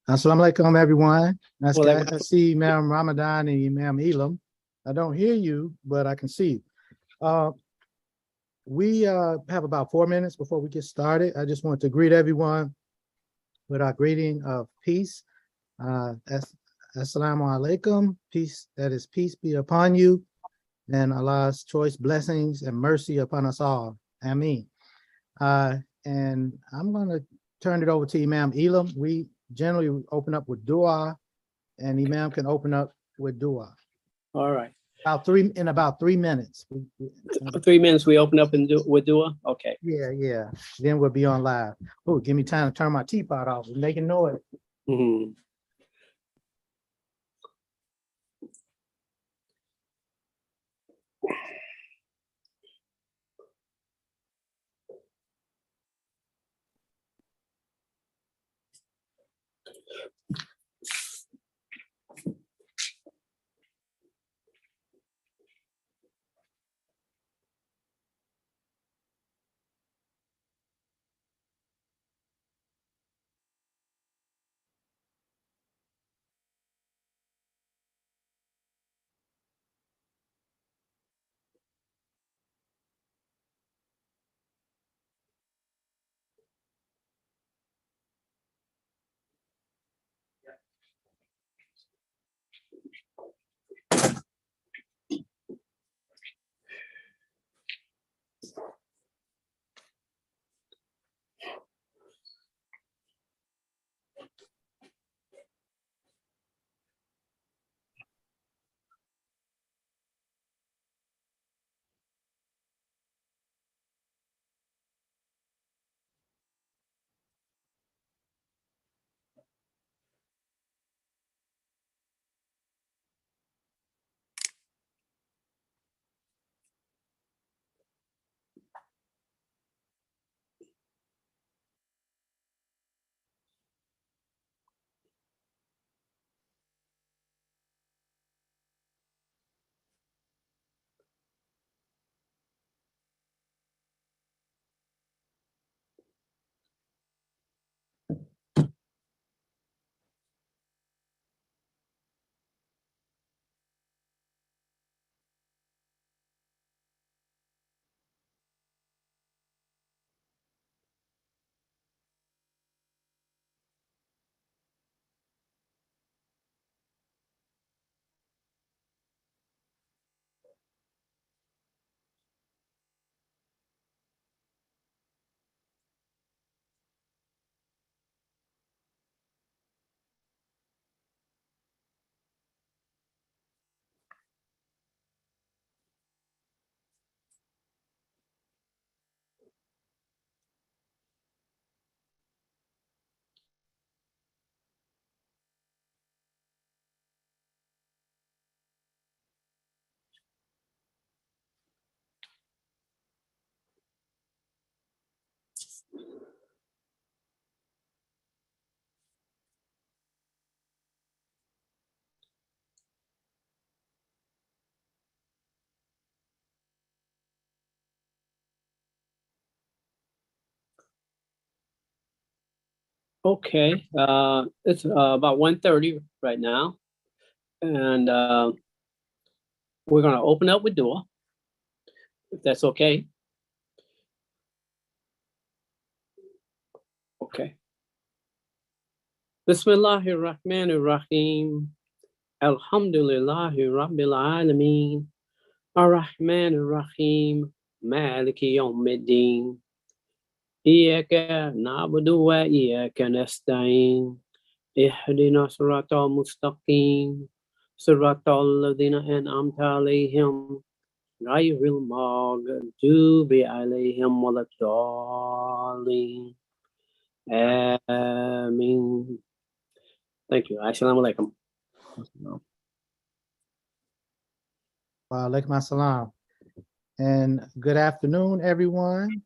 Assalamu alaikum, everyone. Nice Well, guy. I see Imam Ramadan and Imam Elam. I don't hear you, but I can see you. We have about 4 minutes before we get started. I just want to greet everyone with our greeting of peace. Assalamu alaikum. Peace, that is peace be upon you, and Allah's choice blessings and mercy upon us all. Ameen. And I'm going to turn it over to Imam Elam. We generally open up with dua, and Imam can open up with dua. all right. In about 3 minutes. 3 minutes we open up and with dua. Okay. Yeah. Then we'll be on live. Oh, give me time to turn my teapot off. It's making noise. Mhm. Okay. It's about 1:30 right now, and we're going to open up with dua, if that's okay. Okay. Bismillahir Rahmanir Rahim. Alhamdulillahi Rabbil Alameen. Ar-Rahmanir Rahim. Maliki Yawmiddin. Iyyaka na'budu wa iyyaka nasta'in. Ihdina siratal mustaqim. Siratal ladzina an'amta alayhim. Ghayril maghdubi alayhim waladdallin. Ameen. Thank you. Assalamu alaikum. Wa alaikum assalam. And good afternoon, everyone.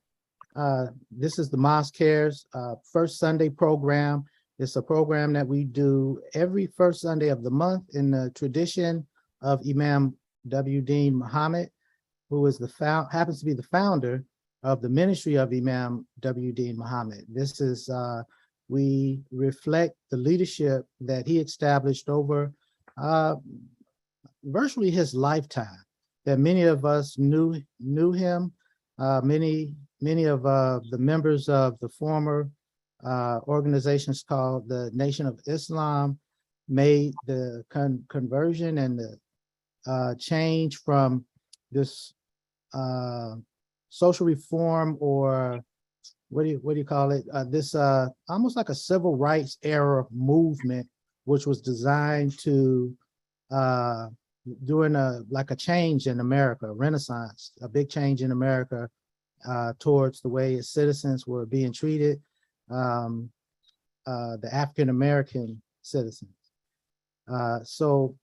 This is the Mosque Cares first Sunday program. It's a program that we do every first Sunday of the month in the tradition of Imam W. Dean Muhammad, who is happens to be the founder of the ministry of Imam W. Dean Muhammad. This is we reflect the leadership that he established over virtually his lifetime, that many of us knew him. Many of the members of the former organizations called the Nation of Islam made the conversion and the change from this social reform, or what do you call it? This almost like a civil rights era movement, which was designed to doing like a change in America, a renaissance, a big change in America towards the way its citizens were being treated, the African-American citizens. So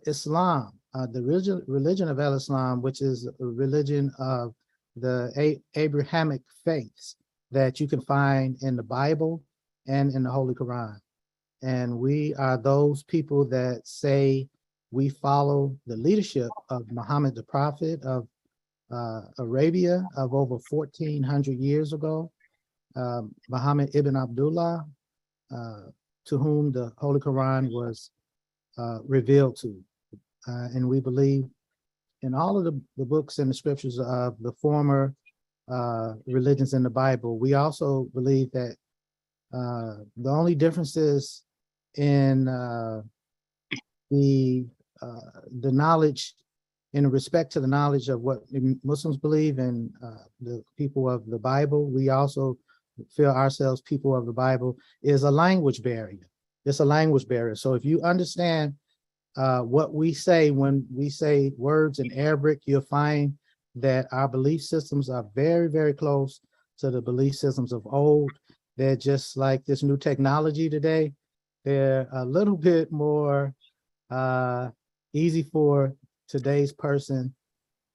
Islam, the religion of Islam, which is a religion of the Abrahamic faiths that you can find in the Bible and in the Holy Quran. And we are those people that say we follow the leadership of Muhammad, the prophet of Arabia of over 1400 years ago, Muhammad ibn Abdullah, to whom the Holy Quran was revealed to. And we believe in all of the books and the scriptures of the former religions in the Bible. We also believe that the only differences in the knowledge, in respect to the knowledge of what Muslims believe and the people of the Bible, we also feel ourselves people of the Bible, is a language barrier. It's a language barrier. So if you understand what we say when we say words in Arabic, you'll find that our belief systems are very, very close to the belief systems of old. They're just like this new technology today. They're a little bit more easy for today's person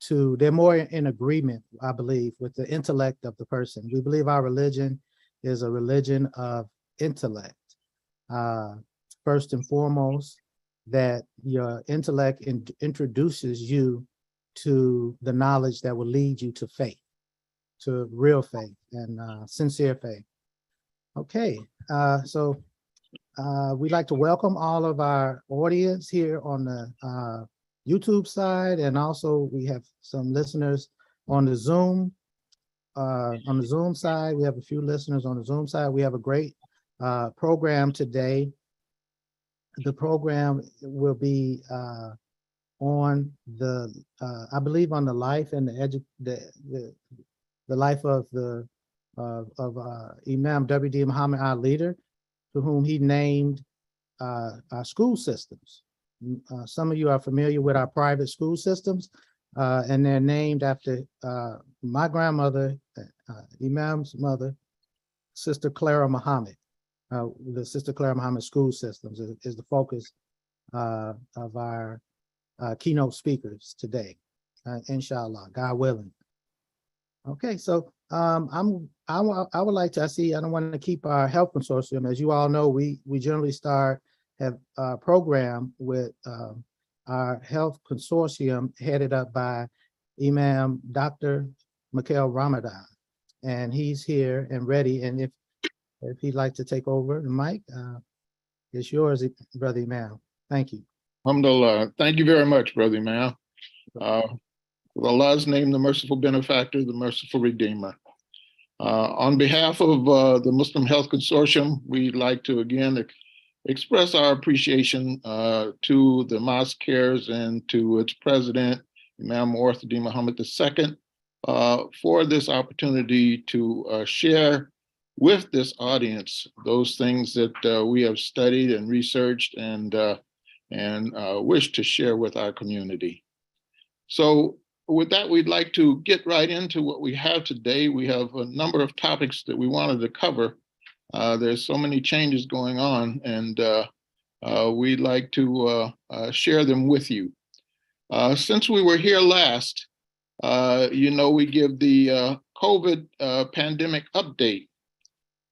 to, they're more in agreement, I believe, with the intellect of the person. We believe our religion is a religion of intellect. First and foremost, that your intellect introduces you to the knowledge that will lead you to faith, to real faith and sincere faith. Okay, so we'd like to welcome all of our audience here on the YouTube side, and also we have some listeners on the Zoom. On the Zoom side, we have a few listeners on the Zoom side. We have a great program today. The program will be on the, I believe, on the life and the life of the Imam W.D. Muhammad, our leader, to whom he named our school systems. Some of you are familiar with our private school systems, and they're named after my grandmother, Imam's mother, Sister Clara Muhammad. The Sister Clara Muhammad school systems is the focus of our keynote speakers today, inshallah, God willing. Okay, so I would like to, I don't want to keep our health consortium. As you all know, we generally have a program with our health consortium headed up by Imam Dr. Mikhail Ramadan, and he's here and ready. And if he'd like to take over the mic, it's yours, Brother Imam. Thank you. Alhamdulillah. Thank you very much, Brother Imam. With Allah's name, the merciful benefactor, the merciful redeemer. On behalf of the Muslim Health Consortium, we'd like to again express our appreciation to the Mosque Cares and to its president, Imam Muwaffaq Muhammad II, for this opportunity to share with this audience those things that we have studied and researched and wish to share with our community. So with that, we'd like to get right into what we have today. We have a number of topics that we wanted to cover. There's so many changes going on, and we'd like to share them with you. Since we were here last, we give the COVID pandemic update.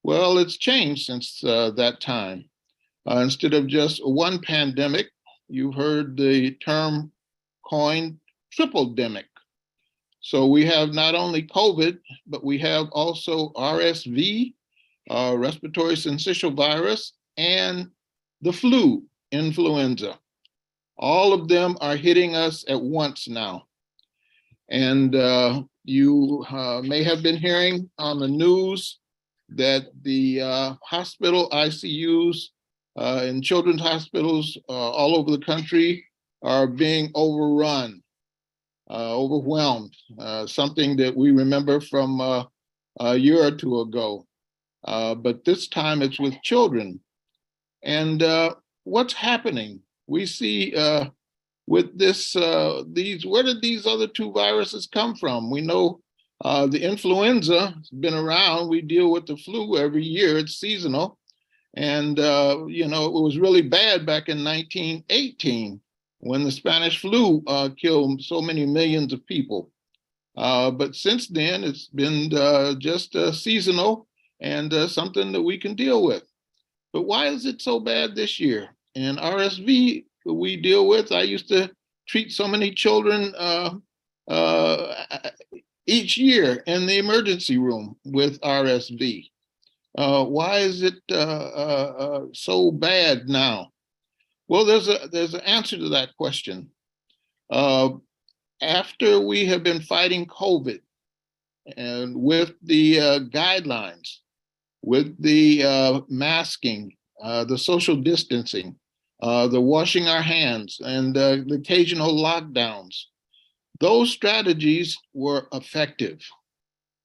Well, it's changed since that time. Instead of just one pandemic, you've heard the term coined triple-demic. So we have not only COVID, but we have also RSV respiratory syncytial virus, and the flu, influenza. All of them are hitting us at once now. And you may have been hearing on the news that the hospital ICUs in children's hospitals all over the country are being overrun, overwhelmed, something that we remember from a year or two ago. But this time it's with children. And what's happening? We see with this, where did these other two viruses come from? We know the influenza has been around. We deal with the flu every year. It's seasonal. And, you know, it was really bad back in 1918 when the Spanish flu killed so many millions of people. But since then, it's been just seasonal and something that we can deal with. But why is it so bad this year? And RSV we deal with, I used to treat so many children each year in the emergency room with RSV. Why is it so bad now? Well, there's an answer to that question. After we have been fighting COVID and with the guidelines, with the masking, the social distancing, the washing our hands, and the occasional lockdowns, those strategies were effective.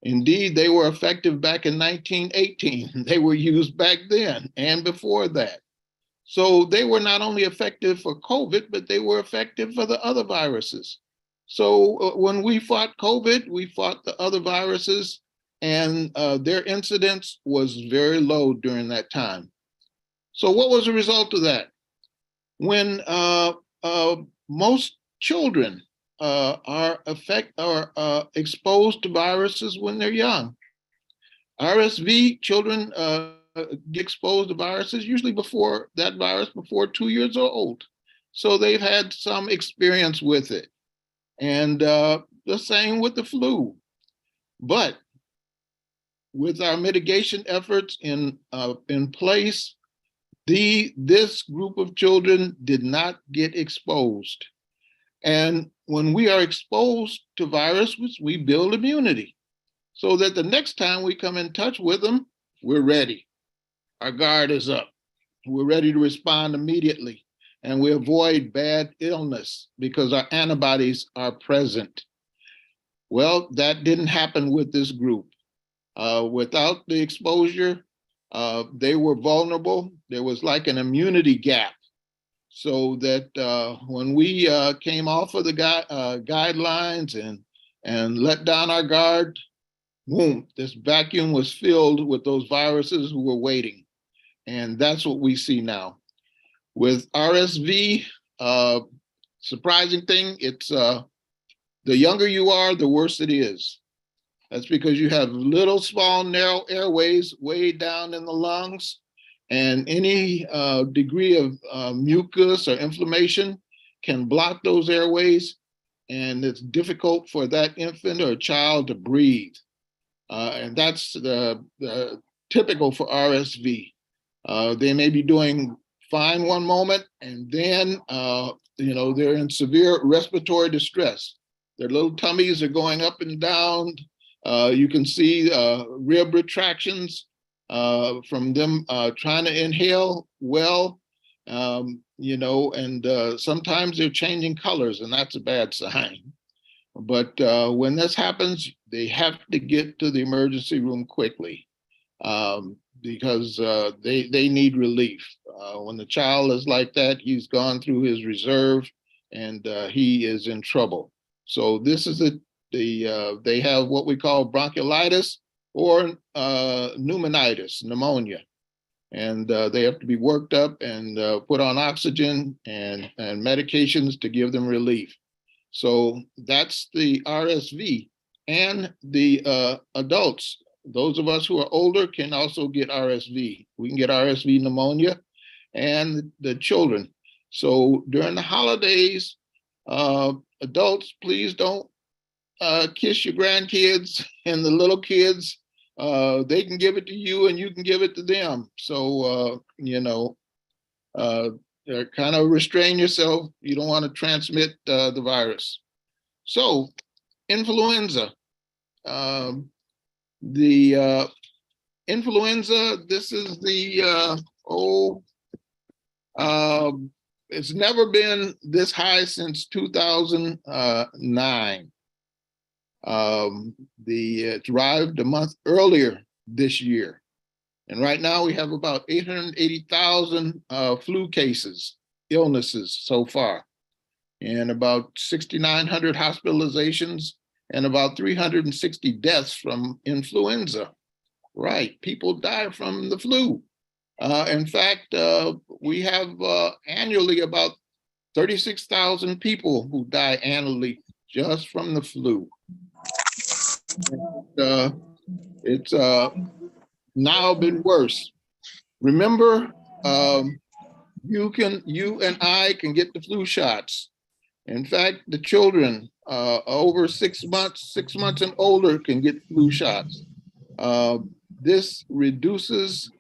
Indeed, they were effective back in 1918. They were used back then and before that. So they were not only effective for COVID, but they were effective for the other viruses. So when we fought COVID, we fought the other viruses, and their incidence was very low during that time. So what was the result of that? When most children are exposed to viruses when they're young. RSV children get exposed to viruses usually before 2 years old. So they've had some experience with it. And the same with the flu. But with our mitigation efforts in place, this group of children did not get exposed. And when we are exposed to viruses, we build immunity so that the next time we come in touch with them, we're ready. Our guard is up. We're ready to respond immediately, and we avoid bad illness because our antibodies are present. Well, that didn't happen with this group. Without the exposure, they were vulnerable. There was like an immunity gap. So that when we came off of the guidelines and let down our guard, boom, this vacuum was filled with those viruses who were waiting. And that's what we see now. With RSV, surprising thing, it's the younger you are, the worse it is. That's because you have little, small, narrow airways way down in the lungs. And any degree of mucus or inflammation can block those airways, and it's difficult for that infant or child to breathe. And that's the typical for RSV. They may be doing fine one moment, and then they're in severe respiratory distress. Their little tummies are going up and down. You can see rib retractions. From them trying to inhale well, and sometimes they're changing colors, and that's a bad sign. But when this happens, they have to get to the emergency room quickly because they need relief. When the child is like that, he's gone through his reserve and he is in trouble. So this is they have what we call bronchiolitis or pneumonitis, pneumonia. And they have to be worked up and put on oxygen and medications to give them relief. So that's the RSV. And the adults, those of us who are older can also get RSV. We can get RSV pneumonia, and the children. So during the holidays, adults, please don't kiss your grandkids and the little kids they can give it to you and you can give it to them. So, kind of restrain yourself. You don't want to transmit the virus. So, influenza. The influenza, this is the, it's never been this high since 2009. It arrived a month earlier this year. And right now we have about 880,000 flu cases, illnesses so far, and about 6,900 hospitalizations and about 360 deaths from influenza. Right, people die from the flu. In fact, we have annually about 36,000 people who die annually just from the flu. It's now been worse. Remember, you and I can get the flu shots. In fact, the children over 6 months and older can get flu shots. This reduces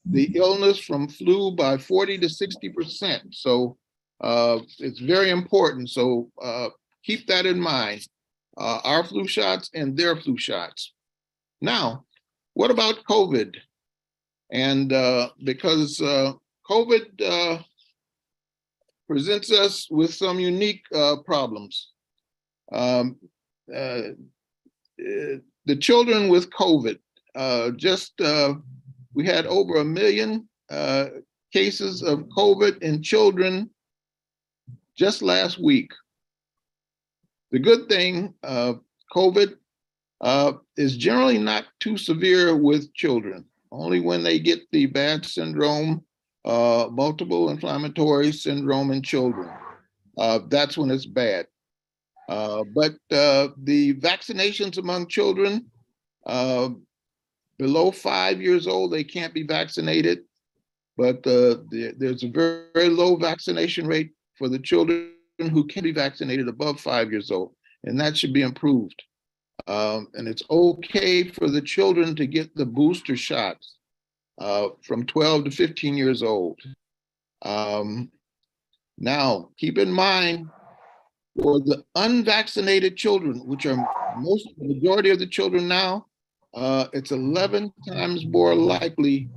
the illness from flu by 40 to 60%. So it's very important. So keep that in mind. Our flu shots and their flu shots. Now, what about COVID? And because COVID presents us with some unique problems. The children with COVID, we had over 1 million cases of COVID in children just last week. The good thing, COVID is generally not too severe with children. Only when they get the bad syndrome, multiple inflammatory syndrome in children, that's when it's bad. But the vaccinations among children below 5 years old, they can't be vaccinated. But there's a very, very low vaccination rate for the children who can be vaccinated above 5 years old, and that should be improved. And it's okay for the children to get the booster shots from 12 to 15 years old. Now, keep in mind, for the unvaccinated children, which are the majority of the children now, it's 11 times more likely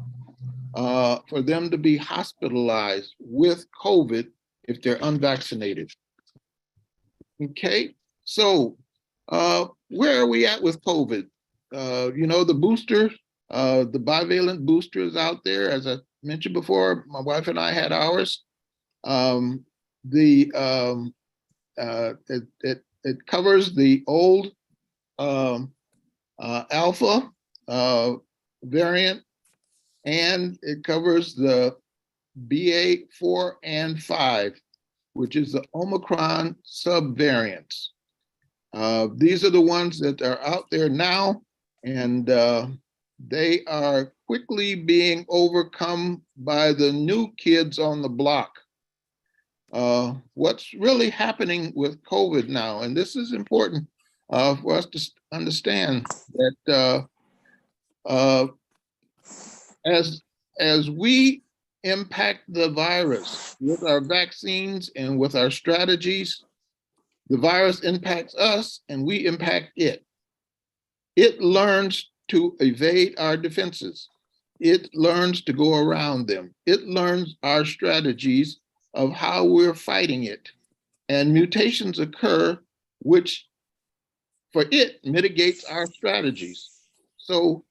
for them to be hospitalized with COVID if they're unvaccinated. Okay, so where are we at with COVID? The booster, the bivalent booster is out there. As I mentioned before, my wife and I had ours. It covers the old Alpha variant, and it covers the BA4 and 5, which is the Omicron subvariants. These are the ones that are out there now, and they are quickly being overcome by the new kids on the block. What's really happening with COVID now, and this is important for us to understand, that as we impact the virus with our vaccines and with our strategies, the virus impacts us and we impact it. It learns to evade our defenses. It learns to go around them. It learns our strategies of how we're fighting it. And mutations occur, which for it mitigates our strategies. So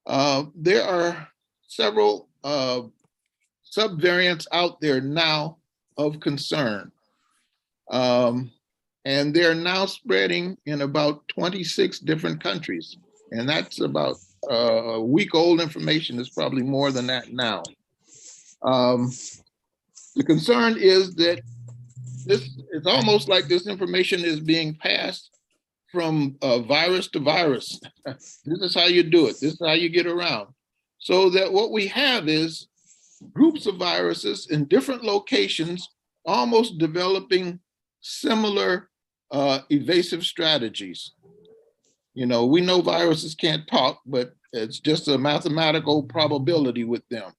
there are several subvariants out there now of concern. And they're now spreading in about 26 different countries. And that's about a week old information. Is probably more than that now. The concern is that it's almost like this information is being passed from virus to virus. This is how you do it. This is how you get around. So that what we have is groups of viruses in different locations, almost developing similar evasive strategies. We know viruses can't talk, but It's just a mathematical probability with them.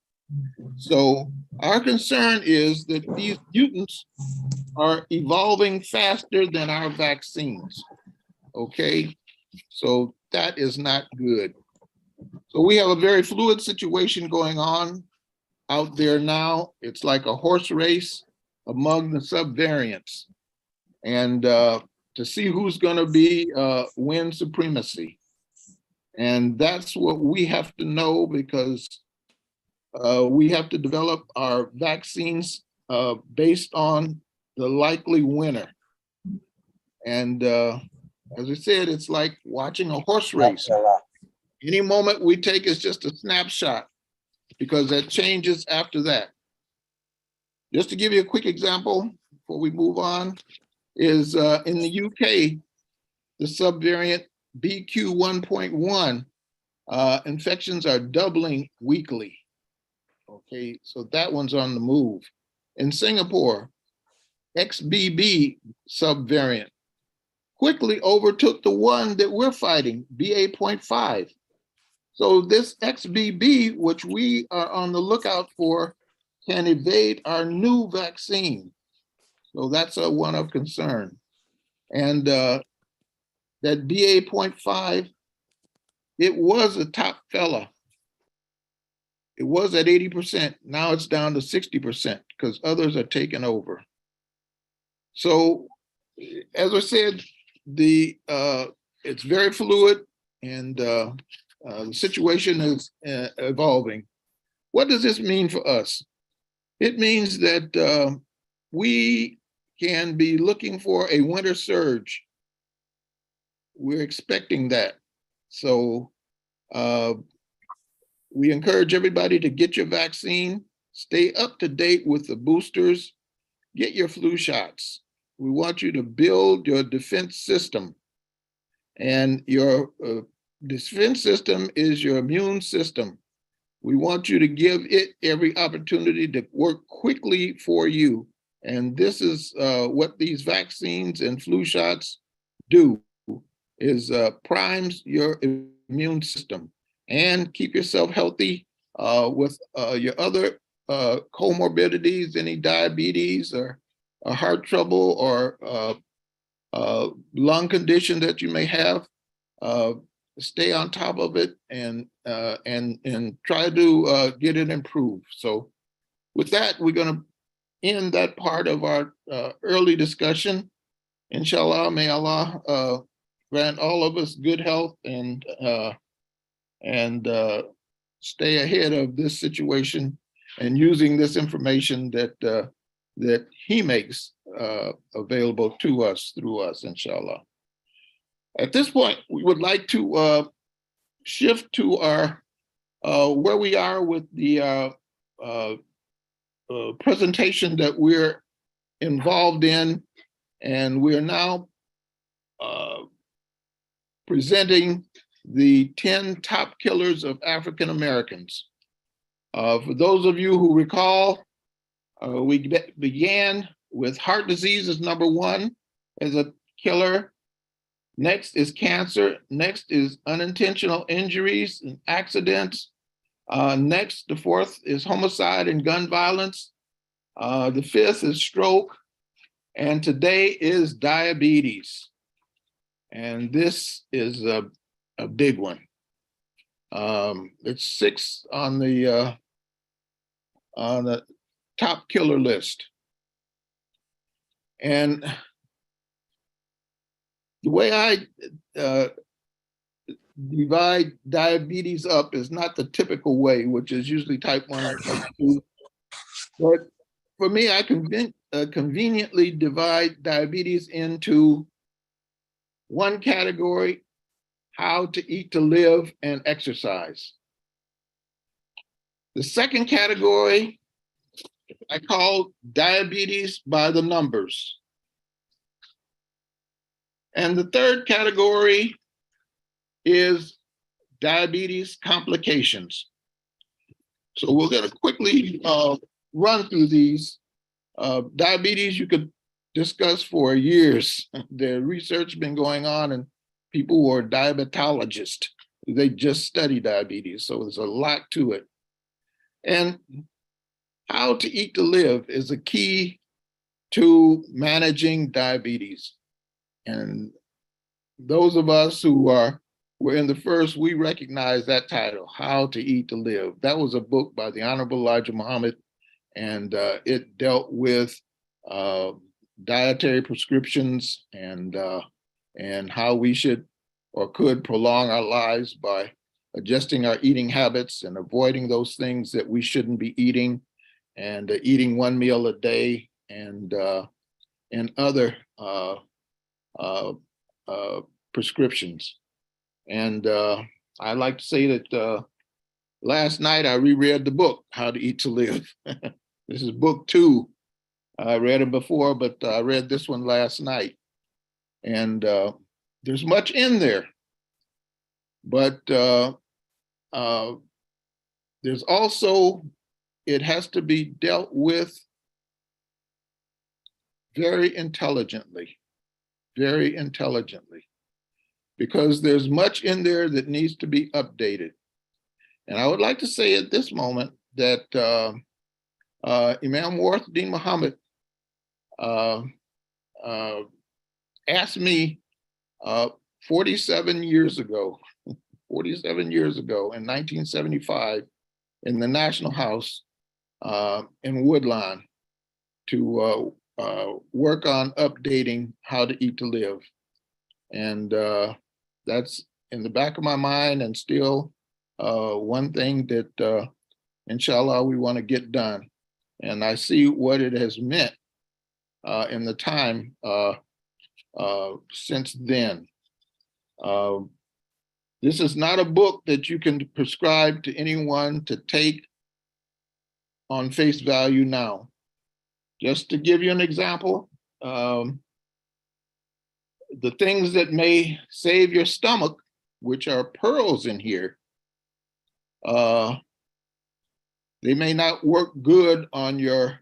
So our concern is that these mutants are evolving faster than our vaccines. Okay, so that is not good. So we have a very fluid situation going on out there now. It's like a horse race among the subvariants, and to see who's going to be win supremacy. And that's what we have to know, because we have to develop our vaccines based on the likely winner. And as I said, it's like watching a horse race. Any moment we take is just a snapshot, because that changes after that. Just to give you a quick example before we move on, is in the UK, the subvariant BQ1.1 infections are doubling weekly. Okay, so that one's on the move. In Singapore, XBB subvariant quickly overtook the one that we're fighting, BA.5. So this XBB, which we are on the lookout for, can evade our new vaccine. So that's a one of concern. And that BA.5, it was a top fella. It was at 80%. Now it's down to 60% because others are taking over. So as I said, it's very fluid, and the situation is evolving. What does this mean for us? It means that we can be looking for a winter surge. We're expecting that. So we encourage everybody to get your vaccine, stay up to date with the boosters, get your flu shots. We want you to build your defense system. And your defense system is your immune system. We want you to give it every opportunity to work quickly for you. And this is what these vaccines and flu shots do, is primes your immune system. And keep yourself healthy with your other comorbidities, any diabetes or heart trouble or lung condition that you may have. Stay on top of it and try to get it improved. So with that, we're going to end that part of our early discussion. Inshallah, may Allah grant all of us good health and stay ahead of this situation and using this information that that He makes available to us through us, inshallah. At this point, we would like to shift to our where we are with the presentation that we're involved in, and we're now presenting the 10 top killers of African Americans. For those of you who recall, we began with heart disease as number one as a killer. Next is cancer. Next is unintentional injuries and accidents. Next, the fourth is homicide and gun violence. The fifth is stroke. And today is diabetes. And this is a big one. It's 6 on the top killer list. And the way I divide diabetes up is not the typical way, which is usually type 1 or type 2. But for me, I conveniently divide diabetes into one category: how to eat to live and exercise. The second category I call diabetes by the numbers. And the third category is diabetes complications. So we're going to quickly run through these. Diabetes you could discuss for years. The research has been going on, and people who are diabetologists They just study diabetes, so there's a lot to it. And how to eat to live is a key to managing diabetes. And those of us who were in the first, we recognize that title, How to Eat to Live. That was a book by the Honorable Elijah Muhammad, and it dealt with dietary prescriptions and how we should or could prolong our lives by adjusting our eating habits and avoiding those things that we shouldn't be eating, and eating one meal a day, and other prescriptions. And I like to say that last night I reread the book, How to Eat to Live. This is book 2. I read it before, but I read this one last night. And there's much in there, but there's also, it has to be dealt with very intelligently, because there's much in there that needs to be updated. And I would like to say at this moment that Imam Warathdin Muhammad asked me 47 years ago in 1975 in the National House in Woodlawn to work on updating How to Eat to Live. And that's in the back of my mind, and still one thing that inshallah we want to get done. And I see what it has meant in the time since then. This is not a book that you can prescribe to anyone to take on face value now. Just to give you an example, the things that may save your stomach, which are pearls in here, they may not work good on your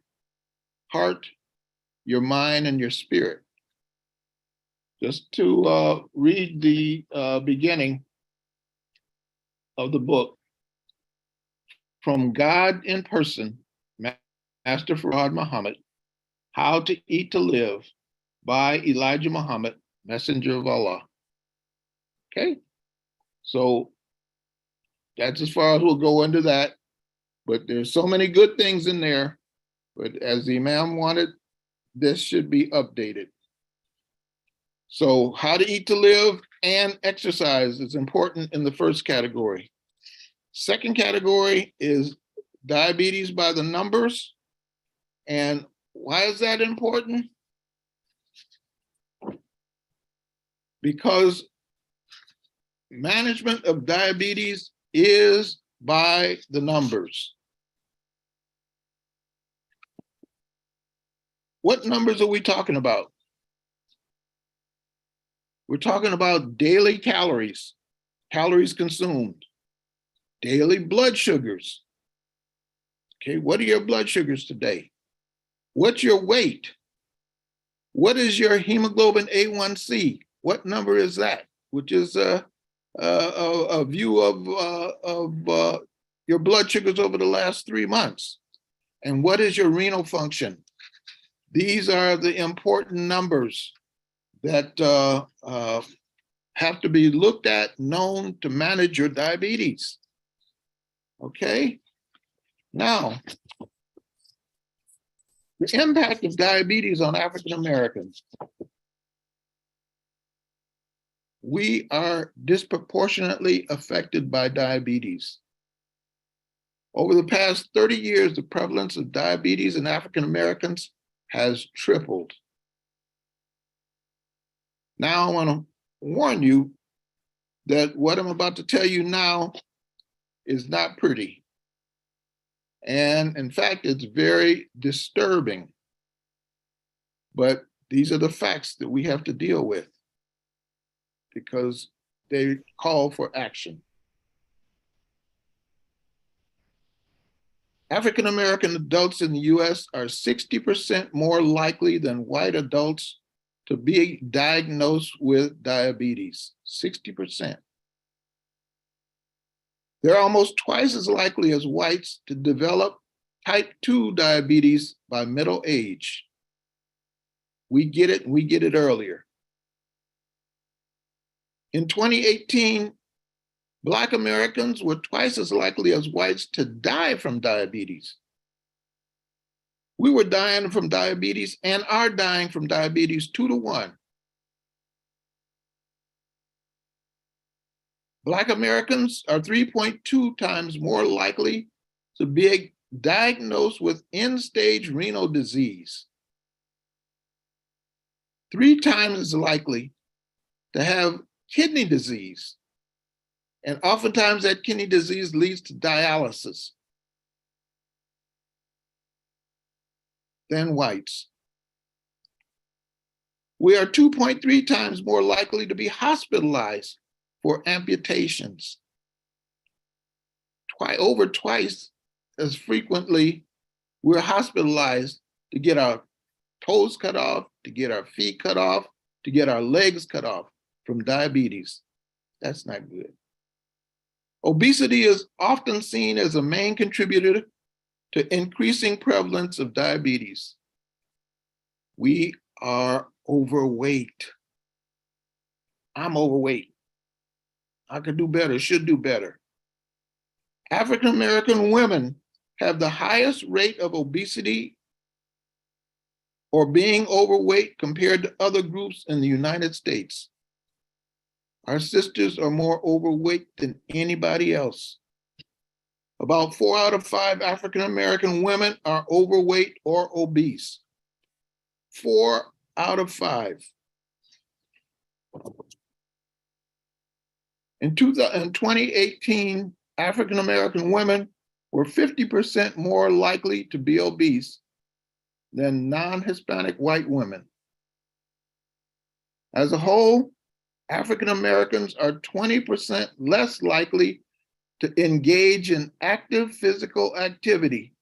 heart, your mind, and your spirit. Just to read the beginning of the book. From God in Person, Master Farad Muhammad, How to Eat to Live by Elijah Muhammad, Messenger of Allah. Okay, so that's as far as we'll go into that. But there's so many good things in there. But as the Imam wanted, this should be updated. So how to eat to live and exercise is important in the first category. Second category is diabetes by the numbers. And why is that important? Because management of diabetes is by the numbers. What numbers are we talking about? We're talking about daily calories, calories consumed, daily blood sugars. Okay, what are your blood sugars today? What's your weight? What is your hemoglobin A1C? What number is that? Which is a view of your blood sugars over the last 3 months. And what is your renal function? These are the important numbers that have to be looked at, known to manage your diabetes. Okay? Now, the impact of diabetes on African Americans. We are disproportionately affected by diabetes. Over the past 30 years, the prevalence of diabetes in African Americans has tripled. Now I want to warn you that what I'm about to tell you now is not pretty. And in fact, it's very disturbing. But these are the facts that we have to deal with because they call for action. African American adults in the US are 60% more likely than white adults to be diagnosed with diabetes, 60%. They're almost twice as likely as whites to develop type 2 diabetes by middle age. We get it, and we get it earlier. In 2018, Black Americans were twice as likely as whites to die from diabetes. We were dying from diabetes and are dying from diabetes 2 to 1. Black Americans are 3.2 times more likely to be diagnosed with end-stage renal disease, 3 times as likely to have kidney disease. And oftentimes that kidney disease leads to dialysis than whites. We are 2.3 times more likely to be hospitalized for amputations. Over twice as frequently, we're hospitalized to get our toes cut off, to get our feet cut off, to get our legs cut off from diabetes. That's not good. Obesity is often seen as a main contributor to increasing prevalence of diabetes. We are overweight. I'm overweight. I could do better, should do better. African American women have the highest rate of obesity or being overweight compared to other groups in the United States. Our sisters are more overweight than anybody else. About 4 out of 5 African American women are overweight or obese. 4 out of 5. In 2018, African American women were 50% more likely to be obese than non-Hispanic white women. As a whole, African Americans are 20% less likely to engage in active physical activity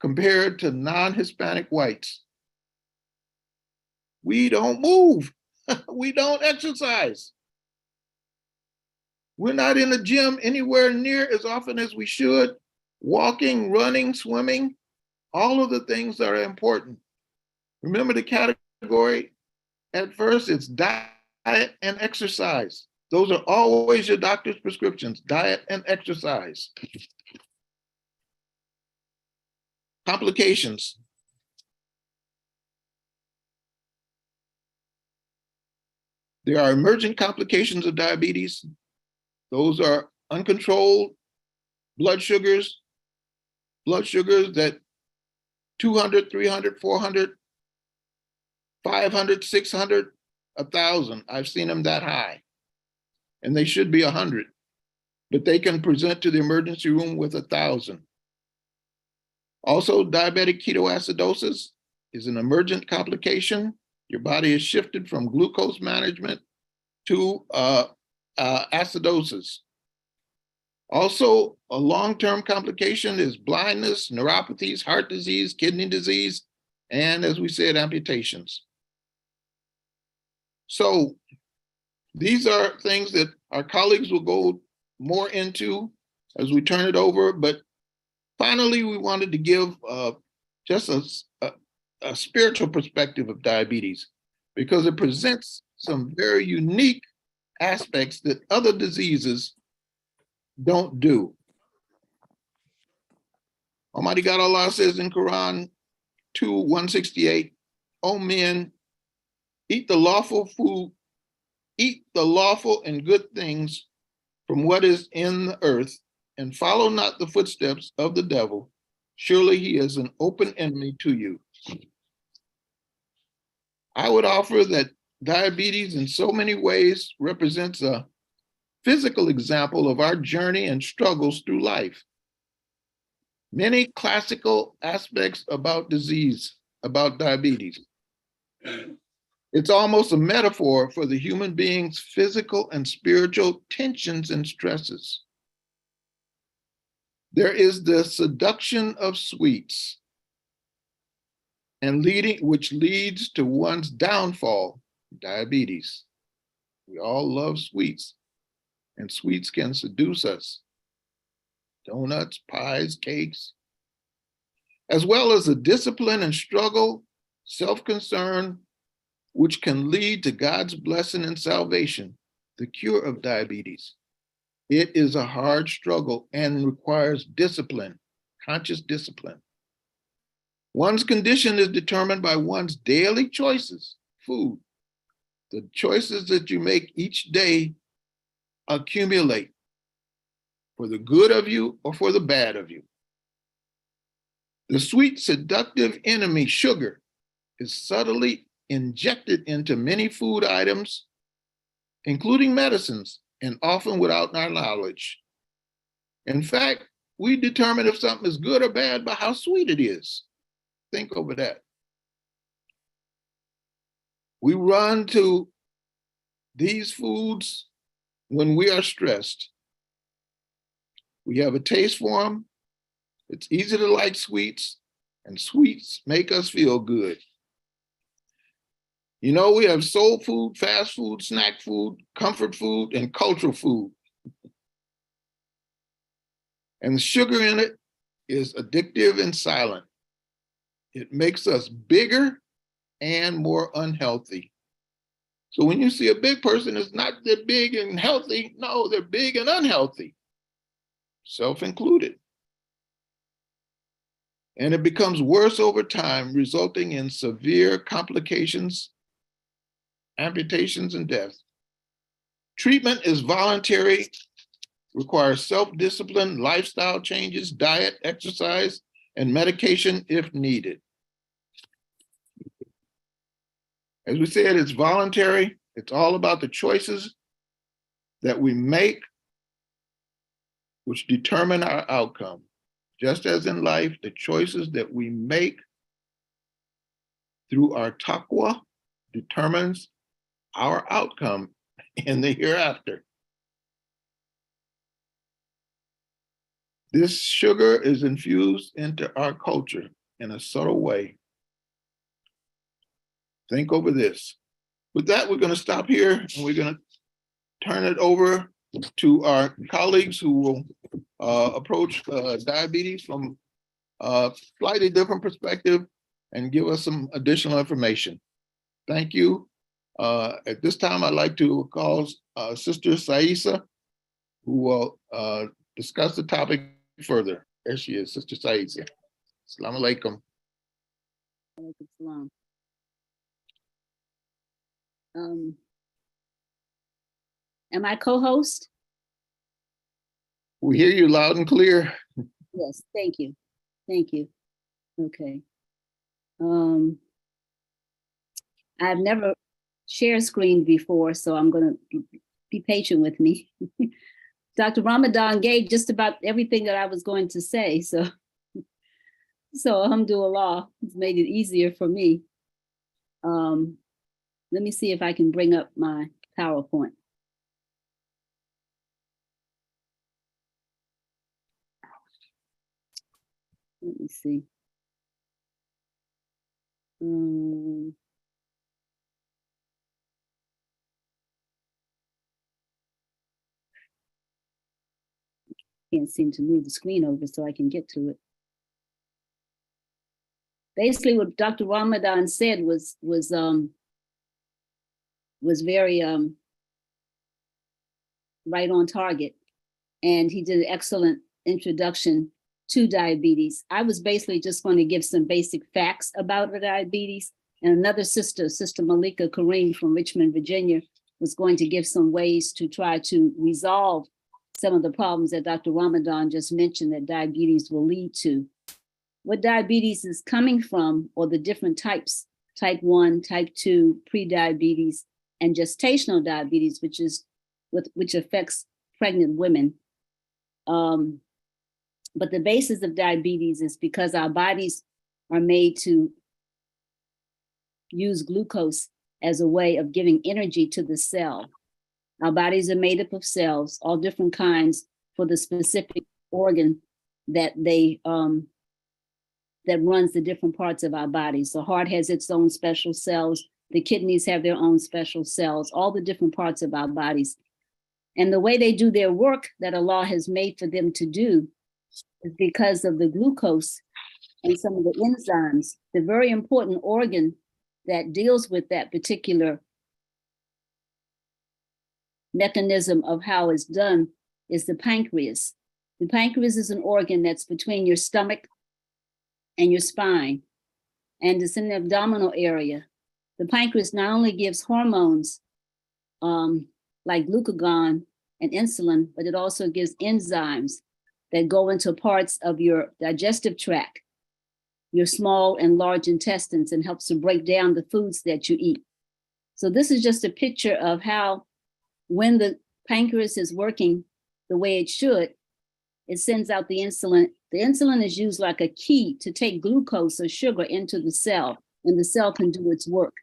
compared to non-Hispanic whites. We don't move. We don't exercise. We're not in the gym anywhere near as often as we should. Walking, running, swimming, all of the things that are important. Remember the category at first, it's diet and exercise. Those are always your doctor's prescriptions, diet and exercise. Complications. There are emergent complications of diabetes. Those are uncontrolled blood sugars that 200, 300, 400, 500, 600, 1,000. I've seen them that high. And they should be 100. But they can present to the emergency room with 1,000. Also, diabetic ketoacidosis is an emergent complication. Your body is shifted from glucose management to acidosis. Also, a long-term complication is blindness, neuropathies, heart disease, kidney disease, and as we said, amputations. So these are things that our colleagues will go more into as we turn it over. But finally, we wanted to give just a spiritual perspective of diabetes because it presents some very unique aspects that other diseases don't do. Almighty God Allah says in Quran 2:168, "O men, eat the lawful food, eat the lawful and good things from what is in the earth, and follow not the footsteps of the devil. Surely he is an open enemy to you." I would offer that diabetes in so many ways represents a physical example of our journey and struggles through life. Many classical aspects about diabetes. It's almost a metaphor for the human being's physical and spiritual tensions and stresses. There is the seduction of sweets, which leads to one's downfall, diabetes. We all love sweets, and sweets can seduce us. donuts, pies, cakes, as well as a discipline and struggle, self-concern, which can lead to God's blessing and salvation, the cure of diabetes. It is a hard struggle and requires discipline, conscious discipline. One's condition is determined by one's daily choices, food. The choices that you make each day accumulate for the good of you or for the bad of you. The sweet, seductive enemy, sugar, is subtly injected into many food items, including medicines, and often without our knowledge. In fact, we determine if something is good or bad by how sweet it is. Think over that. We run to these foods when we are stressed. We have a taste for them. It's easy to like sweets, and sweets make us feel good. You know, we have soul food, fast food, snack food, comfort food, and cultural food. And the sugar in it is addictive and silent. It makes us bigger and more unhealthy. So when you see a big person, it's not that big and healthy. No, they're big and unhealthy, self-included. And it becomes worse over time, resulting in severe complications, amputations, and death. Treatment is voluntary, requires self-discipline, lifestyle changes, diet, exercise, and medication if needed. As we said, it's voluntary. It's all about the choices that we make, which determine our outcome. Just as in life, the choices that we make through our taqwa determines our outcome in the hereafter. This sugar is infused into our culture in a subtle way. Think over this. With that, we're going to stop here and we're going to turn it over to our colleagues who will approach diabetes from a slightly different perspective and give us some additional information. Thank you. At this time, I'd like to call Sister Saisa, who will discuss the topic further. There she is, Sister Saisa. Assalamu alaikum. Alaikum salam. Am I co-host? We hear you loud and clear. Yes, thank you. Thank you. Okay. I've never shared screen before, so I'm gonna be patient with me. Dr. Ramadan gave just about everything that I was going to say, so alhamdulillah, it's made it easier for me. Let me see if I can bring up my PowerPoint. Let me see. Can't seem to move the screen over so I can get to it. Basically, what Dr. Ramadan said was very right on target, and he did an excellent introduction to diabetes. I was basically just going to give some basic facts about the diabetes, and another sister, Sister Malika Kareem from Richmond, Virginia, was going to give some ways to try to resolve some of the problems that Dr. Ramadan just mentioned that diabetes will lead to. What diabetes is coming from, or the different types, type 1, type 2, pre-diabetes, and gestational diabetes, which affects pregnant women. But the basis of diabetes is because our bodies are made to use glucose as a way of giving energy to the cell. Our bodies are made up of cells, all different kinds, for the specific organ that that runs the different parts of our bodies. The heart has its own special cells. The kidneys have their own special cells, all the different parts of our bodies. And the way they do their work that Allah has made for them to do is because of the glucose and some of the enzymes. The very important organ that deals with that particular mechanism of how it's done is the pancreas. The pancreas is an organ that's between your stomach and your spine, and it's in the abdominal area. The pancreas not only gives hormones like glucagon and insulin, but it also gives enzymes that go into parts of your digestive tract, your small and large intestines, and helps to break down the foods that you eat. So this is just a picture of how, when the pancreas is working the way it should, it sends out the insulin. The insulin is used like a key to take glucose or sugar into the cell, and the cell can do its work.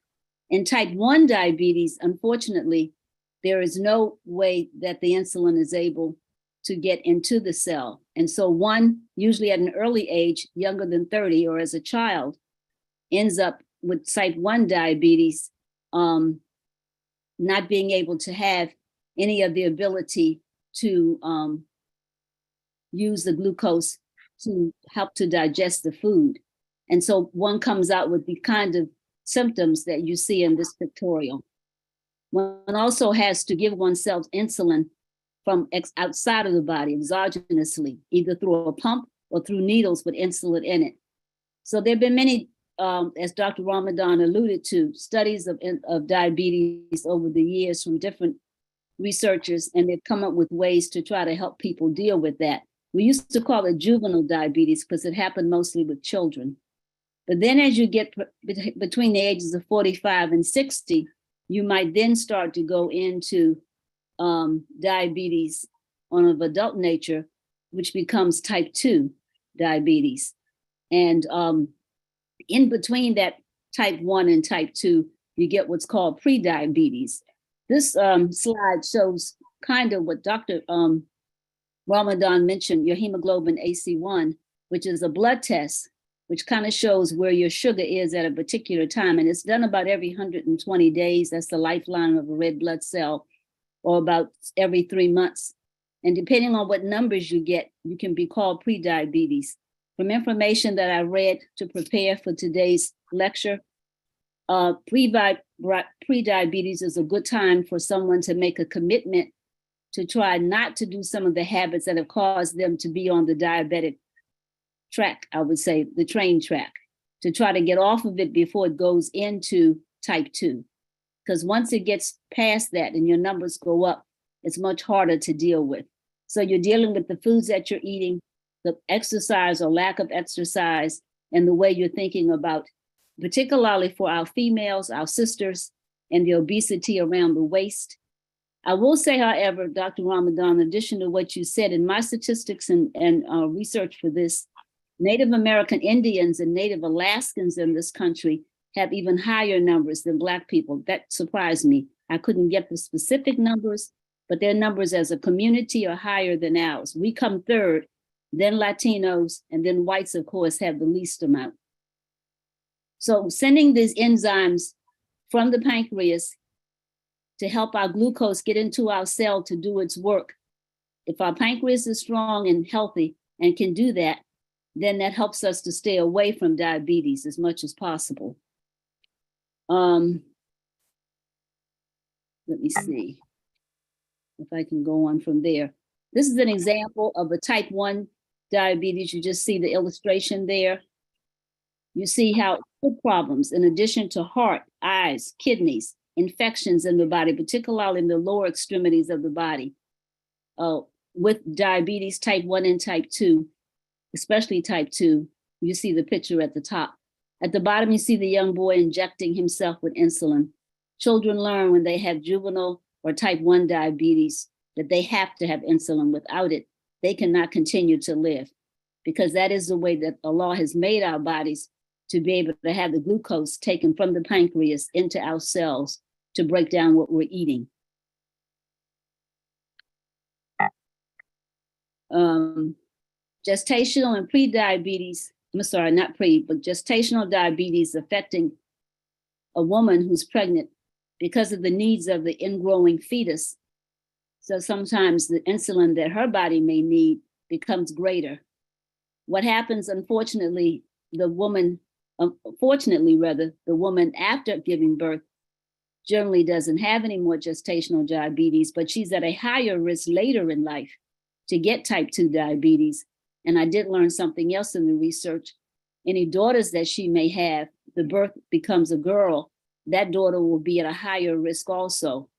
In type 1 diabetes, unfortunately, there is no way that the insulin is able to get into the cell. And so one, usually at an early age, younger than 30 or as a child, ends up with type 1 diabetes, not being able to have any of the ability to use the glucose to help to digest the food. And so one comes out with the kind of symptoms that you see in this pictorial. One also has to give oneself insulin from outside of the body, exogenously, either through a pump or through needles with insulin in it. So there have been many, as Dr. Ramadan alluded to, studies of diabetes over the years from different researchers, and they've come up with ways to try to help people deal with that. We used to call it juvenile diabetes because it happened mostly with children. But then as you get between the ages of 45 and 60, you might then start to go into diabetes of adult nature, which becomes type 2 diabetes. And in between that type 1 and type 2, you get what's called pre-diabetes. This slide shows kind of what Dr. Ramadan mentioned, your hemoglobin AC1, which is a blood test, which kind of shows where your sugar is at a particular time. And it's done about every 120 days. That's the lifeline of a red blood cell, or about every 3 months. And depending on what numbers you get, you can be called pre-diabetes. From information that I read to prepare for today's lecture, pre-diabetes is a good time for someone to make a commitment to try not to do some of the habits that have caused them to be on the diabetic track, I would say, the train track, to try to get off of it before it goes into type 2. Because once it gets past that and your numbers go up, it's much harder to deal with. So you're dealing with the foods that you're eating, the exercise or lack of exercise, and the way you're thinking about, particularly for our females, our sisters, and the obesity around the waist. I will say, however, Dr. Ramadan, in addition to what you said, in my statistics and research for this, Native American Indians and Native Alaskans in this country have even higher numbers than Black people. That surprised me. I couldn't get the specific numbers, but their numbers as a community are higher than ours. We come third, then Latinos, and then whites, of course, have the least amount. So sending these enzymes from the pancreas to help our glucose get into our cell to do its work. If our pancreas is strong and healthy and can do that, then that helps us to stay away from diabetes as much as possible. Let me see if I can go on from there. This is an example of a type 1 diabetes. You just see the illustration there. You see how food problems, in addition to heart, eyes, kidneys, infections in the body, particularly in the lower extremities of the body, with diabetes type 1 and type 2, especially type 2, you see the picture at the top. At the bottom, you see the young boy injecting himself with insulin. Children learn when they have juvenile or type 1 diabetes that they have to have insulin. Without it, they cannot continue to live, because that is the way that Allah has made our bodies, to be able to have the glucose taken from the pancreas into our cells to break down what we're eating. Gestational and pre-diabetes, I'm sorry, not pre, but gestational diabetes affecting a woman who's pregnant because of the needs of the ingrowing fetus. So sometimes the insulin that her body may need becomes greater. what happens, unfortunately, fortunately rather, the woman after giving birth generally doesn't have any more gestational diabetes, but she's at a higher risk later in life to get type 2 diabetes. And I did learn something else in the research. Any daughters that she may have, the birth becomes a girl, that daughter will be at a higher risk also.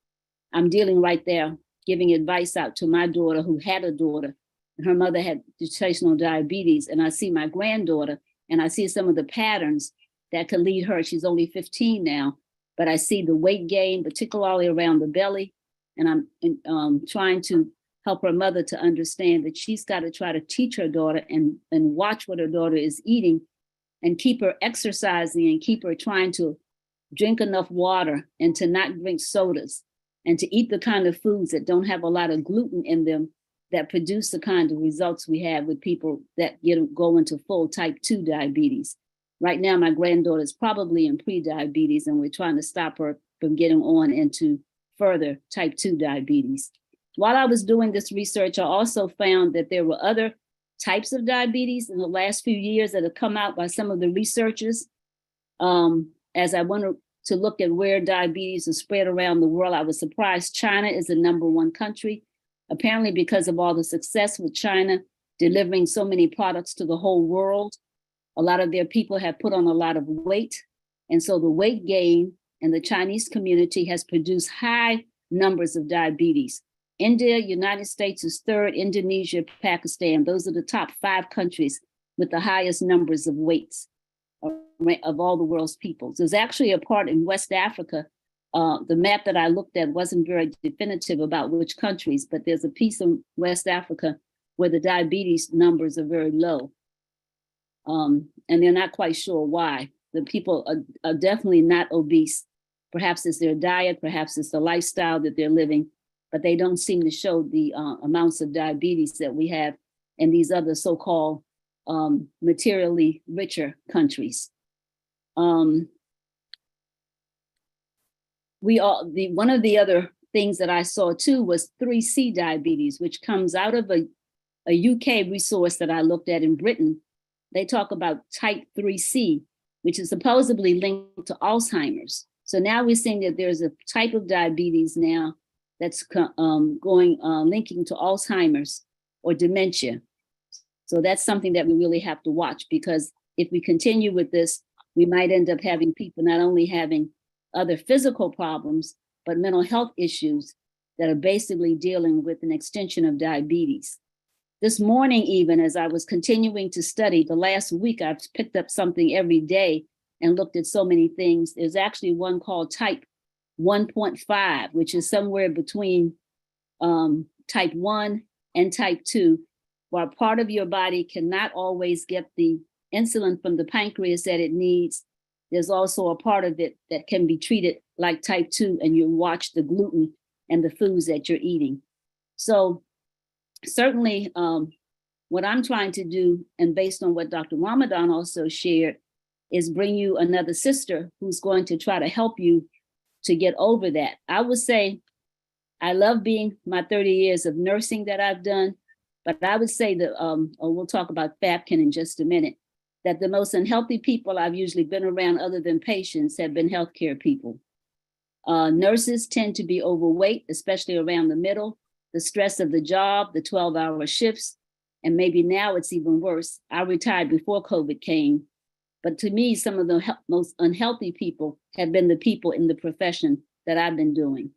I'm dealing right there, giving advice out to my daughter who had a daughter. Her mother had gestational diabetes, and I see my granddaughter, and I see some of the patterns that could lead her. She's only 15 now, but I see the weight gain, particularly around the belly, and I'm trying to help her mother to understand that she's got to try to teach her daughter and watch what her daughter is eating and keep her exercising and keep her trying to drink enough water and to not drink sodas and to eat the kind of foods that don't have a lot of gluten in them that produce the kind of results we have with people that go into full type 2 diabetes. Right now, my granddaughter is probably in pre-diabetes, and we're trying to stop her from getting on into further type 2 diabetes. While I was doing this research, I also found that there were other types of diabetes in the last few years that have come out by some of the researchers. As I wanted to look at where diabetes is spread around the world, I was surprised China is the #1 country. Apparently, because of all the success with China delivering so many products to the whole world, a lot of their people have put on a lot of weight. And so the weight gain in the Chinese community has produced high numbers of diabetes. India, United States is third, Indonesia, Pakistan. Those are the top 5 countries with the highest numbers of weights of all the world's peoples. There's actually a part in West Africa. The map that I looked at wasn't very definitive about which countries, but there's a piece of West Africa where the diabetes numbers are very low. And they're not quite sure why. The people are definitely not obese. Perhaps it's their diet, perhaps it's the lifestyle that they're living, but they don't seem to show the amounts of diabetes that we have in these other so-called materially richer countries. One of the other things that I saw too was 3C diabetes, which comes out of a UK resource that I looked at in Britain. They talk about type 3C, which is supposedly linked to Alzheimer's. So now we're seeing that there's a type of diabetes now that's linking to Alzheimer's or dementia. So that's something that we really have to watch, because if we continue with this, we might end up having people not only having other physical problems, but mental health issues that are basically dealing with an extension of diabetes. This morning, even as I was continuing to study, the last week I've picked up something every day and looked at so many things. There's actually one called type 1.5, which is somewhere between type 1 and type 2, where part of your body cannot always get the insulin from the pancreas that it needs. There's also a part of it that can be treated like type 2, and you watch the gluten and the foods that you're eating. So certainly what I'm trying to do, and based on what Dr. Ramadan also shared, is bring you another sister who's going to try to help you to get over that. I would say I love being my 30 years of nursing that I've done, but I would say that, we'll talk about FAPKIN in just a minute, that the most unhealthy people I've usually been around other than patients have been healthcare people. Nurses tend to be overweight, especially around the middle, the stress of the job, the 12-hour shifts, and maybe now it's even worse. I retired before COVID came, but to me, some of the most unhealthy people have been the people in the profession that I've been doing.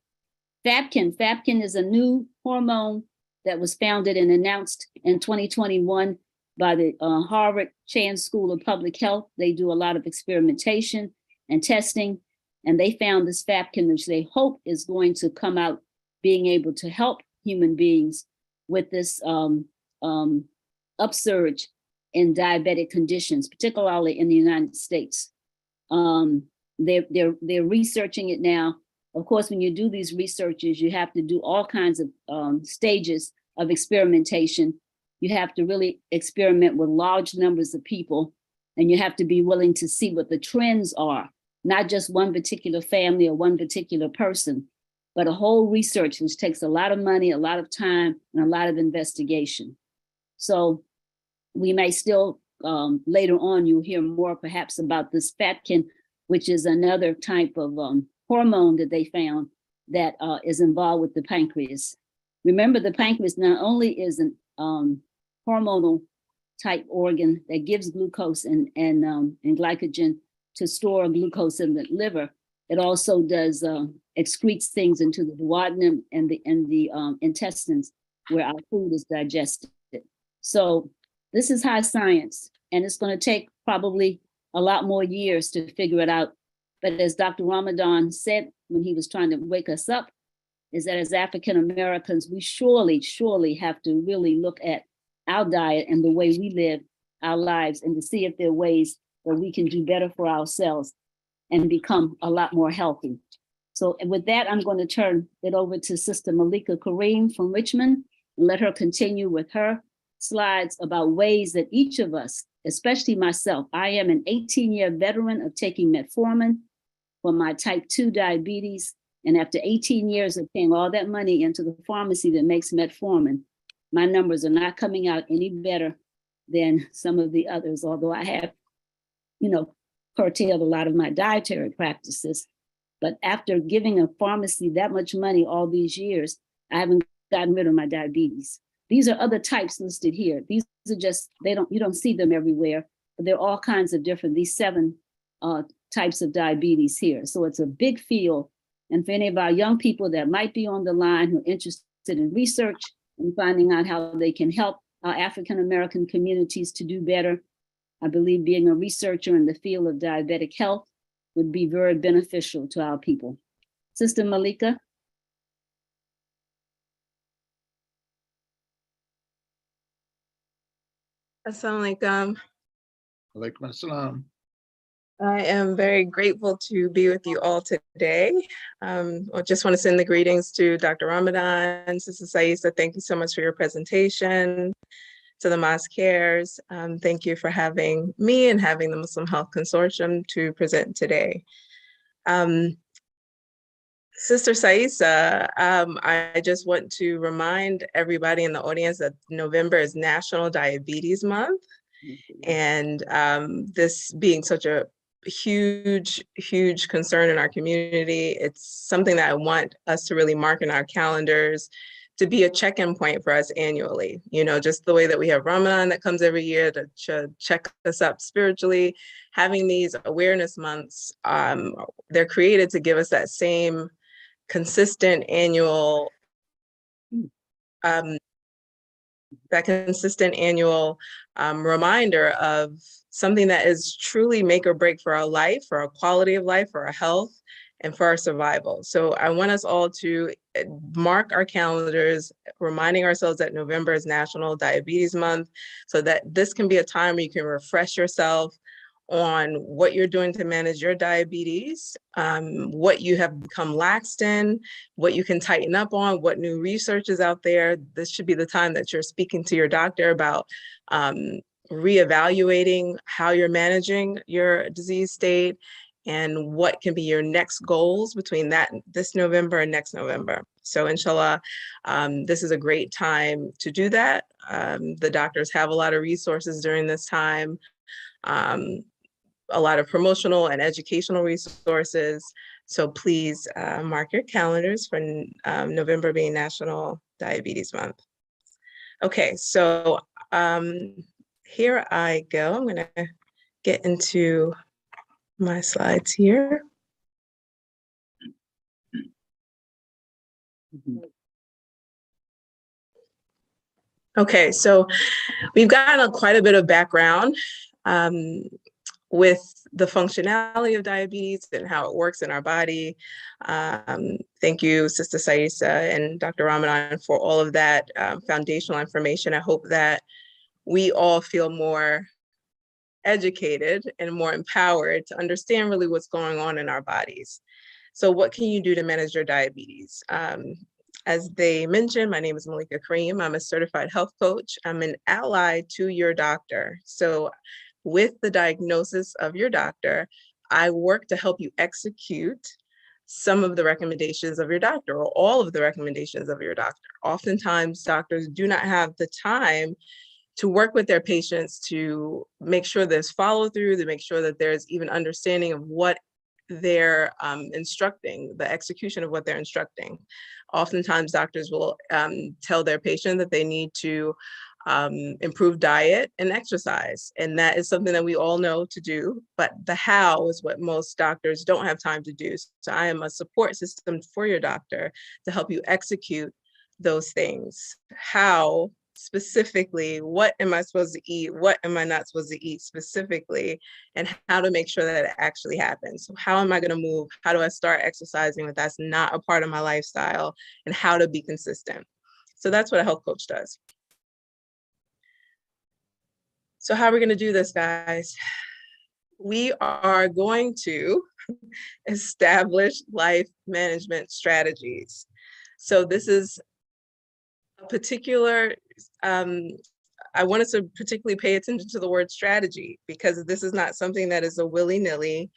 FAPKIN is a new hormone that was founded and announced in 2021 by the Harvard Chan School of Public Health. They do a lot of experimentation and testing, and they found this FAPKIN, which they hope is going to come out being able to help human beings with this upsurge in diabetic conditions, particularly in the United States. They're researching it now. Of course, when you do these researches, you have to do all kinds of stages of experimentation. You have to really experiment with large numbers of people, and you have to be willing to see what the trends are, not just one particular family or one particular person, but a whole research, which takes a lot of money, a lot of time, and a lot of investigation. So we may still, later on, you'll hear more perhaps about this fatkin, which is another type of hormone that they found that is involved with the pancreas. Remember, the pancreas not only is an hormonal type organ that gives glucose and glycogen to store glucose in the liver, it also does excretes things into the duodenum and the intestines where our food is digested. So this is high science, and it's going to take probably a lot more years to figure it out. But as Dr. Ramadan said when he was trying to wake us up, is that as African Americans, we surely have to really look at our diet and the way we live our lives, and to see if there are ways that we can do better for ourselves and become a lot more healthy. So with that, I'm going to turn it over to Sister Malika Kareem from Richmond and let her continue with her slides about ways that each of us, especially myself, I am an 18-year veteran of taking metformin for my type 2 diabetes. And after 18 years of paying all that money into the pharmacy that makes metformin, my numbers are not coming out any better than some of the others, although I have, curtailed a lot of my dietary practices. But after giving a pharmacy that much money all these years, I haven't gotten rid of my diabetes. These are other types listed here. These are just, you don't see them everywhere, but there are all kinds of different, these 7 types of diabetes here. So it's a big field. And for any of our young people that might be on the line who are interested in research and finding out how they can help our African-American communities to do better, I believe being a researcher in the field of diabetic health would be very beneficial to our people. Sister Malika. Assalamu alaikum. Alaikum assalam. I am very grateful to be with you all today. I just want to send the greetings to Dr. Ramadan, Sister Saisa. Thank you so much for your presentation. To the Mosque Cares, thank you for having me and having the Muslim Health Consortium to present today. Sister Saisa, I just want to remind everybody in the audience that November is National Diabetes Month. And this being such a huge concern in our community, it's something that I want us to really mark in our calendars to be a check-in point for us annually. Just the way that we have Ramadan that comes every year to check us up spiritually, having these awareness months, they're created to give us that same consistent annual reminder of something that is truly make or break for our life, for our quality of life, for our health, and for our survival. So I want us all to mark our calendars, reminding ourselves that November is National Diabetes Month, so that this can be a time where you can refresh yourself on what you're doing to manage your diabetes, what you have become laxed in, what you can tighten up on, what new research is out there. This should be the time that you're speaking to your doctor about reevaluating how you're managing your disease state and what can be your next goals between this November and next November. So inshallah, this is a great time to do that. The doctors have a lot of resources during this time. A lot of promotional and educational resources. So please mark your calendars for November being National Diabetes Month. Okay, so here I go. I'm gonna get into my slides here. Okay, so we've gotten quite a bit of background with the functionality of diabetes and how it works in our body. Thank you, Sister Saisa and Dr. Ramadan, for all of that foundational information. I hope that we all feel more educated and more empowered to understand really what's going on in our bodies. So what can you do to manage your diabetes? As they mentioned, my name is Malika Kareem. I'm a certified health coach. I'm an ally to your doctor. So with the diagnosis of your doctor, I work to help you execute some of the recommendations of your doctor or all of the recommendations of your doctor. Oftentimes, doctors do not have the time to work with their patients to make sure there's follow through, to make sure that there's even understanding of what they're instructing, the execution of what they're instructing. Oftentimes doctors will tell their patient that they need to improve diet and exercise. And that is something that we all know to do, but the how is what most doctors don't have time to do. So I am a support system for your doctor to help you execute those things. How specifically, what am I supposed to eat? What am I not supposed to eat specifically? And how to make sure that it actually happens. So how am I going to move? How do I start exercising if that's not a part of my lifestyle? And how to be consistent. So that's what a health coach does. So how are we going to do this, guys? We are going to establish life management strategies. So this is a particular, I want us to particularly pay attention to the word strategy, because this is not something that is a willy-nilly,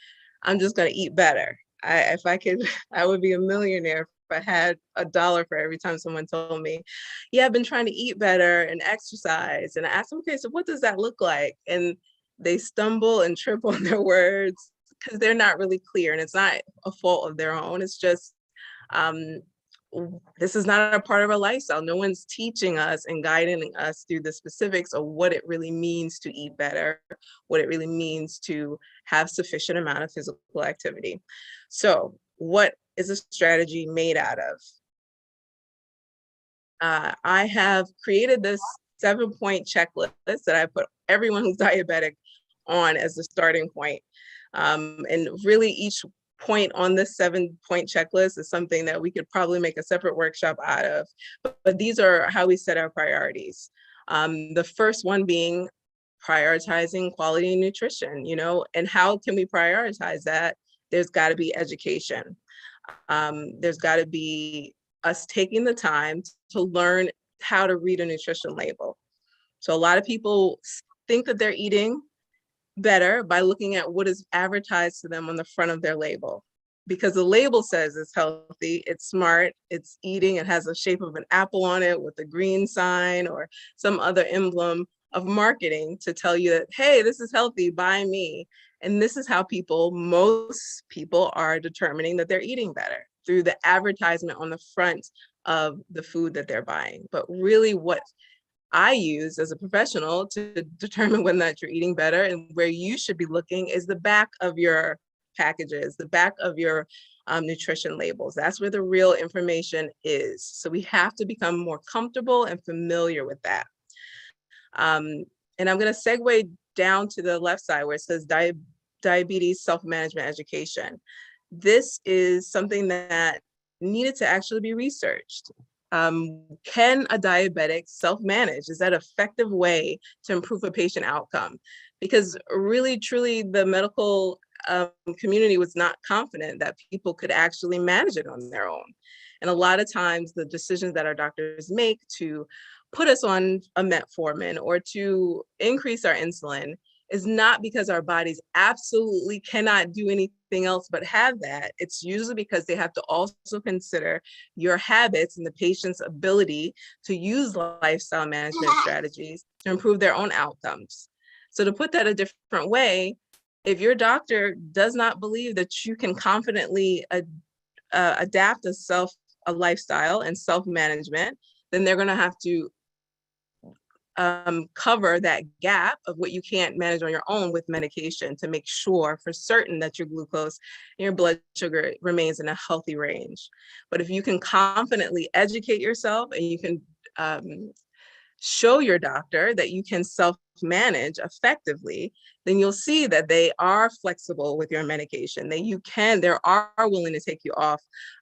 I'm just going to eat better. If I could, I would be a millionaire if I had $1 for every time someone told me, yeah, I've been trying to eat better and exercise. And I asked them, okay, so what does that look like? And they stumble and trip on their words because they're not really clear, and it's not a fault of their own. It's just, this is not a part of our lifestyle. No one's teaching us and guiding us through the specifics of what it really means to eat better, what it really means to have sufficient amount of physical activity. So what is a strategy made out of? I have created this 7-point checklist that I put everyone who's diabetic on as the starting point. And really each point on this 7-point checklist is something that we could probably make a separate workshop out of, but these are how we set our priorities. The first one being prioritizing quality nutrition, and how can we prioritize that? There's got to be education. There's got to be us taking the time to learn how to read a nutrition label. So a lot of people think that they're eating better by looking at what is advertised to them on the front of their label, because the label says it's healthy, it's smart, it's eating, it has a shape of an apple on it with a green sign or some other emblem of marketing to tell you that, hey, this is healthy, buy me. And this is how most people are determining that they're eating better, through the advertisement on the front of the food that they're buying. But really what I use as a professional to determine whether or not you're eating better and where you should be looking is the back of your packages, the back of your nutrition labels. That's where the real information is. So we have to become more comfortable and familiar with that. And I'm going to segue down to the left side where it says diabetes self-management education. This is something that needed to actually be researched. Can a diabetic self-manage? Is that an effective way to improve a patient outcome? Because really, truly, the medical community was not confident that people could actually manage it on their own. And a lot of times the decisions that our doctors make to put us on a metformin or to increase our insulin is not because our bodies absolutely cannot do anything else but have that. It's usually because they have to also consider your habits and the patient's ability to use lifestyle management strategies to improve their own outcomes. So to put that a different way, if your doctor does not believe that you can confidently adapt a lifestyle and self-management, then they're going to have to cover that gap of what you can't manage on your own with medication to make sure for certain that your glucose and your blood sugar remains in a healthy range. But if you can confidently educate yourself and you can show your doctor that you can self-manage effectively, then you'll see that they are flexible with your medication, that they are willing to take you off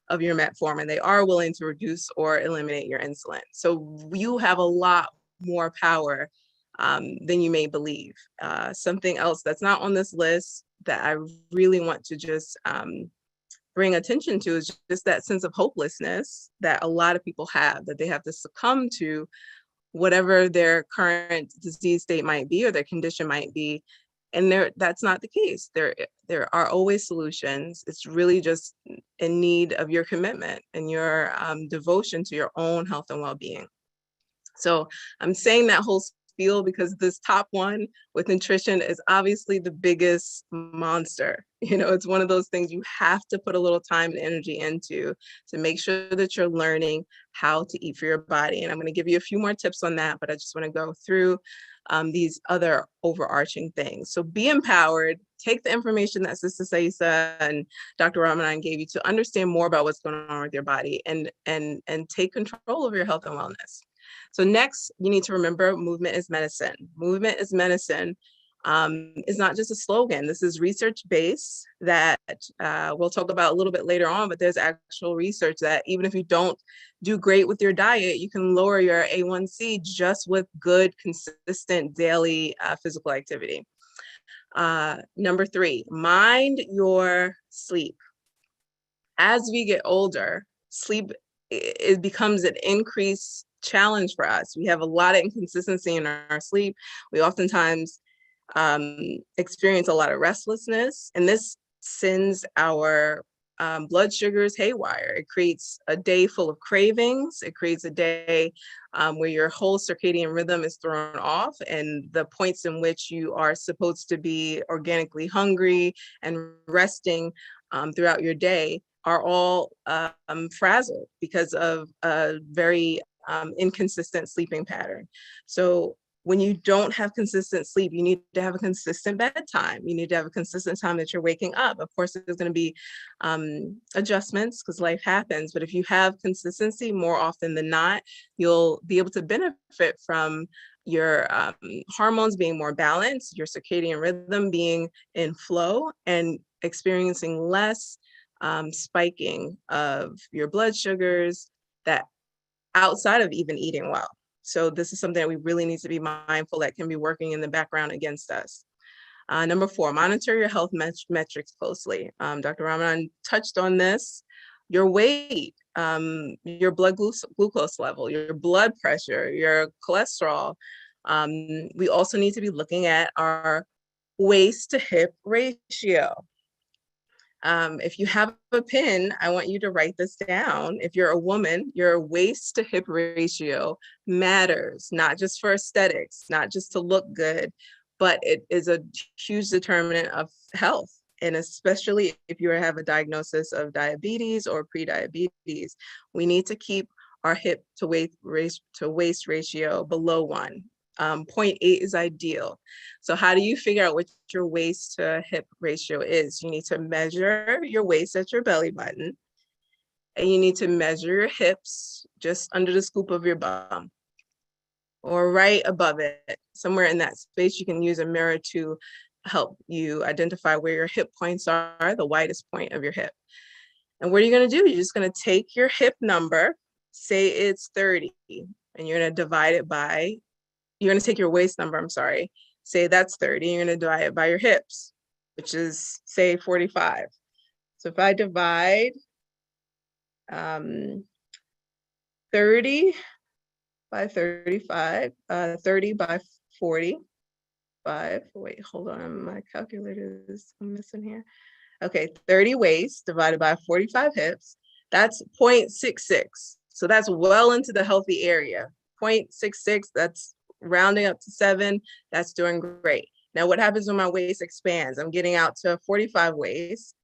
of your metformin, they are willing to reduce or eliminate your insulin. So you have a lot more power than you may believe. Something else that's not on this list that I really want to just bring attention to is just that sense of hopelessness that a lot of people have, that they have to succumb to whatever their current disease state might be or their condition might be. And that's not the case. There are always solutions. It's really just in need of your commitment and your devotion to your own health and well-being. So I'm saying that whole feel, because this top one with nutrition is obviously the biggest monster. You know, it's one of those things you have to put a little time and energy into to make sure that you're learning how to eat for your body. And I'm going to give you a few more tips on that, but I just want to go through these other overarching things. So be empowered, take the information that Sister Saisa and Dr. Ramadan gave you to understand more about what's going on with your body, and take control of your health and wellness. So next, you need to remember movement is medicine. Movement is medicine is not just a slogan. This is research-based that we'll talk about a little bit later on, but there's actual research that even if you don't do great with your diet, you can lower your A1C just with good, consistent daily physical activity. Number 3, mind your sleep. As we get older, sleep, it becomes an increased challenge for us. We have a lot of inconsistency in our sleep. We oftentimes experience a lot of restlessness, and this sends our blood sugars haywire. It creates a day full of cravings. It creates a day where your whole circadian rhythm is thrown off, and the points in which you are supposed to be organically hungry and resting throughout your day are all frazzled because of a very inconsistent sleeping pattern. So when you don't have consistent sleep, you need to have a consistent bedtime. You need to have a consistent time that you're waking up. Of course, there's going to be adjustments because life happens. But if you have consistency, more often than not, you'll be able to benefit from your hormones being more balanced, your circadian rhythm being in flow, and experiencing less spiking of your blood sugars that outside of even eating well. So this is something that we really need to be mindful that can be working in the background against us. Number 4, monitor your health metrics closely. Dr. Ramadan touched on this. Your weight, your blood glucose level, your blood pressure, your cholesterol. We also need to be looking at our waist to hip ratio. If you have a pen, I want you to write this down. If you're a woman, your waist to hip ratio matters, not just for aesthetics, not just to look good, but it is a huge determinant of health. And especially if you have a diagnosis of diabetes or pre-diabetes, we need to keep our hip to waist ratio below 1. 0.8 is ideal. So how do you figure out what your waist to hip ratio is? You need to measure your waist at your belly button, and you need to measure your hips just under the scoop of your bum or right above it. Somewhere in that space, you can use a mirror to help you identify where your hip points are, the widest point of your hip. And what are you going to do? You're just going to take your hip number, say it's 30, and you're going to divide it by, you're going to take your waist number, say that's 30, you're going to divide it by your hips, which is, say, 45. So if I divide 30 by 35, 30 by 45, wait, hold on, my calculator is missing here. Okay, 30 waist divided by 45 hips, that's 0.66. So that's well into the healthy area. 0.66, that's rounding up to 7, that's doing great. Now, what happens when my waist expands? I'm getting out to 45 waist,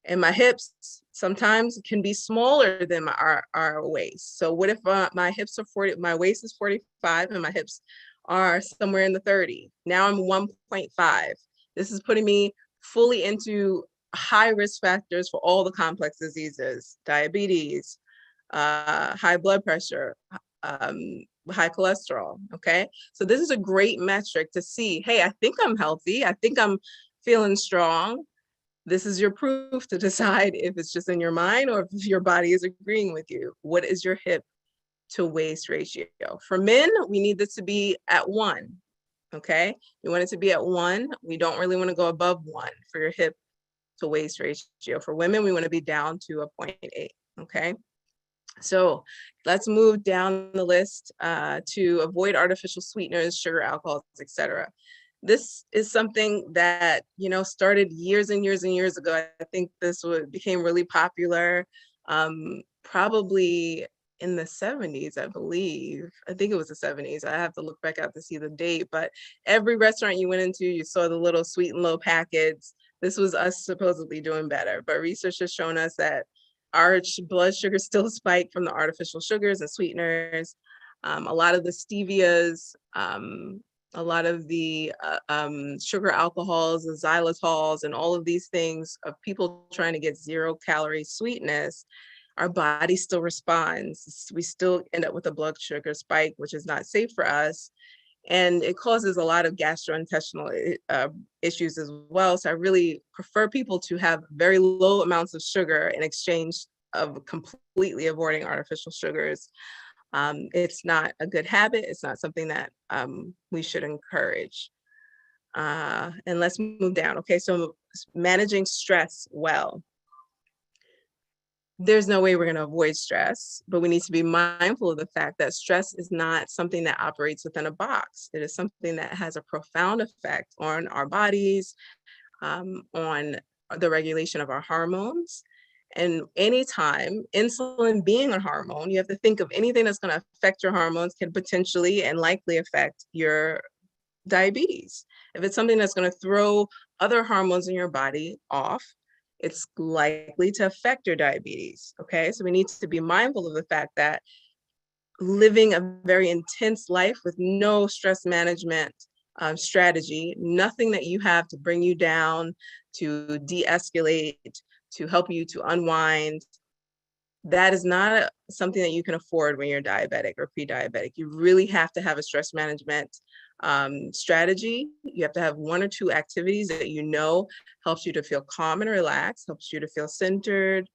and my hips sometimes can be smaller than our waist. So what if my hips are 40, my waist is 45, and my hips are somewhere in the 30? Now I'm 1.5. This is putting me fully into high risk factors for all the complex diseases: diabetes, high blood pressure, high cholesterol. Okay, so this is a great metric to see, hey, I think I'm healthy, I think I'm feeling strong. This is your proof to decide if it's just in your mind or if your body is agreeing with you. What is your hip to waist ratio? For men, we need this to be at 1. Okay, you want it to be at 1. We don't really want to go above 1 for your hip to waist ratio. For women, we want to be down to a 0.8. Okay, so let's move down the list to avoid artificial sweeteners, sugar, alcohols, etc. This is something that, you know, started years and years and years ago. I think this became really popular probably in the 70s, I believe. I think it was the 70s. I have to look back out to see the date, but every restaurant you went into, you saw the little sweet and low packets. This was us supposedly doing better, but research has shown us that our blood sugar still spiked from the artificial sugars and sweeteners. A lot of the stevias, a lot of the sugar alcohols, the xylitols, and all of these things of people trying to get 0-calorie sweetness, our body still responds. We still end up with a blood sugar spike, which is not safe for us. And it causes a lot of gastrointestinal issues as well. So I really prefer people to have very low amounts of sugar in exchange of completely avoiding artificial sugars. It's not a good habit. It's not something that we should encourage. And let's move down. Okay, so managing stress well. There's no way we're going to avoid stress, but we need to be mindful of the fact that stress is not something that operates within a box. It is something that has a profound effect on our bodies, on the regulation of our hormones. And anytime insulin being a hormone, you have to think of anything that's going to affect your hormones can potentially and likely affect your diabetes. If it's something that's going to throw other hormones in your body off, it's likely to affect your diabetes. Okay, so we need to be mindful of the fact that living a very intense life with no stress management strategy, nothing that you have to bring you down, to de-escalate, to help you to unwind, that is not something that you can afford when you're diabetic or pre-diabetic. You really have to have a stress management strategy. You have to have 1 or 2 activities that you know helps you to feel calm and relaxed, helps you to feel centered.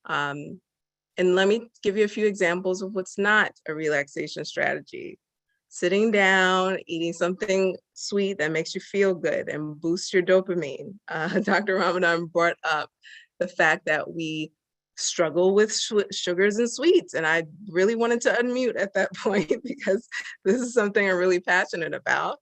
And let me give you a few examples of what's not a relaxation strategy. Sitting down, eating something sweet that makes you feel good and boosts your dopamine. Dr. Ramadan brought up the fact that we struggle with sugars and sweets. And I really wanted to unmute at that point because this is something I'm really passionate about.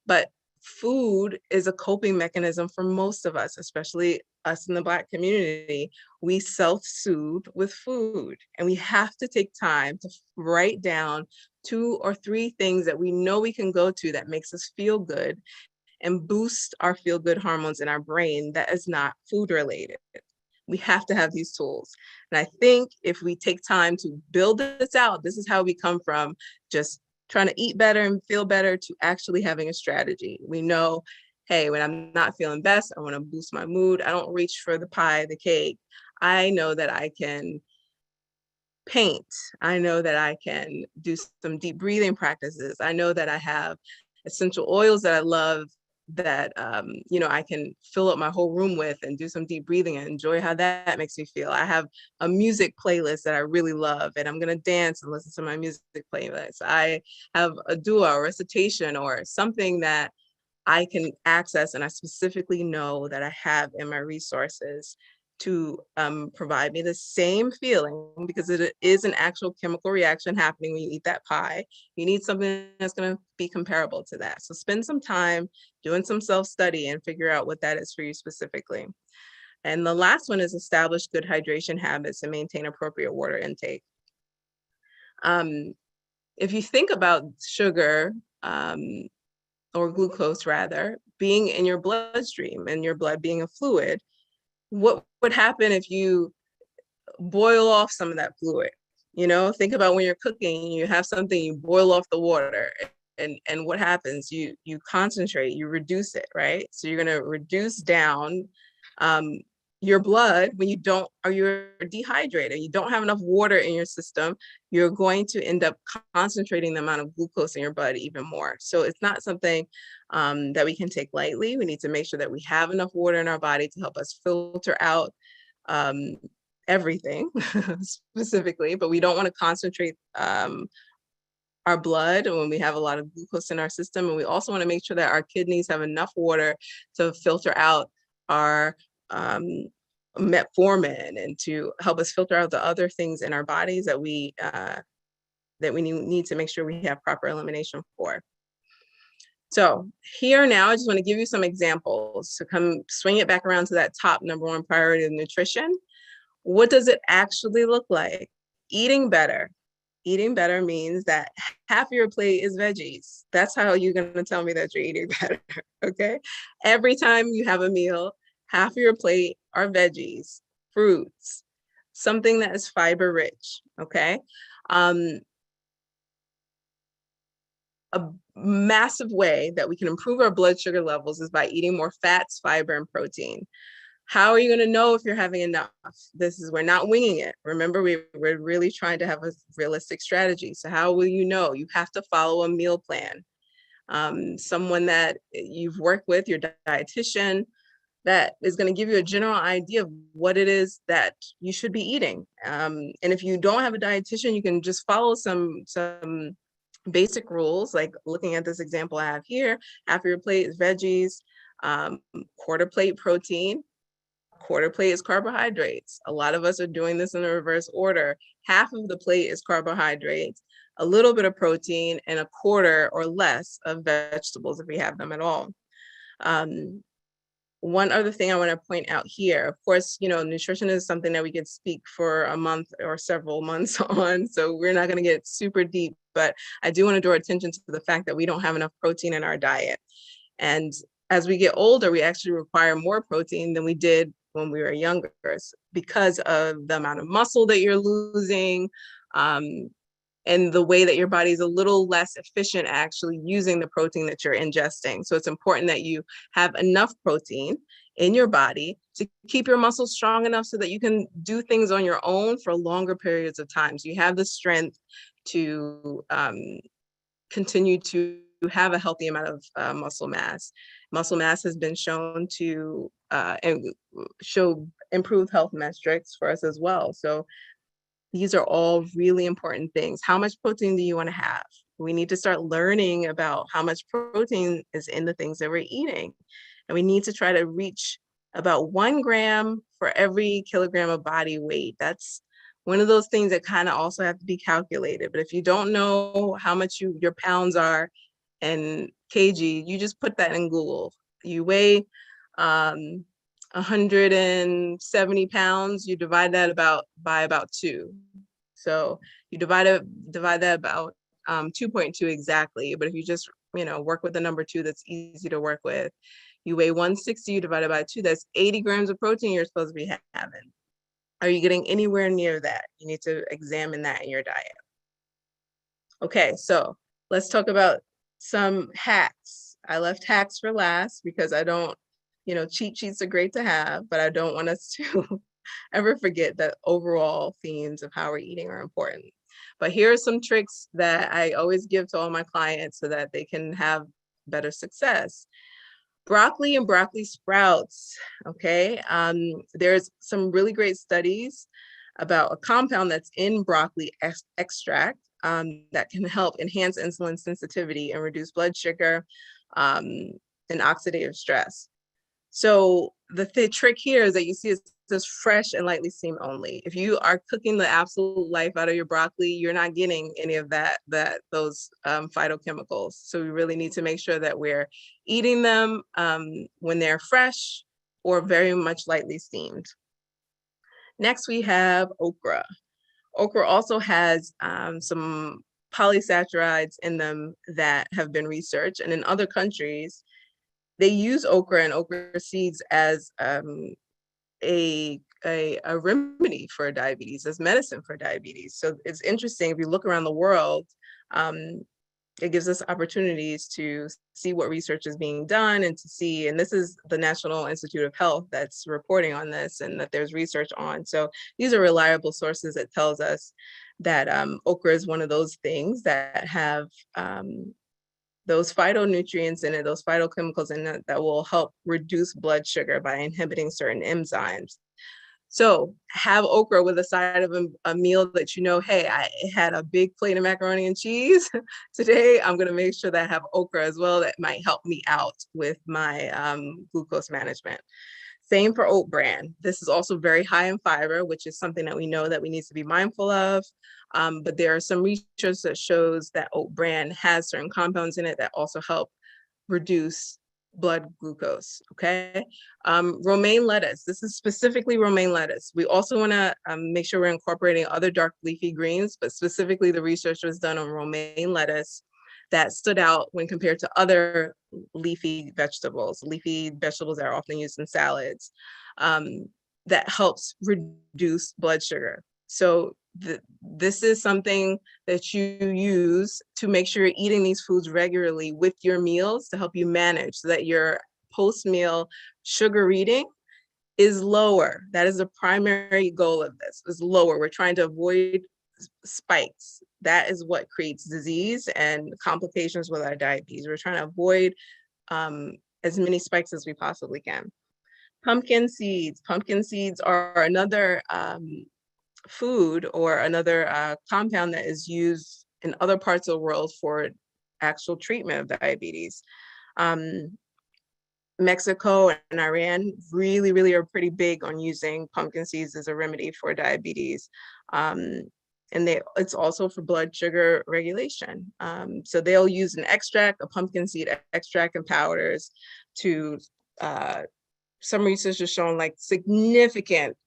But food is a coping mechanism for most of us, especially us in the Black community. We self-soothe with food, and we have to take time to write down 2 or 3 things that we know we can go to that makes us feel good and boost our feel-good hormones in our brain that is not food related. We have to have these tools. And I think if we take time to build this out, this is how we come from just trying to eat better and feel better to actually having a strategy. We know, hey, when I'm not feeling best, I want to boost my mood. I don't reach for the pie, the cake. I know that I can paint. I know that I can do some deep breathing practices. I know that I have essential oils that I love that I can fill up my whole room with and do some deep breathing and enjoy how that makes me feel. I have a music playlist that I really love, and I'm gonna dance and listen to my music playlist. I have a dua or recitation or something that I can access, and I specifically know that I have in my resources to provide me the same feeling, because it is an actual chemical reaction happening when you eat that pie. You need something that's going to be comparable to that. So spend some time doing some self-study and figure out what that is for you specifically. And the last one is establish good hydration habits and maintain appropriate water intake. If you think about sugar, or glucose rather, being in your bloodstream and your blood being a fluid, what would happen if you boil off some of that fluid? Think about when you're cooking, you have something, you boil off the water, and what happens? You concentrate, you reduce it, right? So you're going to reduce down your blood when you're dehydrated, you don't have enough water in your system, you're going to end up concentrating the amount of glucose in your blood even more. So it's not something that we can take lightly. We need to make sure that we have enough water in our body to help us filter out everything specifically, but we don't want to concentrate our blood when we have a lot of glucose in our system. And we also want to make sure that our kidneys have enough water to filter out our metformin and to help us filter out the other things in our bodies that we need to make sure we have proper elimination for. So here now, I just want to give you some examples to come swing it back around to that top #1 priority of nutrition. What does it actually look like? eating better. Eating better means that half of your plate is veggies. That's how you're going to tell me that you're eating better. Okay. Every time you have a meal, half of your plate are veggies, fruits, something that is fiber rich. Okay. A massive way that we can improve our blood sugar levels is by eating more fats, fiber, and protein. How are you going to know if you're having enough? We're not winging it. Remember, we're really trying to have a realistic strategy. So how will you know? You have to follow a meal plan. Someone that you've worked with, your dietitian, that is going to give you a general idea of what it is that you should be eating. And if you don't have a dietitian, you can just follow some basic rules, like looking at this example I have here. Half of your plate is veggies, quarter plate protein, quarter plate is carbohydrates. A lot of us are doing this in the reverse order. Half of the plate is carbohydrates, a little bit of protein, and a quarter or less of vegetables if we have them at all. One other thing I want to point out here, of course, nutrition is something that we could speak for a month or several months on, so we're not going to get super deep, but I do want to draw attention to the fact that we don't have enough protein in our diet. And as we get older, we actually require more protein than we did when we were younger because of the amount of muscle that you're losing, and the way that your body is a little less efficient actually using the protein that you're ingesting. So it's important that you have enough protein in your body to keep your muscles strong enough so that you can do things on your own for longer periods of time. So you have the strength to continue to have a healthy amount of muscle mass. Muscle mass has been shown to show improved health metrics for us as well. So these are all really important things. How much protein do you want to have? We need to start learning about how much protein is in the things that we're eating. And we need to try to reach about 1 gram for every kilogram of body weight. That's one of those things that kind of also have to be calculated. But if you don't know how much your pounds are in kg, you just put that in Google. You weigh 170 pounds, you divide that by about 2. So you divide that about 2.2 exactly. But if you just, work with the number 2, that's easy to work with. You weigh 160, you divide it by 2, that's 80 grams of protein you're supposed to be having. Are you getting anywhere near that? You need to examine that in your diet. Okay, so let's talk about some hacks. I left hacks for last because I don't, cheat sheets are great to have, but I don't want us to ever forget that overall themes of how we're eating are important. But here are some tricks that I always give to all my clients so that they can have better success. Broccoli and broccoli sprouts, okay? There's some really great studies about a compound that's in broccoli extract that can help enhance insulin sensitivity and reduce blood sugar and oxidative stress. So the trick here is that you see it's just fresh and lightly steamed only. If you are cooking the absolute life out of your broccoli, you're not getting any of those phytochemicals. So we really need to make sure that we're eating them when they're fresh or very much lightly steamed. Next, we have okra. Okra also has some polysaccharides in them that have been researched, and in other countries, they use okra and okra seeds as a remedy for diabetes, as medicine for diabetes. So it's interesting, if you look around the world, it gives us opportunities to see what research is being done and to see, and this is the National Institute of Health that's reporting on this and that there's research on. So these are reliable sources that tells us that okra is one of those things that have those phytonutrients in it, those phytochemicals in it that will help reduce blood sugar by inhibiting certain enzymes. So have okra with a side of a meal that hey, I had a big plate of macaroni and cheese. Today, I'm going to make sure that I have okra as well. That might help me out with my glucose management. Same for oat bran. This is also very high in fiber, which is something that we know that we need to be mindful of. But there are some research that shows that oat bran has certain compounds in it that also help reduce blood glucose, okay? Romaine lettuce, this is specifically romaine lettuce. We also wanna make sure we're incorporating other dark leafy greens, but specifically the research was done on romaine lettuce that stood out when compared to other leafy vegetables that are often used in salads, that helps reduce blood sugar. So this is something that you use to make sure you're eating these foods regularly with your meals to help you manage so that your post-meal sugar reading is lower. That is the primary goal of this, is lower. We're trying to avoid spikes. That is what creates disease and complications with our diabetes. We're trying to avoid as many spikes as we possibly can. Pumpkin seeds. Pumpkin seeds are another food or another compound that is used in other parts of the world for actual treatment of diabetes. Mexico and Iran really are pretty big on using pumpkin seeds as a remedy for diabetes. And it's also for blood sugar regulation. So they'll use an extract, a pumpkin seed extract and powders to, some research has shown like significant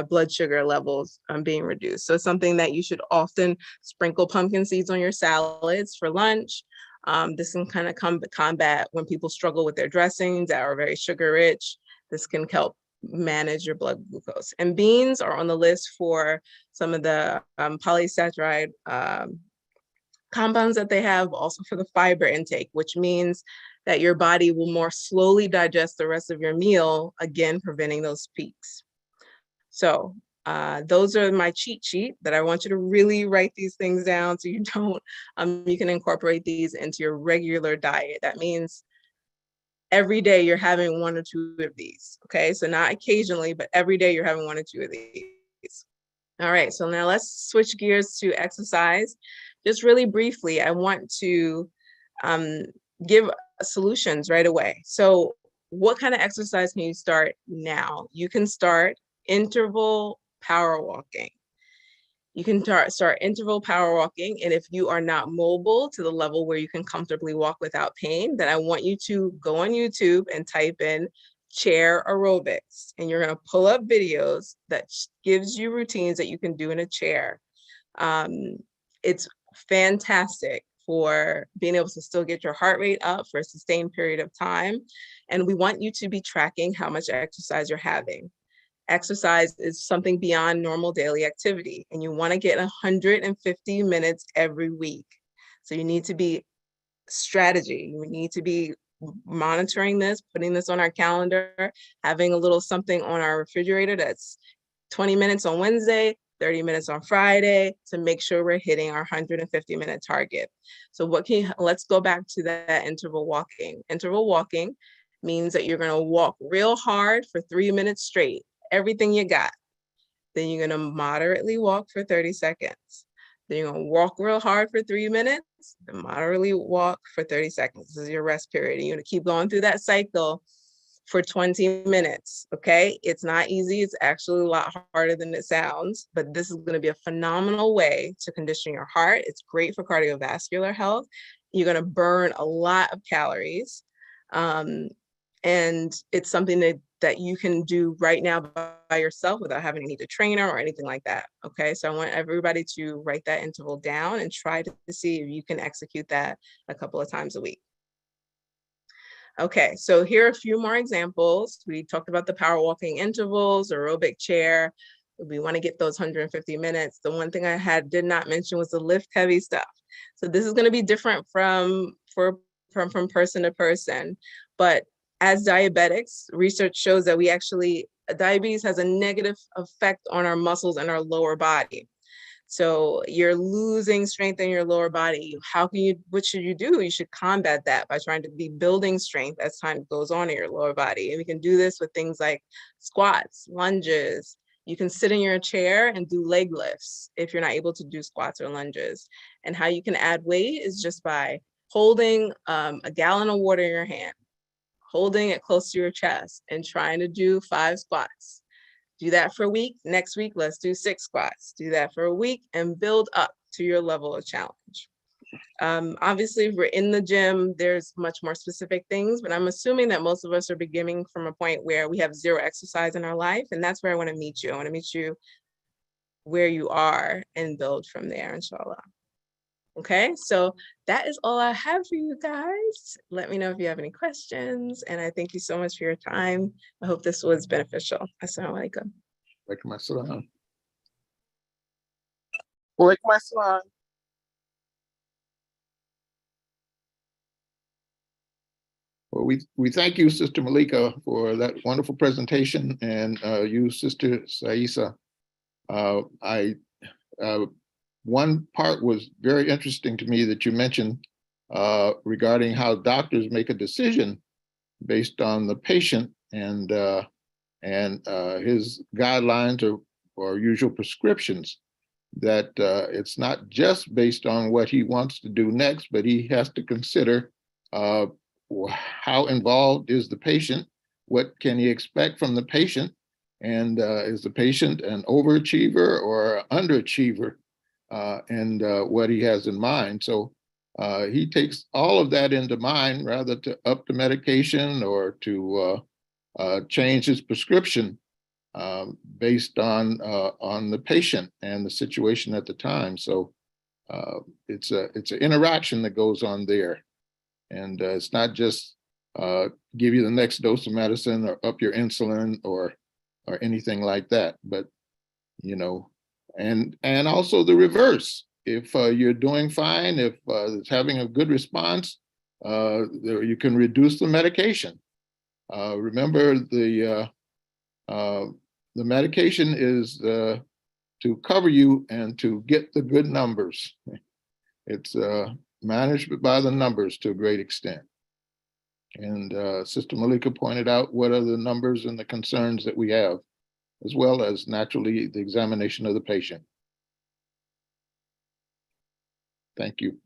blood sugar levels being reduced. So it's something that you should often sprinkle pumpkin seeds on your salads for lunch. This can kind of combat when people struggle with their dressings that are very sugar rich. This can help manage your blood glucose. And beans are on the list for some of the polysaccharide compounds that they have, also for the fiber intake, which means that your body will more slowly digest the rest of your meal, again, preventing those peaks. So those are my cheat sheet that I want you to really write these things down so you don't, you can incorporate these into your regular diet. That means every day you're having 1 or 2 of these, okay? So not occasionally, but every day you're having 1 or 2 of these. All right, so now let's switch gears to exercise. Just really briefly, I want to give solutions right away. So what kind of exercise can you start now? You can start interval power walking. You can start interval power walking, and if you are not mobile to the level where you can comfortably walk without pain, then I want you to go on YouTube and type in chair aerobics, and you're gonna pull up videos that gives you routines that you can do in a chair. It's fantastic for being able to still get your heart rate up for a sustained period of time. And we want you to be tracking how much exercise you're having. Exercise is something beyond normal daily activity, and you want to get 150 minutes every week. So you need to be strategy. You need to be monitoring this, putting this on our calendar, having a little something on our refrigerator that's 20 minutes on Wednesday, 30 minutes on Friday to make sure we're hitting our 150-minute target. So let's go back to that interval walking. Interval walking means that you're going to walk real hard for 3 minutes straight, everything you got. Then you're going to moderately walk for 30 seconds. Then you're going to walk real hard for 3 minutes, then moderately walk for 30 seconds. This is your rest period. And you're going to keep going through that cycle for 20 minutes, okay? It's not easy. It's actually a lot harder than it sounds, but this is going to be a phenomenal way to condition your heart. It's great for cardiovascular health. You're going to burn a lot of calories. And it's something that you can do right now by yourself without having to need a trainer or anything like that, okay? So I want everybody to write that interval down and try to see if you can execute that a couple of times a week. Okay, so here are a few more examples. We talked about the power walking intervals, aerobic chair. We want to get those 150 minutes. The one thing I did not mention was the lift heavy stuff. So this is going to be different from person to person, but as diabetics, research shows that diabetes has a negative effect on our muscles and our lower body. So you're losing strength in your lower body. What should you do? You should combat that by trying to be building strength as time goes on in your lower body. And we can do this with things like squats, lunges. You can sit in your chair and do leg lifts if you're not able to do squats or lunges. And how you can add weight is just by holding a gallon of water in your hand, holding it close to your chest and trying to do 5 squats. Do that for a week. Next week, let's do 6 squats. Do that for a week and build up to your level of challenge. Obviously, if we're in the gym, there's much more specific things, but I'm assuming that most of us are beginning from a point where we have zero exercise in our life, and that's where I want to meet you. I want to meet you where you are and build from there, inshallah. Okay, so that is all I have for you guys. Let me know if you have any questions, and I thank you so much for your time. I hope this was beneficial. Assalamu alaikum. Alaikum assalam. Walaikum assalam. Well, we thank you, Sister Malika, for that wonderful presentation, and you, Sister Saisa. One part was very interesting to me that you mentioned regarding how doctors make a decision based on the patient and his guidelines or usual prescriptions. That it's not just based on what he wants to do next, but he has to consider how involved is the patient, what can he expect from the patient, and is the patient an overachiever or an underachiever, and what he has in mind. So he takes all of that into mind, rather to up the medication or to change his prescription based on the patient and the situation at the time. So it's an interaction that goes on there. And it's not just give you the next dose of medicine or up your insulin or anything like that, but you know, and also the reverse. If you're doing fine, if it's having a good response, you can reduce the medication. Remember, the medication is to cover you and to get the good numbers. It's managed by the numbers to a great extent. And Sister Malika pointed out what are the numbers and the concerns that we have, as well as naturally the examination of the patient. Thank you.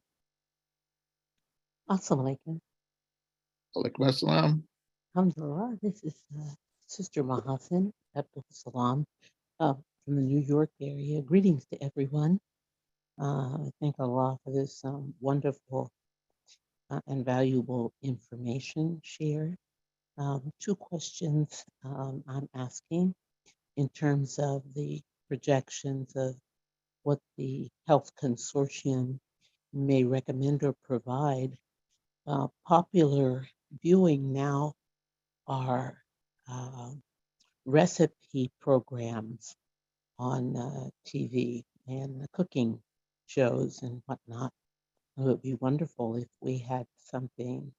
Assalamu alaikum. Alaikum assalam. Alhamdulillah. This is Sister Mahasin Abdul Salam from the New York area. Greetings to everyone. I thank Allah for this wonderful and valuable information shared. Two questions I'm asking in terms of the projections of what the Health Consortium may recommend or provide. Popular viewing now are recipe programs on TV and cooking shows and whatnot. It would be wonderful if we had something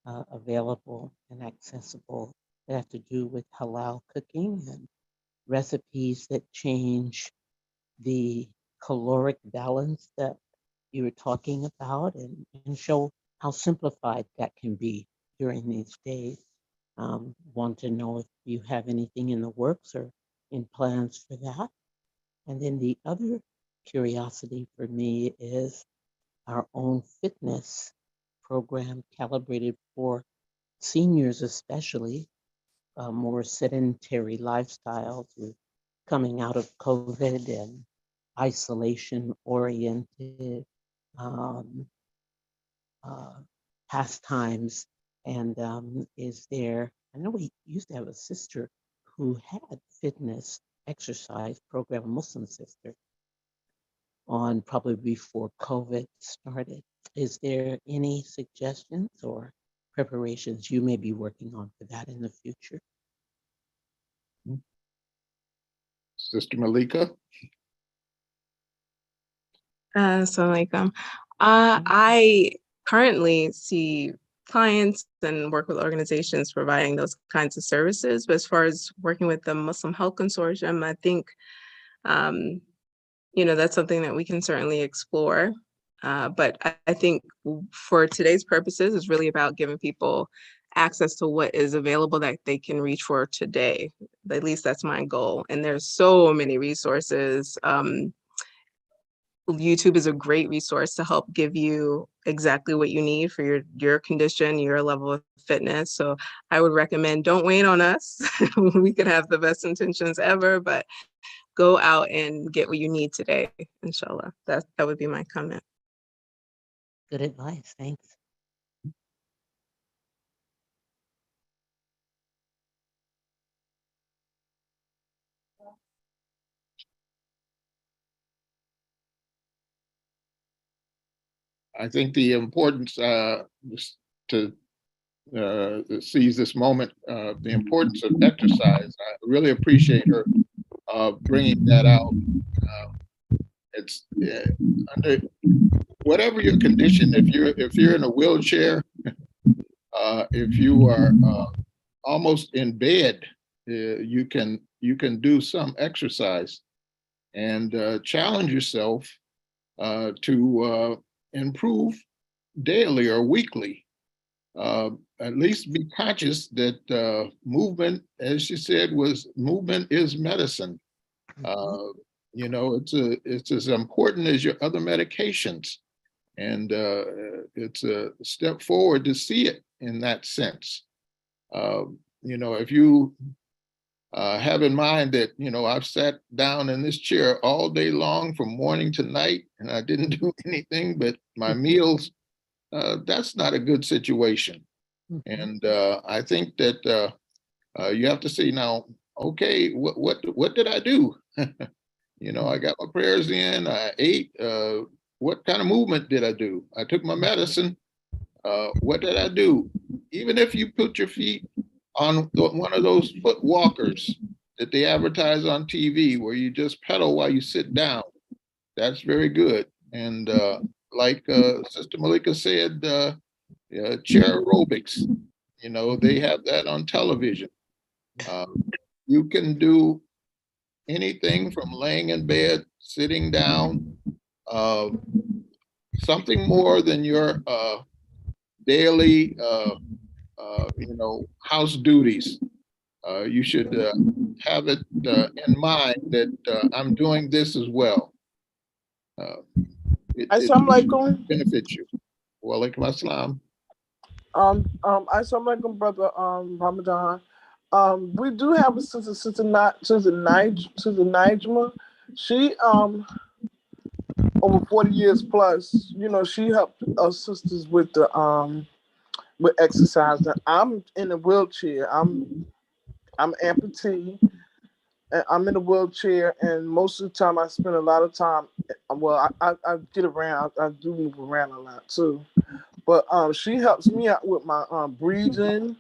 available and accessible that have to do with halal cooking and recipes that change the caloric balance that you were talking about, and show how simplified that can be during these days. Want to know if you have anything in the works or in plans for that. And then the other curiosity for me is our own fitness program calibrated for seniors, especially more sedentary lifestyles with coming out of COVID and isolation oriented pastimes. And is there, I know we used to have a sister who had fitness exercise program, a Muslim sister, on probably before COVID started. Is there any suggestions or preparations you may be working on for that in the future? Sister Malika. Assalamu alaikum. I currently see clients and work with organizations providing those kinds of services. But as far as working with the Muslim Health Consortium, I think, that's something that we can certainly explore. But I think for today's purposes, it's really about giving people access to what is available that they can reach for today. At least that's my goal. And there's so many resources. YouTube is a great resource to help give you exactly what you need for your condition, your level of fitness. So I would recommend, don't wait on us. We could have the best intentions ever, but go out and get what you need today, inshallah. That would be my comment. Good advice. Thanks. I think the importance to seize this moment, the importance of exercise. I really appreciate her bringing that out. It's under whatever your condition. If you're in a wheelchair, if you are almost in bed, you can do some exercise and challenge yourself to improve daily or weekly. At least be conscious that movement, as she said, movement is medicine. You know, it's as important as your other medications, and it's a step forward to see it in that sense. You know, if you have in mind that, you know, I've sat down in this chair all day long from morning to night, and I didn't do anything but my meals, that's not a good situation. And I think that you have to say now, okay, what did I do? You know, I got my prayers in, I ate. What kind of movement did I do? I took my medicine. What did I do? Even if you put your feet on one of those foot walkers that they advertise on TV, where you just pedal while you sit down, that's very good. And like Sister Malika said, chair aerobics. You know, they have that on television. You can do anything from laying in bed, sitting down, something more than your daily, you know, house duties. You should have it in mind that I'm doing this as well. It Assalamualaikum. benefits you. Walaikum assalam. Assalamualaikum, brother Ramadan. We do have a sister Nigma. She over 40 years plus, you know, she helped us sisters with the with exercise. And I'm in a wheelchair. I'm amputee. And I'm in a wheelchair, and most of the time I spend a lot of time. Well, I get around. I do move around a lot too. But she helps me out with my breathing.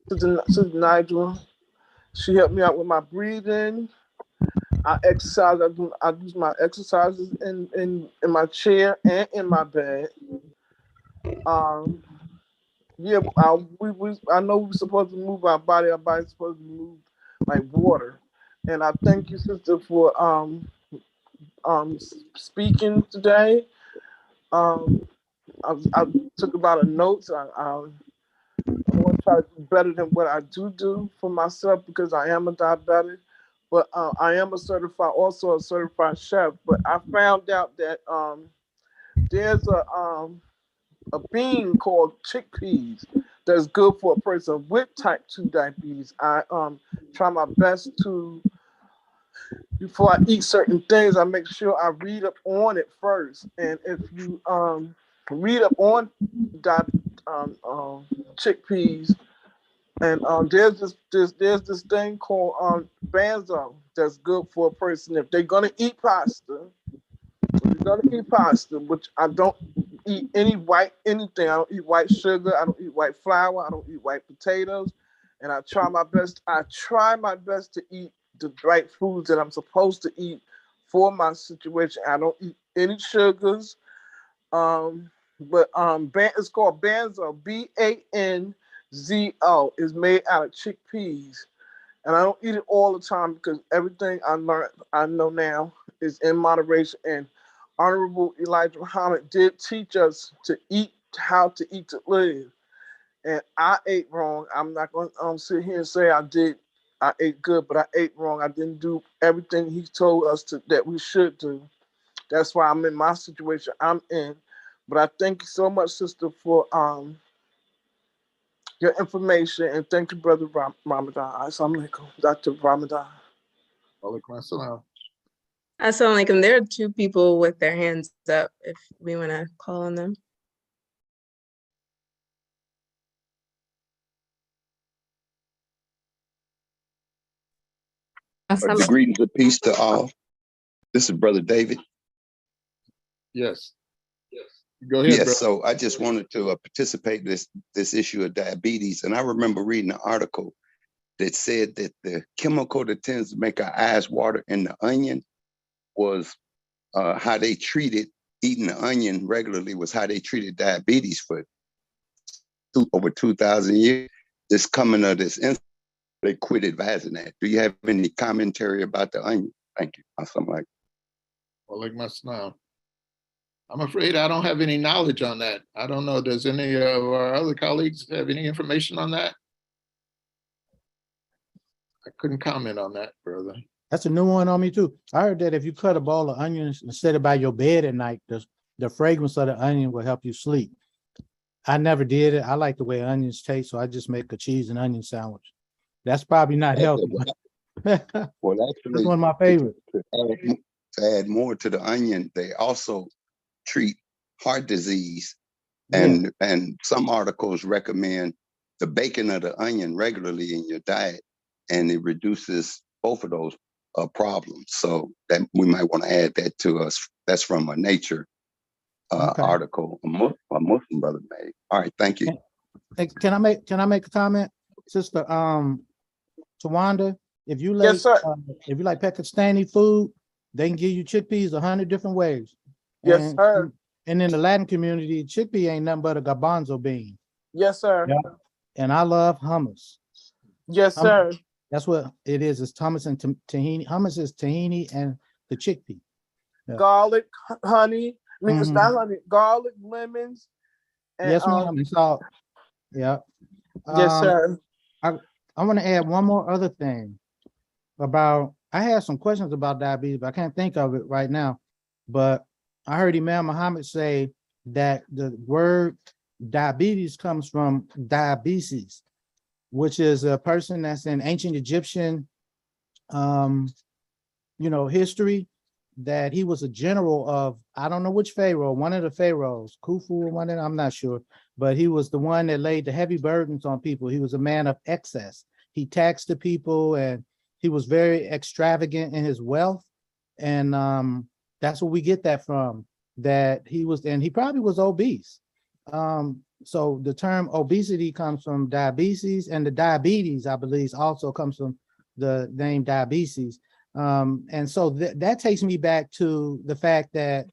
To Nigel, she helped me out with my breathing. I exercise. I do my exercises in my chair and in my bed. Yeah, I know we're supposed to move our body. Our body's supposed to move like water. And I thank you, sister, for speaking today. I took a lot of notes. I want to try to do better than what I do for myself because I am a diabetic. But I am also a certified chef. But I found out that there's a bean called chickpeas that's good for a person with type 2 diabetes. I try my best to, before I eat certain things, I make sure I read up on it first. And if you read up on chickpeas, and there's this thing called banzo that's good for a person if they're gonna eat pasta. If you're gonna eat pasta, which I don't eat anything. I don't eat white sugar. I don't eat white flour. I don't eat white potatoes. And I try my best. I try my best to eat the right foods that I'm supposed to eat for my situation. I don't eat any sugars. But it's called banzo. Banzo is made out of chickpeas. And I don't eat it all the time because everything I know now is in moderation. And Honorable Elijah Muhammad did teach us to eat, how to eat to live. And I ate wrong. I'm not going to sit here and say I ate good, but I ate wrong. I didn't do everything he told us that we should do. That's why I'm in my situation I'm in. But I thank you so much, sister, for your information. And thank you, Brother Ramadan. Assalamu alaikum, Dr. Ramadan. Walaikum assalam. Assalamu alaikum. There are two people with their hands up if we want to call on them. The greetings of peace to all. This is Brother David. Yes. Go ahead, Yes, brother. so I just wanted to participate in this issue of diabetes. And I remember reading an article that said that the chemical that tends to make our eyes water in the onion was how they treated eating the onion regularly was how they treated diabetes for over 2,000 years. This coming of this incident, they quit advising that. Do you have any commentary about the onion? Thank you. Something like Well, like my now. I'm afraid I don't have any knowledge on that. I don't know. Does any of our other colleagues have any information on that? I couldn't comment on that, brother. That's a new one on me too. I heard that if you cut a ball of onions and set it by your bed at night, the fragrance of the onion will help you sleep. I never did it. I like the way onions taste, so I just make a cheese and onion sandwich. That's probably not healthy. That's well, actually, one of my favorites. To add more to the onion, they also treat heart disease, Yeah. and some articles recommend the baking of the onion regularly in your diet, and it reduces both of those problems. So that we might want to add that to us. That's from a Nature Okay. article a Muslim brother made. All right, thank you. Hey, can I make a comment, Sister Tawanda? If you like, Yes, sir. if you like Pakistani food, they can give you chickpeas 100 different ways. Yes, And- sir. And in the Latin community, chickpea ain't nothing but a garbanzo bean. Yes, sir. Yeah. And I love hummus. Yes, sir. That's what it is. It's hummus and tahini. Hummus is tahini and the chickpea. Yeah. Garlic, honey. I mean, it's Mhm. not honey. Garlic, lemons. And, Yes, ma'am. It's all. Yeah. yes, sir. I want to add one more other thing about. I had some questions about diabetes, but I can't think of it right now. But I heard Imam Muhammad say that the word diabetes comes from diabetes, which is a person that's in ancient Egyptian, history, that he was a general of, I don't know which pharaoh, one of the pharaohs, Khufu or one of them, I'm not sure, but he was the one that laid the heavy burdens on people. He was a man of excess. He taxed the people and he was very extravagant in his wealth. And that's where we get that from, that he was, and he probably was obese. So the term obesity comes from diabetes, and the diabetes, I believe, also comes from the name diabetes. And so that takes me back to the fact that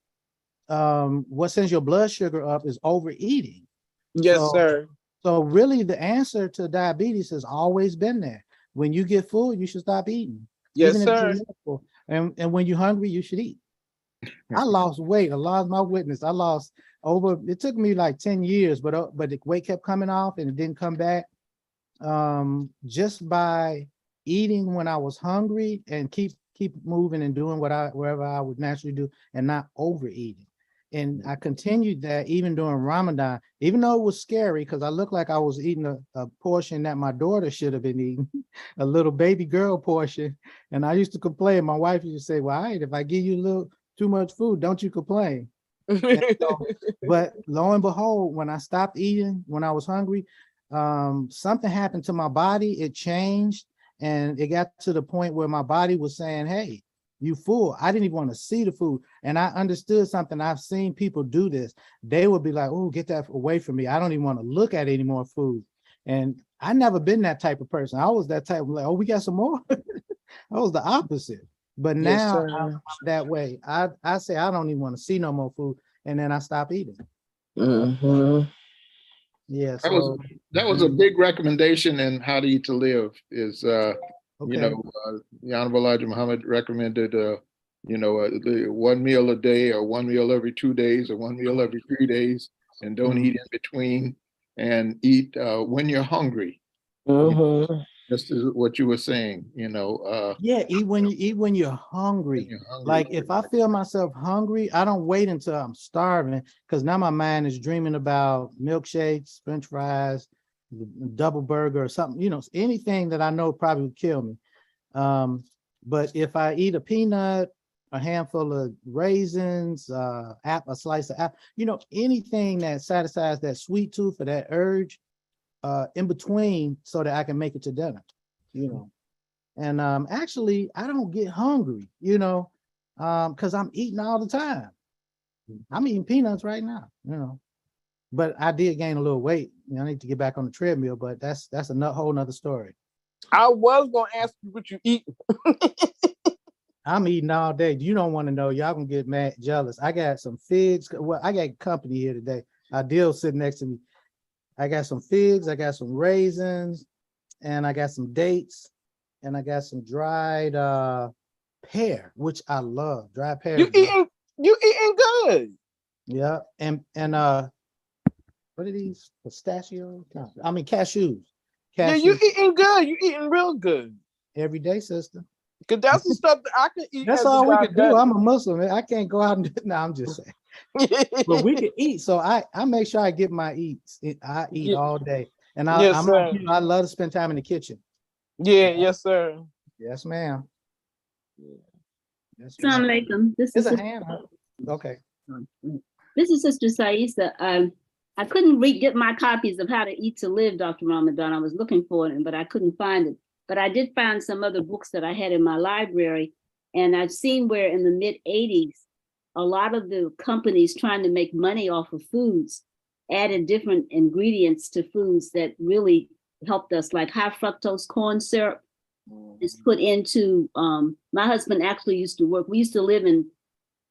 what sends your blood sugar up is overeating. Yes, So- sir. So really the answer to diabetes has always been there. When you get full, you should stop eating. Yes, Even if sir. you're not full. And when you're hungry, you should eat. I lost weight. Allah is my witness. I lost it took me like 10 years, but the weight kept coming off and it didn't come back. Just by eating when I was hungry and keep moving and doing wherever I would naturally do and not overeating. And I continued that even during Ramadan, even though it was scary because I looked like I was eating a portion that my daughter should have been eating, a little baby girl portion. And I used to complain. My wife used to say, well, all right, if I give you a little too much food, don't you complain? But lo and behold, when I stopped eating, when I was hungry, something happened to my body. It changed, and it got to the point where my body was saying, hey, you full. I didn't even want to see the food. And I understood something. I've seen people do this. They would be like, oh, get that away from me. I don't even want to look at any more food. And I never been that type of person. I was that type of like, oh, we got some more. I was the opposite. But Yes, now sir. I'm that way. I say I don't even want to see no more food. And then I stop eating. Mhm. Yeah. That was So that was a big recommendation in How to Eat to Live is okay. the Honorable Elijah Muhammad recommended the 1 meal a day or 1 meal every 2 days or 1 meal every 3 days, and don't eat in between, and eat when you're hungry. Mhm. Just as what you were saying, Yeah, eat when you're hungry. you're hungry. Like if I feel myself hungry, I don't wait until I'm starving, because now my mind is dreaming about milkshakes, French fries, double burger or something, anything that I know probably would kill me. But if I eat a peanut a handful of raisins, a slice of apple, anything that satisfies that sweet tooth or that urge in between so that I can make it to dinner, And actually, I don't get hungry, because I'm eating all the time. I'm eating peanuts right now, But I did gain a little weight. I need to get back on the treadmill, but that's a whole nother story. I was gonna ask you what you eat. I'm eating all day. You don't want to know. Y'all gonna get mad, jealous. I got some figs. Well, I got company here today. Adil sitting next to me. I got some figs. I got some raisins, and I got some dates, and I got some dried pear, which I love. Dried pear. You eating good. Yeah, and what are these? Pistachios? No, I mean cashews. Yeah, you eating good. You eating real good. Every day, sister. Cause that's the stuff that I can eat. That's as a all we can do. diabetic. I'm a Muslim. I can't go out and no, I'm just saying. But we can eat. So I make sure I get my eats. I eat Yeah. all day. And Yes, I'm sir. I love to spend time in the kitchen. Yeah, yes, sir. Yes, ma'am. Yes, Assalamu ma'am. alaikum. This There's is a hand up. Okay. Sister Saisa. I couldn't get my copies of How to Eat to Live, Dr. Ramadan. I was looking for it, but I couldn't find it. But I did find some other books that I had in my library. And I've seen where in the mid-'80s, a lot of the companies trying to make money off of foods added different ingredients to foods that really helped us, like high fructose corn syrup is put into, my husband actually used to work, we used to live in,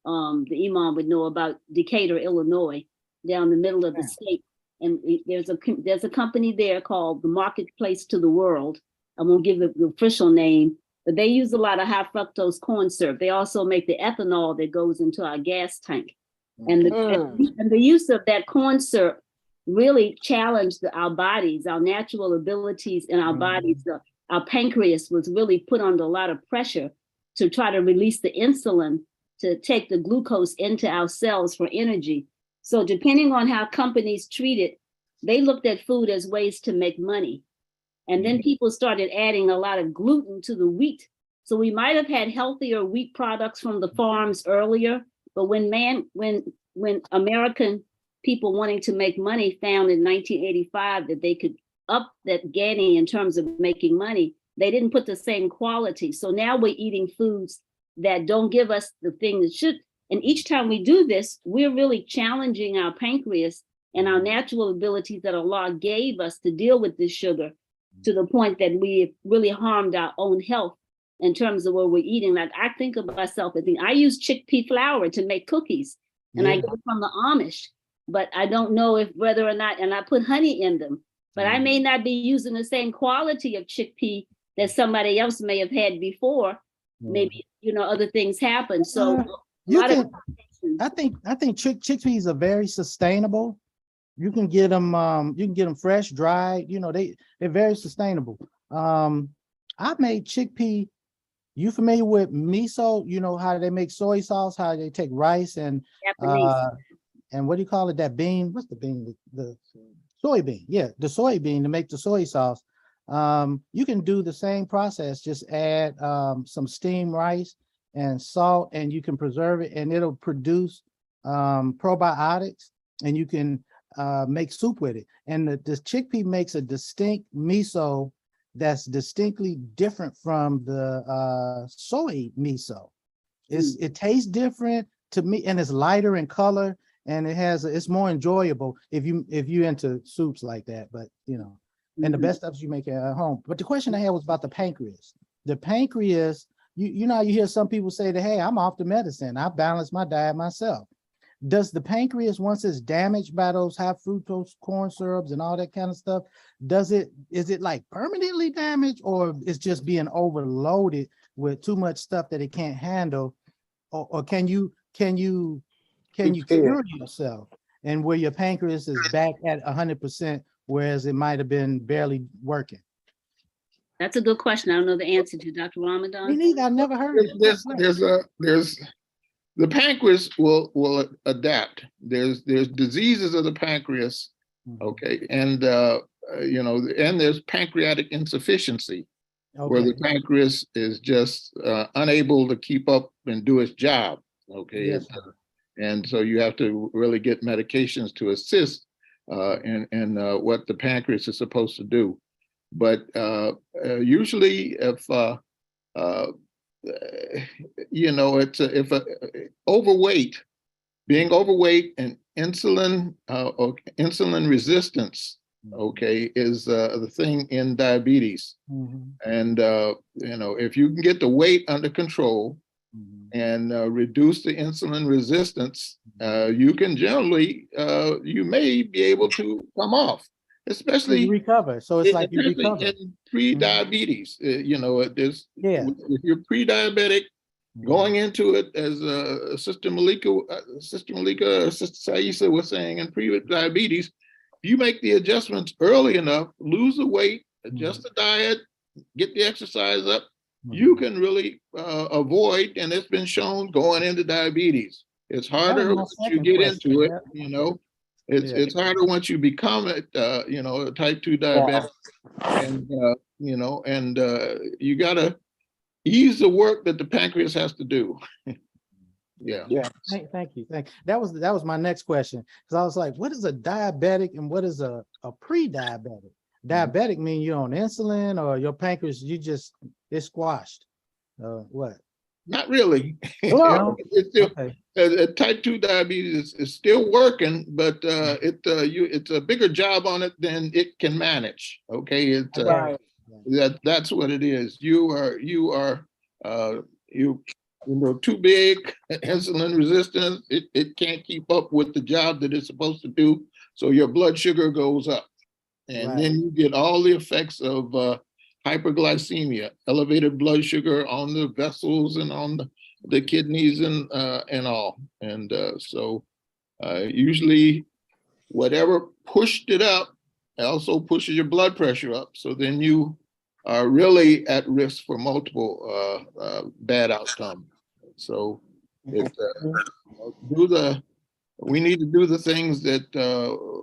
the Imam would know about Decatur, Illinois, down the middle of the state. And there's a company there called the Marketplace to the World. I won't give the official name, but they use a lot of high fructose corn syrup. They also make the ethanol that goes into our gas tank. And the use of that corn syrup really challenged our bodies, our natural abilities in our bodies. Our pancreas was really put under a lot of pressure to try to release the insulin to take the glucose into our cells for energy. So depending on how companies treat it, they looked at food as ways to make money. And then people started adding a lot of gluten to the wheat. So we might have had healthier wheat products from the farms earlier, but when American people wanting to make money found in 1985 that they could up that ante in terms of making money, they didn't put the same quality. So now we're eating foods that don't give us the thing that should. And each time we do this, we're really challenging our pancreas and our natural abilities that Allah gave us to deal with this sugar, to the point that we really harmed our own health in terms of what we're eating. Like I think of myself, I use chickpea flour to make cookies, and I get it from the Amish, but I don't know if whether or not, and I put honey in them, but I may not be using the same quality of chickpea that somebody else may have had before. Maybe, other things happen. So I think chickpeas are very sustainable. You can get them fresh, dried, they're very sustainable. I made chickpea. You familiar with miso? You know how they make soy sauce, how they take rice and what do you call it? That bean? What's the bean? The soybean. Yeah, the soybean to make the soy sauce. You can do the same process, just add some steamed rice and salt, and you can preserve it, and it'll produce probiotics, and you can make soup with it. And the chickpea makes a distinct miso that's distinctly different from the soy miso. It tastes different to me, and it's lighter in color, and it's more enjoyable if you into soups like that. But and the best stuff you make at home. But the question I had was about the pancreas. The pancreas, you hear some people say that, hey, I'm off the medicine, I balance my diet myself. Does the pancreas, once it's damaged by those high fructose corn syrups and all that kind of stuff, is it like permanently damaged, or it's just being overloaded with too much stuff that it can't handle? Or can you cure yourself and where your pancreas is back at 100%, whereas it might have been barely working? That's a good question. I don't know the answer to, Dr. Ramadan. Me neither. I never heard it. The pancreas will adapt. There's diseases of the pancreas, okay, and and there's pancreatic insufficiency. where the Okay, pancreas is just unable to keep up and do its job. Okay. yes, sir. And so you have to really get medications to assist in what the pancreas is supposed to do. But usually if, you know, if overweight, being overweight and insulin or insulin resistance, okay, is the thing in diabetes. Mhm, And, you know, if you can get the weight under control mhm. and reduce the insulin resistance, you can generally, you may be able to come off, So you especially, recover. So it's like you especially recover. in pre-diabetes. You know, there's, Yeah. if you're pre-diabetic, Mhm. going into it as Sister Malika, Sister Saisa was saying in pre-diabetes, if you make the adjustments early enough, lose the weight, adjust the diet, get the exercise up, you can really avoid, and it's been shown, going into diabetes. It's That was harder my once you second get question. into it, Yep. you know. It's Yeah. it's harder once you become it, you know, a type 2 diabetic, and you know, and you gotta ease the work that the pancreas has to do. Yeah. Yeah. Thank you. That was my next question. Because I was like, what is a diabetic and what is a pre-diabetic? Diabetic mean you're on insulin or your pancreas, it's squashed. What? Not really. No? It's still, Okay. type 2 diabetes is still working, but it's a bigger job on it than it can manage. Okay, it's I got it. that's what it is. You are you know, too big, insulin resistant. It can't keep up with the job that it's supposed to do, so your blood sugar goes up, and Right. then you get all the effects of hyperglycemia, elevated blood sugar on the vessels and on the kidneys and all. And so usually whatever pushed it up also pushes your blood pressure up. So then you are really at risk for multiple bad outcomes. So it we need to do the things that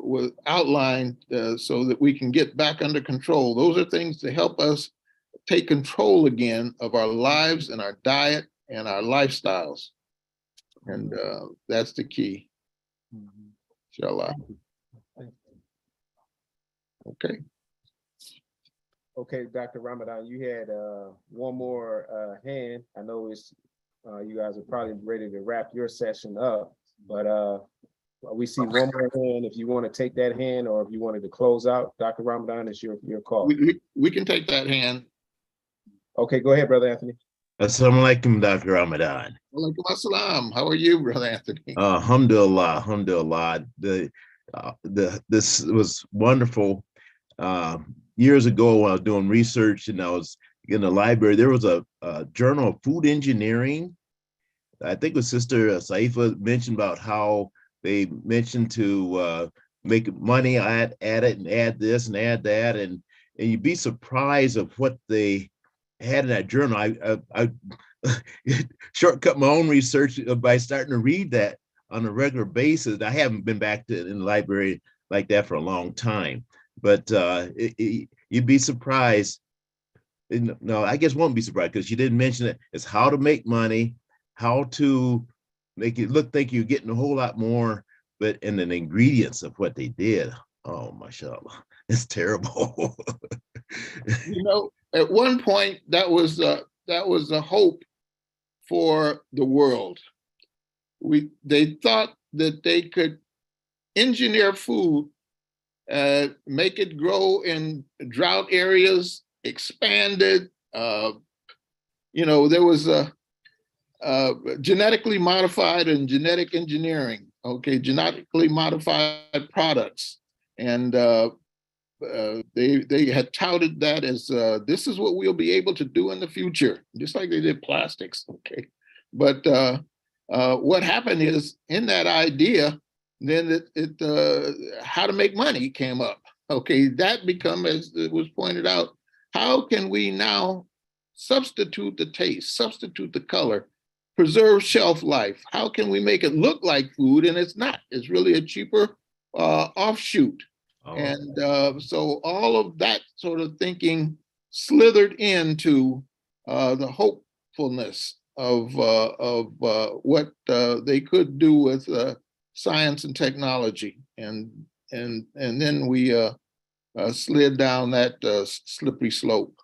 were outlined so that we can get back under control. Those are things to help us take control again of our lives and our diet and our lifestyles. And that's the key. Mhm. Inshallah. Thank you. Thank you. Okay. Okay, Dr. Ramadan, you had one more hand. I know it's you guys are probably ready to wrap your session up, but we see one more hand. If you want to take that hand, or if you wanted to close out, Dr. Ramadan, it's your call. We can take that hand. Okay, go ahead, Brother Anthony. Assalamu alaikum, Dr. Ramadan. Walaikum assalam. How are you, Brother Anthony? Alhamdulillah, alhamdulillah. This was wonderful. Years ago, when I was doing research and I was in the library, there was a journal of food engineering. I think it was Sister Saifa mentioned about how they mentioned to make money at it and add this and add that, and you'd be surprised of what they had in that journal. I shortcut my own research by starting to read that on a regular basis. I haven't been back in the library like that for a long time, but you'd be surprised. No, I guess won't be surprised because you didn't mention it. It's how to make money, how to make it look like you're getting a whole lot more, but in the ingredients of what they did. Oh, mashallah, it's terrible. You know, at one point that was a hope for the world. They thought that they could engineer food, make it grow in drought areas, expand it. You know, there was a genetically modified and genetic engineering. Okay, genetically modified products, and they had touted that as this is what we'll be able to do in the future, just like they did plastics. Okay, but what happened is in that idea, then how to make money came up. Okay, that become, as it was pointed out, how can we now substitute the taste, substitute the color, preserve shelf life? How can we make it look like food and it's not? It's really a cheaper offshoot. And so all of that sort of thinking slithered into the hopefulness of what they could do with science and technology, and then we slid down that slippery slope.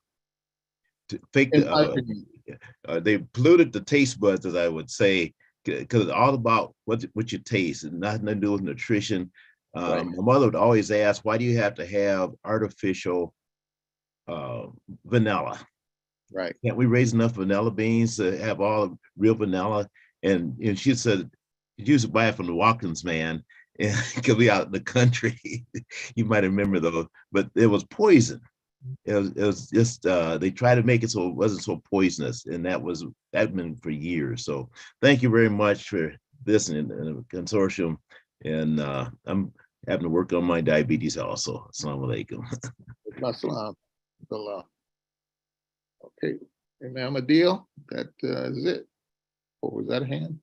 Think In my opinion. they polluted the taste buds, as I would say, because it's all about what you taste and nothing to do with nutrition. Right. My mother would always ask, why do you have to have artificial vanilla? Right. Can't we raise enough vanilla beans to have all real vanilla? And she said, you used to buy it from the Watkins man, and because we out in the country. You might remember those, but it was poison. It was just they tried to make it so it wasn't so poisonous, and that's been for years. So thank you very much for this and the consortium, and I'm having to work on my diabetes also. Assalamu alaikum. Assalam. Okay, Imam Adil, that is it. Or was that a hand?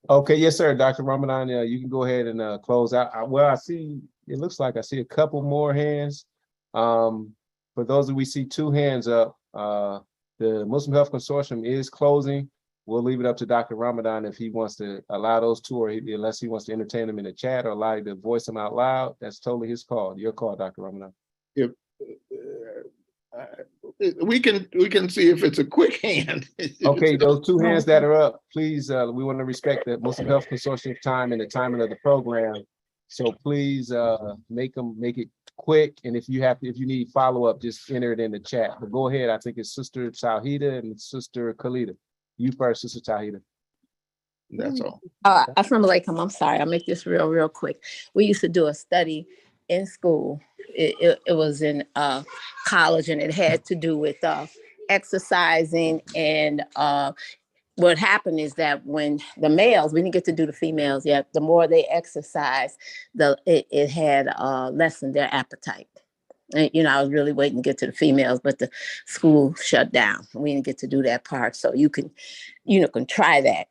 Okay, yes, sir, Dr. Ramadan, you can go ahead and close out. Well, I see, it looks like I see a couple more hands. For those of we see 2 hands up, the Muslim Health Consortium is closing. We'll leave it up to Dr. Ramadan if he wants to allow those 2, or unless he wants to entertain them in the chat or allow you to voice them out loud. That's totally his call. Your call, Dr. Ramadan. If we can see if it's a quick hand. Okay, those 2 hands that are up, please, we want to respect the Muslim Health Consortium time and the timing of the program. So please make it quick. And if you need follow-up, just enter it in the chat. But go ahead. I think it's Sister Tawhida and Sister Khalida. You first, Sister Tawhida. That's all. Assalamu alaikum. I'm sorry. I'll make this real quick. We used to do a study in school. It was in college, and it had to do with exercising. And what happened is that when the males, we didn't get to do the females yet, the more they exercise, it had lessened their appetite. And, I was really waiting to get to the females, but the school shut down. We didn't get to do that part. So you can try that.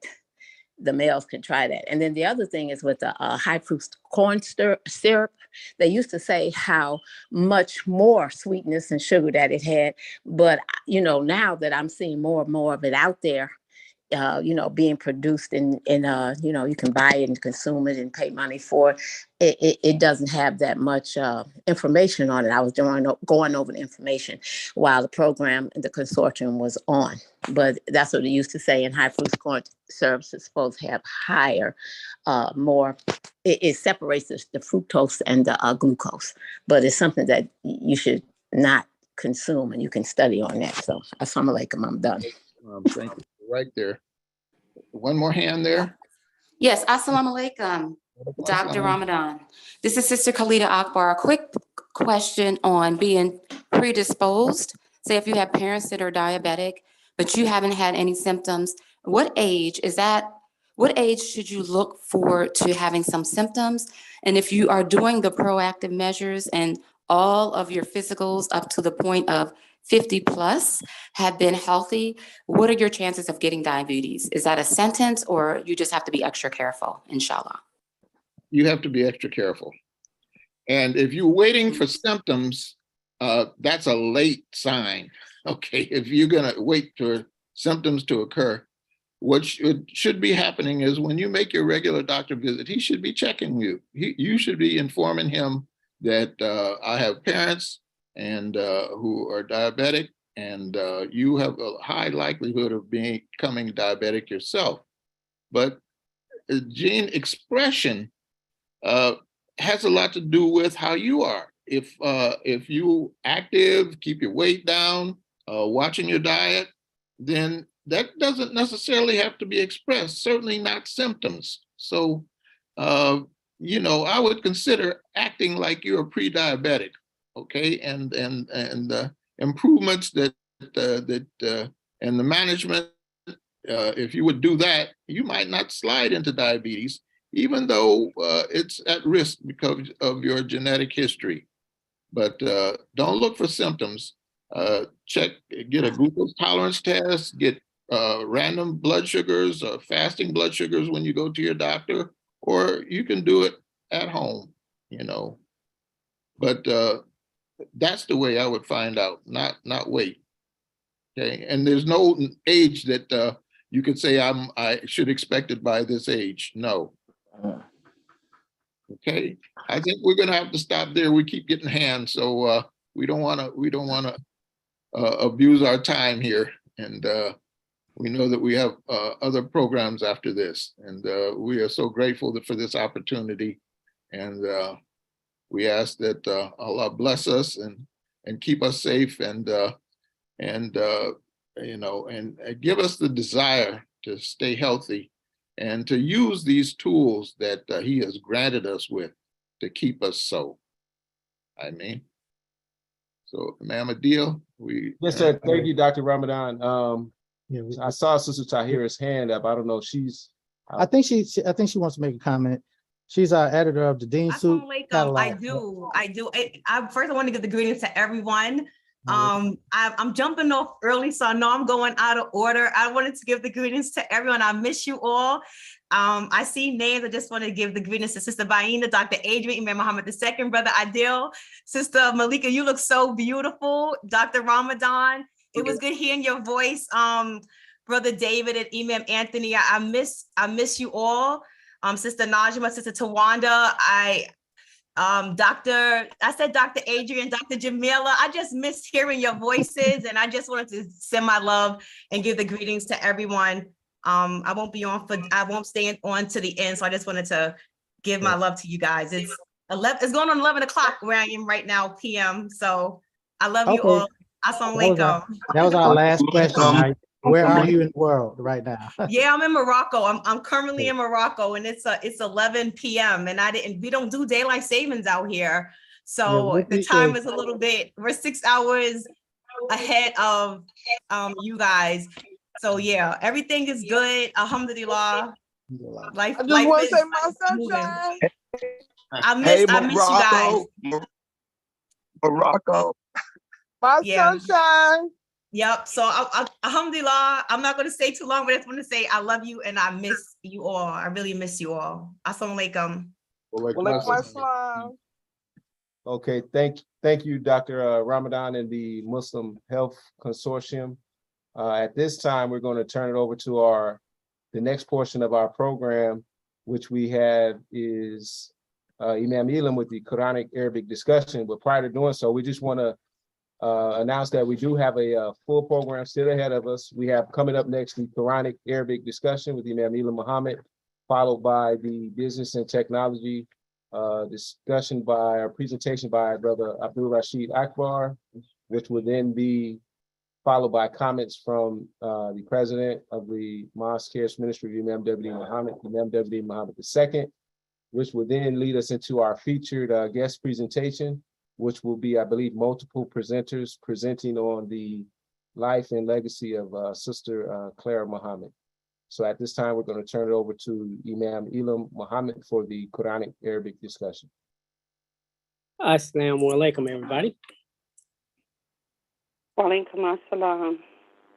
The males can try that. And then the other thing is with the high fructose corn syrup, they used to say how much more sweetness and sugar that it had. But, now that I'm seeing more and more of it out there, being produced and you can buy it and consume it and pay money for it. It doesn't have that much information on it. I was going over the information while the program and the consortium was on, but that's what they used to say. In high fructose corn syrups is supposed to have higher, more. It separates the fructose and the glucose, but it's something that you should not consume, and you can study on that. So, assalamu alaikum. I'm done. Thank you. Right there. One more hand there. Yes, assalamu alaikum, Dr. Ramadan. This is Sister Khalida Akbar. A quick question on being predisposed. Say if you have parents that are diabetic, but you haven't had any symptoms, what age is that? What age should you look for to having some symptoms? And if you are doing the proactive measures and all of your physicals up to the point of 50 plus have been healthy, what are your chances of getting diabetes? Is that a sentence, or you just have to be extra careful, inshallah? You have to be extra careful. And if you're waiting for symptoms, that's a late sign. Okay, if you're gonna wait for symptoms to occur, what should be happening is when you make your regular doctor visit, he should be checking you. You should be informing him that I have parents and who are diabetic, and you have a high likelihood of becoming diabetic yourself. But gene expression has a lot to do with how you are. If you active, keep your weight down, watching your diet, then that doesn't necessarily have to be expressed, certainly not symptoms. So, I would consider acting like you're a pre-diabetic. Okay, and the improvements that and the management, if you would do that, you might not slide into diabetes, even though it's at risk because of your genetic history. But don't look for symptoms. Get a glucose tolerance test, get random blood sugars or fasting blood sugars when you go to your doctor, or you can do it at home, But that's the way I would find out, not wait. Okay, and there's no age that you could say I should expect it by this age. No. Okay, I think we're gonna have to stop there. We keep getting hands, so we don't wanna abuse our time here. And we know that we have other programs after this, and we are so grateful for this opportunity. And we ask that Allah bless us and keep us safe, and you know, and give us the desire to stay healthy and to use these tools that he has granted us with to keep us so. I mean, so Ma'am Adil, Yes, sir. Thank you, Dr. Ramadan. Yeah, I saw Sister Tahira's hand up. I don't know if she's. I think she wants to make a comment. She's our editor of the Dean Soup I catalog. do. First, I want to give the greetings to everyone. I'm jumping off early, so I know I'm going out of order. I wanted to give the greetings to everyone. I miss you all. I see names. I just want to give the greetings to Sister Baina, Dr. Adrian, Imam Muhammad II, Brother Adil, Sister Malika. You look so beautiful, Dr. Ramadan. It was good hearing your voice, Brother David and Imam Anthony. I miss you all. Sister Najma, Sister Tawanda, Dr. Adrian, Dr. Jamila, I just missed hearing your voices, and I just wanted to send my love and give the greetings to everyone. I won't stay on to the end, so I just wanted to give my love to you guys. It's going on 11 o'clock where I am right now, PM. So I love you all. Assalamu alaikum. That was our last question. Where are you in the world right now? Yeah, I'm in Morocco. I'm currently in Morocco, and it's 11 p.m. and we don't do daylight savings out here. So the time is a little bit, we're 6 hours ahead of you guys. So yeah, everything is good. Alhamdulillah. Life I just want to is say my moving. sunshine. I miss you guys. Morocco. My sunshine. Yep. So alhamdulillah, I'm not going to stay too long, but I just want to say I love you and I miss you all. I really miss you all. Assalamu alaikum. Okay, thank you, Dr. Ramadan and the Muslim Health Consortium. At this time, we're going to turn it over to the next portion of our program, which we have is Imam Elam with the Quranic Arabic discussion. But prior to doing so, we just want to announce that we do have a full program still ahead of us. We have coming up next the Quranic Arabic discussion with Imam Elam Muhammad, followed by the business and technology discussion by a presentation by Brother Abdul Rashid Akbar, which will then be followed by comments from the president of the Mosque Cares Ministry, Imam W. Muhammad II, which will then lead us into our featured guest presentation, which will be, I believe, multiple presenters presenting on the life and legacy of Sister Clara Muhammad. So at this time, we're going to turn it over to Imam Elam Muhammad for the Quranic Arabic discussion. Assalamu alaikum, everybody. Walaikum assalam.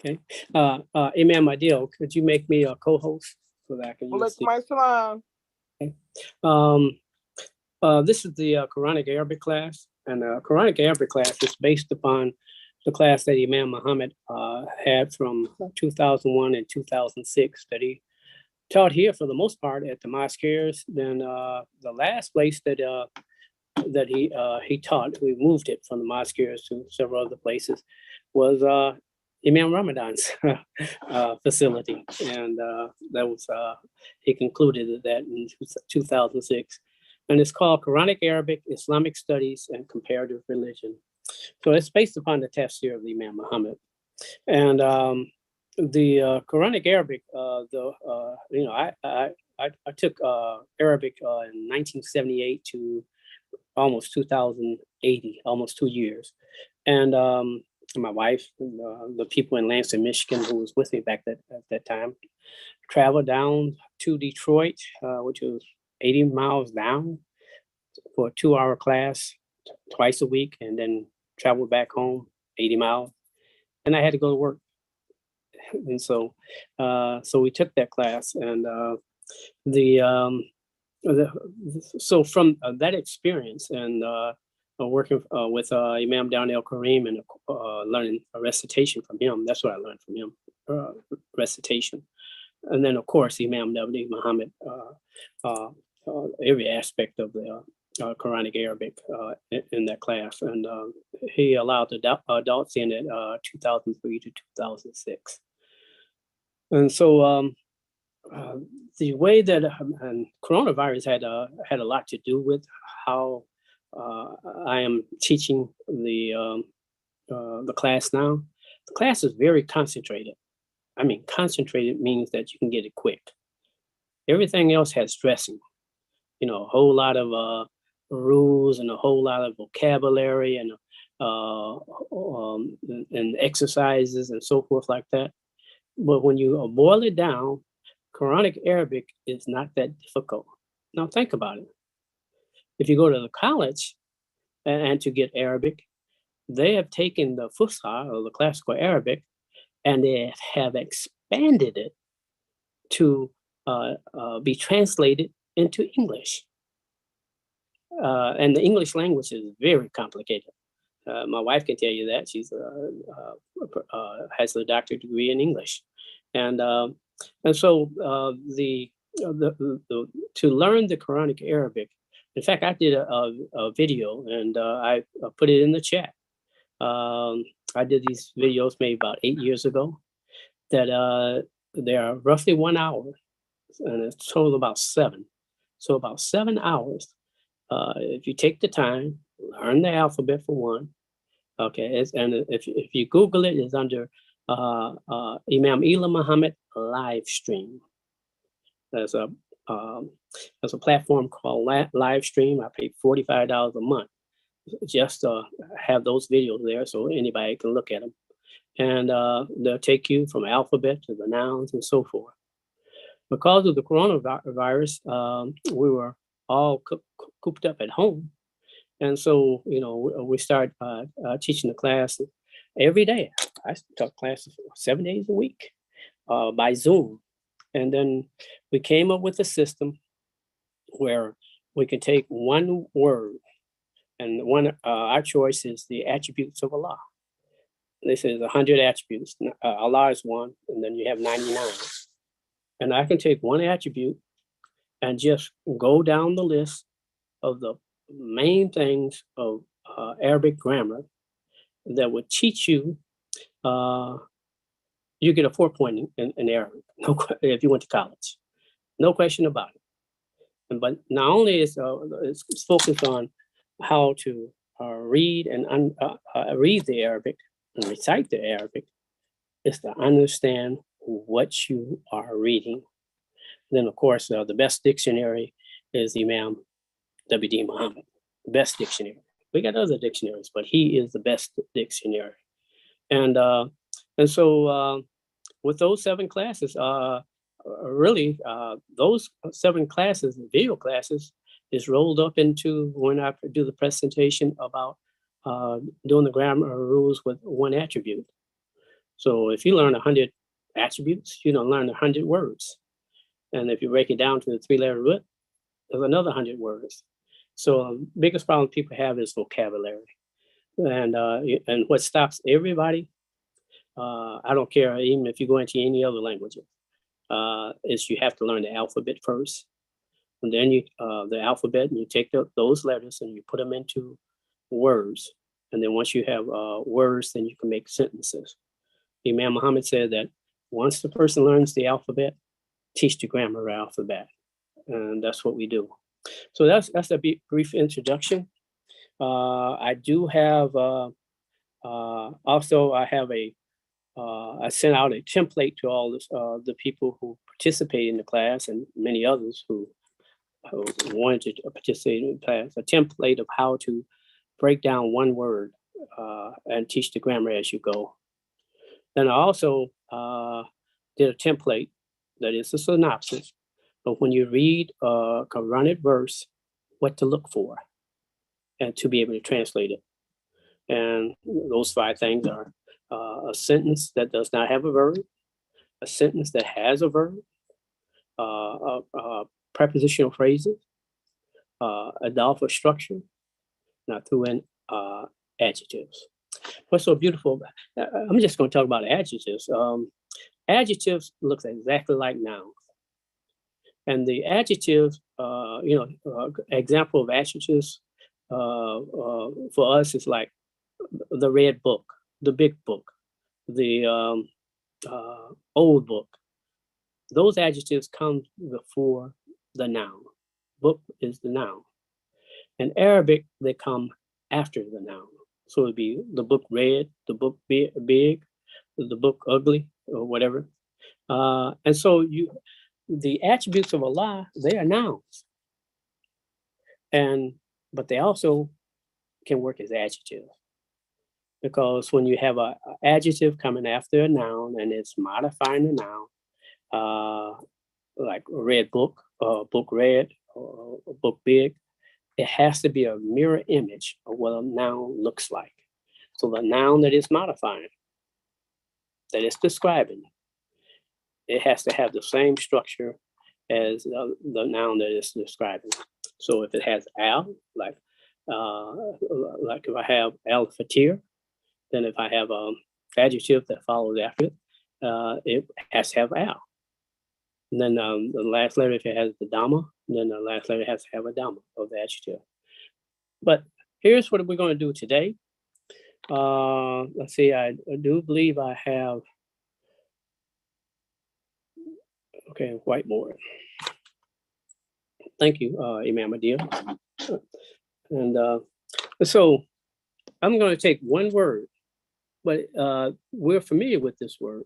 Okay. Imam Adil, could you make me a co-host so that I can use Walaikum assalam. Okay. This is the Quranic Arabic class, and the Quranic Arabic class is based upon the class that Imam Muhammad had from 2001 and 2006 that he taught here for the most part at the Mosque Cares. Then the last place that he taught, we moved it from the Mosque Cares to several other places, was Imam Ramadan's facility. And that was, he concluded that in 2006. And it's called Quranic Arabic, Islamic Studies, and Comparative Religion. So it's based upon the tafsir of the Imam Muhammad. And the Quranic Arabic, I took Arabic in 1978 to almost 2080, almost 2 years. And my wife, the people in Lansing, Michigan, who was with me back at that time, traveled down to Detroit, which was 80 miles down for a 2-hour class twice a week, and then traveled back home 80 miles. And I had to go to work. And so we took that class, and so from that experience, and working with Imam Down El Kareem and learning a recitation from him. That's what I learned from him, recitation. And then, of course, Imam Nabi Muhammad, every aspect of the Quranic Arabic in that class. And he allowed the adults in at 2003 to 2006. And so the way that and coronavirus had a lot to do with how I am teaching the class now. The class is very concentrated. I mean, concentrated means that you can get it quick. Everything else has stressing, you know, a whole lot of rules and a whole lot of vocabulary and exercises and so forth like that. But when you boil it down, Quranic Arabic is not that difficult. Now think about it. If you go to the college and to get Arabic, they have taken the Fusha or the classical Arabic and they have expanded it to be translated into English. And the English language is very complicated. My wife can tell you that. She's has a doctorate degree in English. And so to learn the Quranic Arabic, in fact, I did a video and I put it in the chat. I did these videos maybe about 8 years ago that they are roughly 1 hour and it's total about 7. So about 7 hours. If you take the time, learn the alphabet for one. Okay, and if you Google it, it's under Imam Ela Muhammad live stream. There's a platform called Live Stream. I pay $45 a month just to have those videos there so anybody can look at them. And they'll take you from alphabet to the nouns and so forth. Because of the coronavirus, we were all cooped up at home. And so, you know, we start teaching the class every day. I taught classes 7 days a week by Zoom. And then we came up with a system where we can take one word, and our choice is the attributes of Allah. This is 100 attributes. Allah is one, and then you have 99. And I can take one attribute and just go down the list of the main things of Arabic grammar that would teach you. You get a 4 point in Arabic, if you went to college, no question about it. But not only is it's focused on how to read and read the Arabic and recite the Arabic, is to understand what you are reading. Then, of course, the best dictionary is Imam W.D. Muhammad, the best dictionary. We got other dictionaries, but he is the best dictionary. And so with those 7 classes, really, those 7 classes, video classes, is rolled up into when I do the presentation about doing the grammar rules with one attribute. So if you learn 100 attributes, you don't learn 100 words. And if you break it down to the 3-letter root, there's another 100 words. So biggest problem people have is vocabulary. And what stops everybody, I don't care even if you go into any other languages, is you have to learn the alphabet first. And then the alphabet, and you take those letters and you put them into words. And then once you have words, then you can make sentences. Imam Muhammad said that once the person learns the alphabet, teach the grammar alphabet. And that's what we do. So that's a brief introduction. I do have, also I have I sent out a template to all the people who participate in the class and many others who wanted to participate in the class, a template of how to break down one word and teach the grammar as you go. Then I also did a template that is a synopsis, but when you read a Quranic verse, what to look for and to be able to translate it. And those 5 things are a sentence that does not have a verb, a sentence that has a verb, prepositional phrases, a dolphin structure, not through adjectives. What's so beautiful? I'm just going to talk about adjectives. Adjectives looks exactly like nouns. And the adjectives, example of adjectives for us is like the red book, the big book, the old book. Those adjectives come before the noun. Book is the noun. In Arabic, they come after the noun. So it'd be the book red, the book big, the book ugly, or whatever. And so the attributes of Allah, they are nouns. But they also can work as adjectives. Because when you have an adjective coming after a noun and it's modifying the noun, like a red book, book red, or book big, it has to be a mirror image of what a noun looks like. So the noun that is modifying, that it's describing, it has to have the same structure as the noun that it's describing. So if it has al, like if I have al-fatir, then if I have an adjective that follows after it, it has to have al. And then the last letter, if it has the dhamma, then the last letter has to have a dhamma of the adjective. But here's what we're going to do today. Let's see, I do believe I have, okay, whiteboard. Thank you, Imam Adil. And so I'm going to take one word, but we're familiar with this word.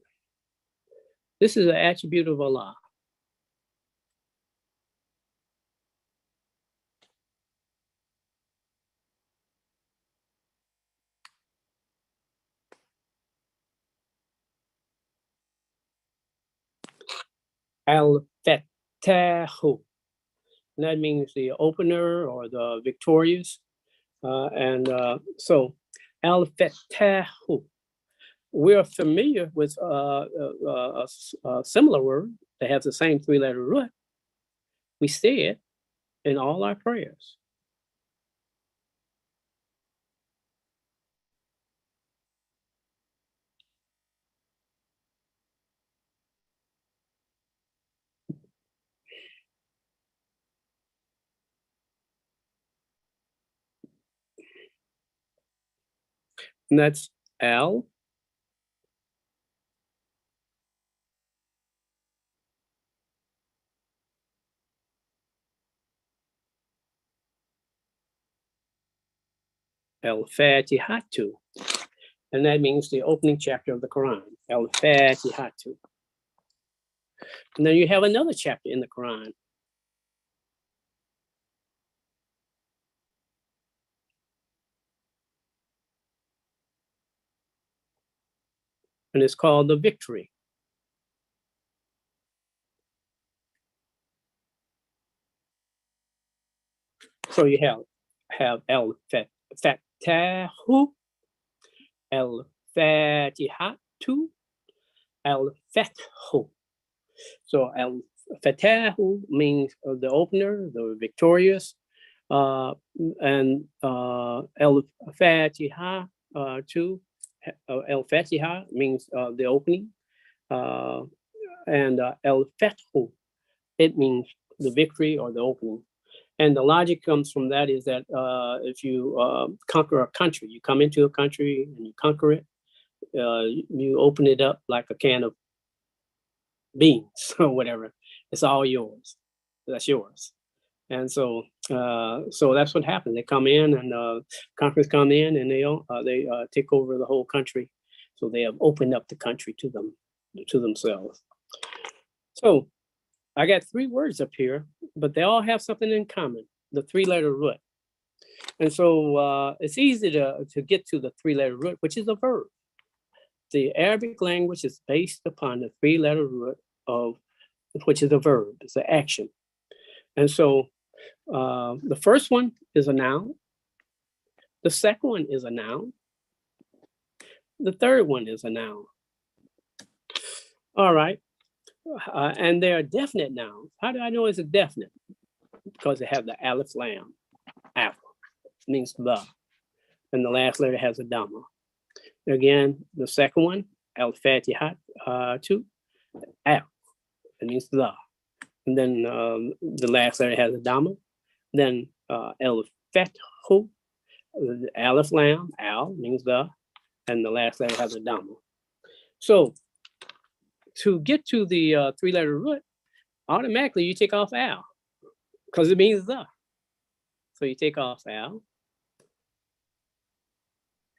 This is an attribute of Allah. Al-Fattahu. That means the opener or the victorious. So Al-Fattahu. We're familiar with a similar word that has the same three-letter root. We say it in all our prayers. And that's Al, Al-Fatihatu. And that means the opening chapter of the Quran, Al-Fatihatu. And then you have another chapter in the Quran. And it's called the victory. So you have Al-Fattahu, Al-Fatihatu, Al-Fathu. So Al-Fatahu means the opener, the victorious, and Al-Fatiha too. Al-Fatiha means the opening, and Al-Fathu, it means the victory or the opening. And the logic comes from that is that if you conquer a country, you come into a country and you conquer it, you open it up like a can of beans or whatever. It's all yours. That's yours. And so that's what happened. They come in and conquerors come in and they take over the whole country. So they have opened up the country to themselves. So I got three words up here, but they all have something in common, the three-letter root. And so it's easy to get to the three-letter root, which is a verb. The Arabic language is based upon the three-letter root of, which is a verb, it's an action. And so the first one is a noun. The second one is a noun. The third one is a noun. All right. And they are definite nouns. How do I know it's a definite? Because they have the aleph lam, apple. means the, and the last letter has a dhamma. Again, the second one, al-fatiha, two, al, it means the. And then the last letter has a dhamma. Then el-fathu, alif lam, al means the, and the last letter has a dhamma. So to get to the three-letter root, automatically you take off al, because it means the. So you take off al.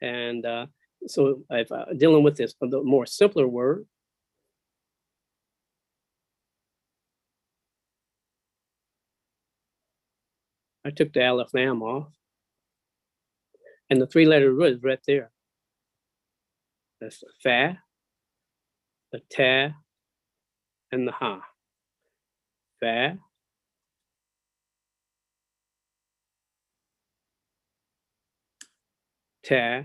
And so if dealing with this, the more simpler word, I took the alif lam off, and the three-letter root is right there. That's the fa, the ta, and the ha. Fa, ta,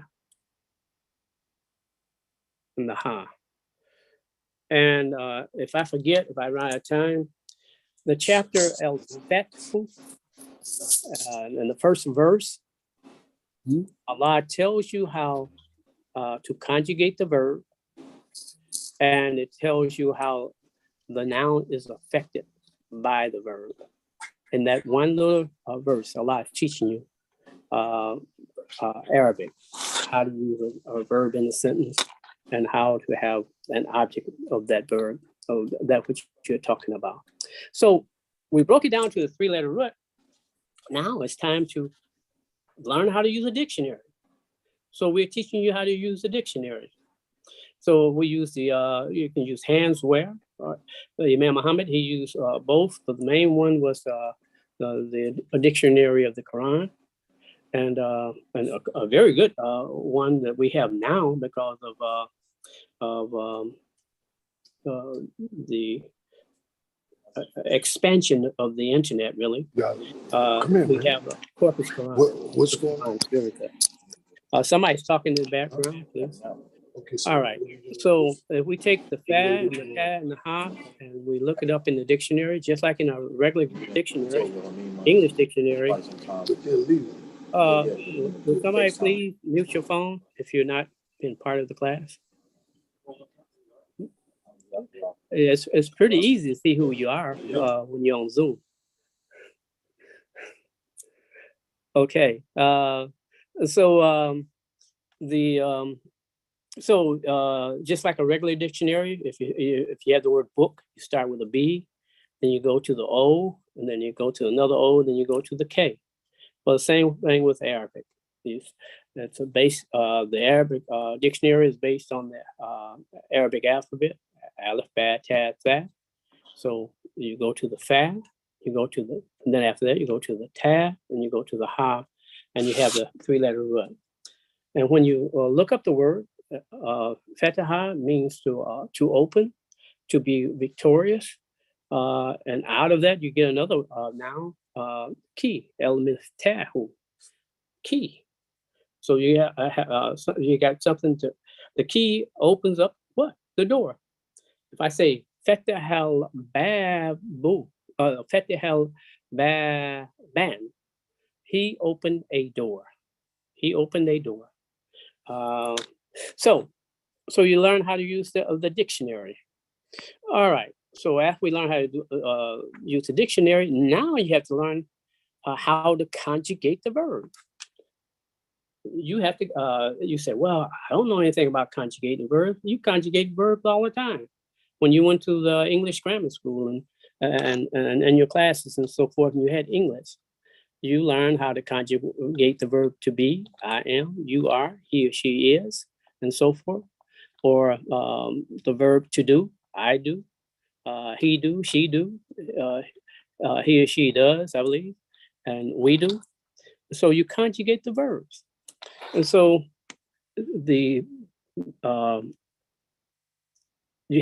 and the ha. And if I forget, if I run out of time, the chapter El Fathu, in the first verse, Allah tells you how to conjugate the verb, and it tells you how the noun is affected by the verb. In that one little verse, Allah is teaching you Arabic, how to use a verb in a sentence, and how to have an object of that verb, of that which you're talking about. So we broke it down to the three-letter root. Now it's time to learn how to use a dictionary. So we're teaching you how to use a dictionary. So we use the, you can use hands where, Imam Muhammad, he used both, but the main one was the dictionary of the Quran, and a very good one that we have now because of the expansion of the internet, really. Come here, we man. have a corpus Quran. What's going on? It's very good. Somebody's talking in the background, please. Okay, All right. So if we take the fa and the ta and the ha, and we look it up in the dictionary, just like in a regular dictionary, English dictionary. Would somebody please mute your phone if you're not in part of the class? It's pretty easy to see who you are when you're on Zoom. Okay. Just like a regular dictionary, if you have the word book, you start with a B, then you go to the O, and then you go to another O, then you go to the K. Well, the same thing with Arabic. That's a base. The Arabic dictionary is based on the Arabic alphabet, alif, ba, ta, tha. So you go to the fa, you go to the, and then after that you go to the ta, and you go to the ha, and you have the three-letter root. And when you look up the word, fataha means to open, to be victorious, and out of that you get another noun, key, el-miftahu, key. So you got something to, the key opens up what? The door. If I say fatahal babu, fatahal ban, he opened a door. He opened a door. So you learn how to use the dictionary. All right. So after we learn how to use the dictionary, now you have to learn how to conjugate the verb. You have to, you say, well, I don't know anything about conjugating verbs. You conjugate verbs all the time. When you went to the English grammar school and your classes and so forth, and you had English, you learn how to conjugate the verb to be, I am, you are, he or she is, and so forth. Or the verb to do, I do, he do, she do, he or she does, I believe, and we do. So you conjugate the verbs. And so you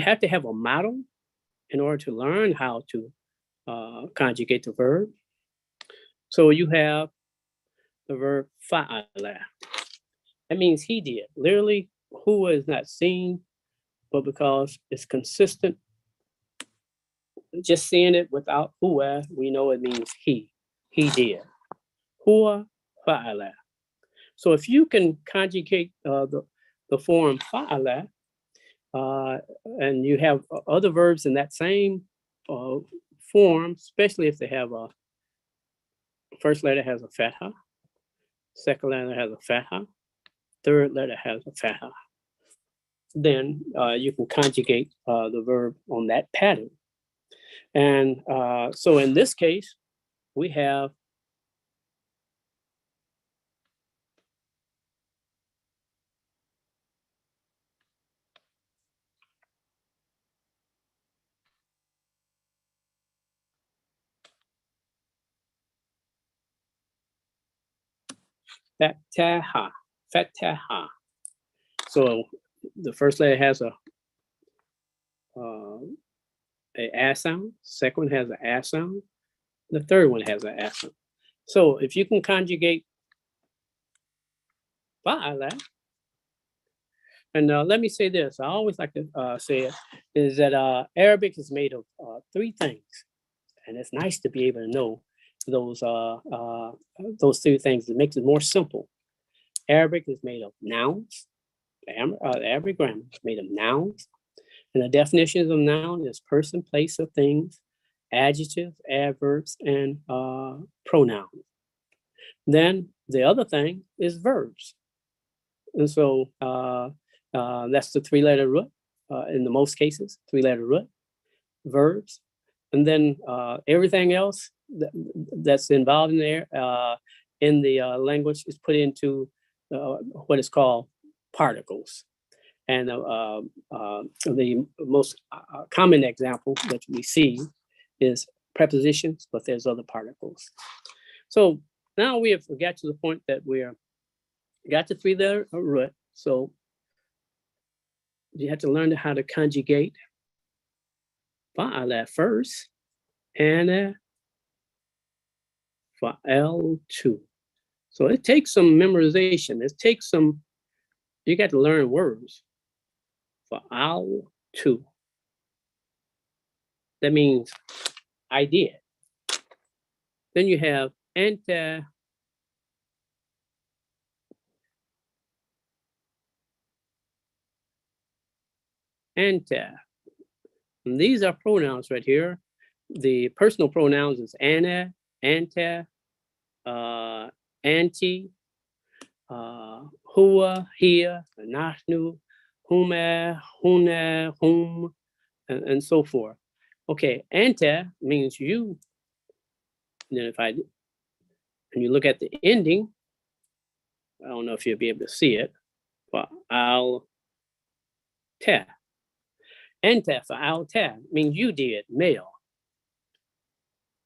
have to have a model in order to learn how to conjugate the verb. So you have the verb fa'ala. That means he did. Literally, who is not seen, but because it's consistent, just seeing it without huwa, we know it means he. He did. Huwa fa'ala. So if you can conjugate the form fa'ala, and you have other verbs in that same form, especially if they have a first letter has a fatha, second letter has a fatha, third letter has a fatha, then you can conjugate the verb on that pattern. And so in this case, we have fataha, fataha. So the first letter has a sound, second one has an a sound, the third one has an a sound. So if you can conjugate fa'ala, and let me say this, I always like to say it, is that Arabic is made of three things. And it's nice to be able to know those three things. It makes it more simple. Arabic is made of nouns. Arabic grammar is made of nouns. And the definitions of noun is person, place of things, adjectives, adverbs, and pronouns. Then the other thing is verbs. And so that's the three-letter root in the most cases, three-letter root, verbs. And then everything else that's involved in there in the language is put into what is called particles. And the most common example that we see is prepositions, but there's other particles. So now we have got to the point that we're got the three-letter root. So you have to learn how to conjugate fa'ala first, and fa'al-tu. So it takes some memorization. It takes some, you got to learn words. Fa'al-tu. That means I did. Then you have anta, anta. And these are pronouns right here. The personal pronouns is ana, anta, anti, huwa, hiya, nahnu, huma, huna, hum, and so forth. Okay, anta means you. Then and you look at the ending, I don't know if you'll be able to see it, but I'll ta. Anta for I'll ta means you did, male.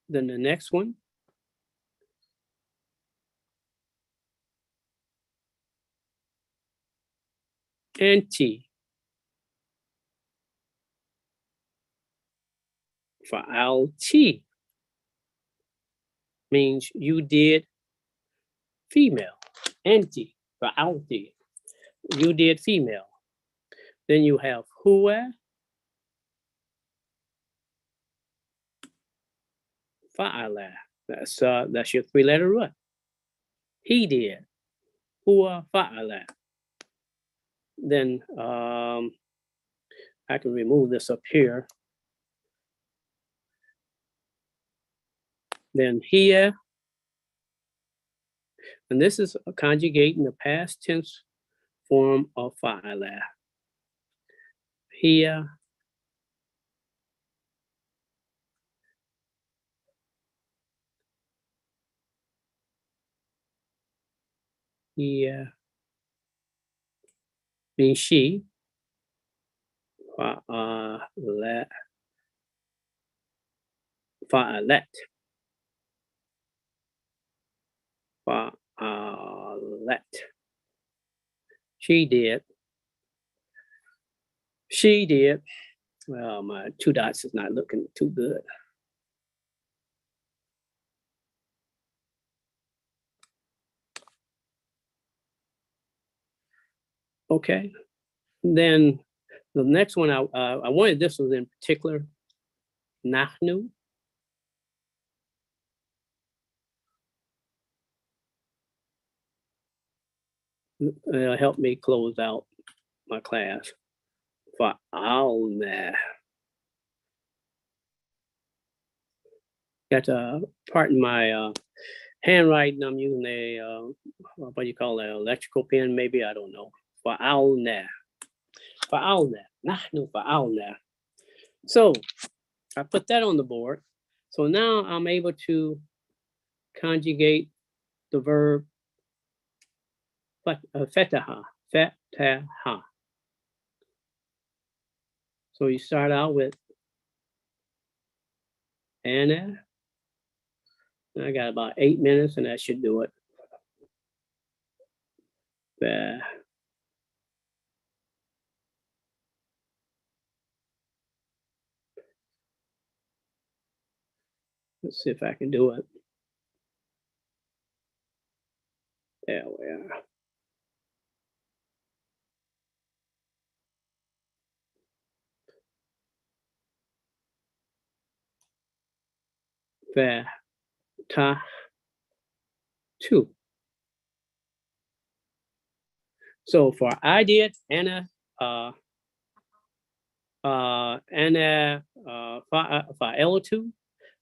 Then the next one, anti for I'll t means you did, female. Anti for alti, you did, female. Then you have huwa, fa'ala. That's your three-letter root. He did. Huwa fa'ala. Then I can remove this up here. Then here, and this is conjugating the past tense form of fa'ala. Here, here means she. Fa'alat. Fa'alat. Fa'alat. She did. She did. Well, my two dots is not looking too good. Okay. Then the next one, I wanted this one in particular, nahnu. help me close out my class. Fa'alna. Got to pardon my handwriting. I'm using a what do you call it? Electrical pen, maybe, I don't know. Fa'alna. Fa'alna. Nahnu fa'alna. So I put that on the board. So now I'm able to conjugate the verb fetaha. Fetaha. So you start out with Anna. I got about 8 minutes and that should do it. Let's see if I can do it. There we are. Two. So for I did Anna fa'eltu.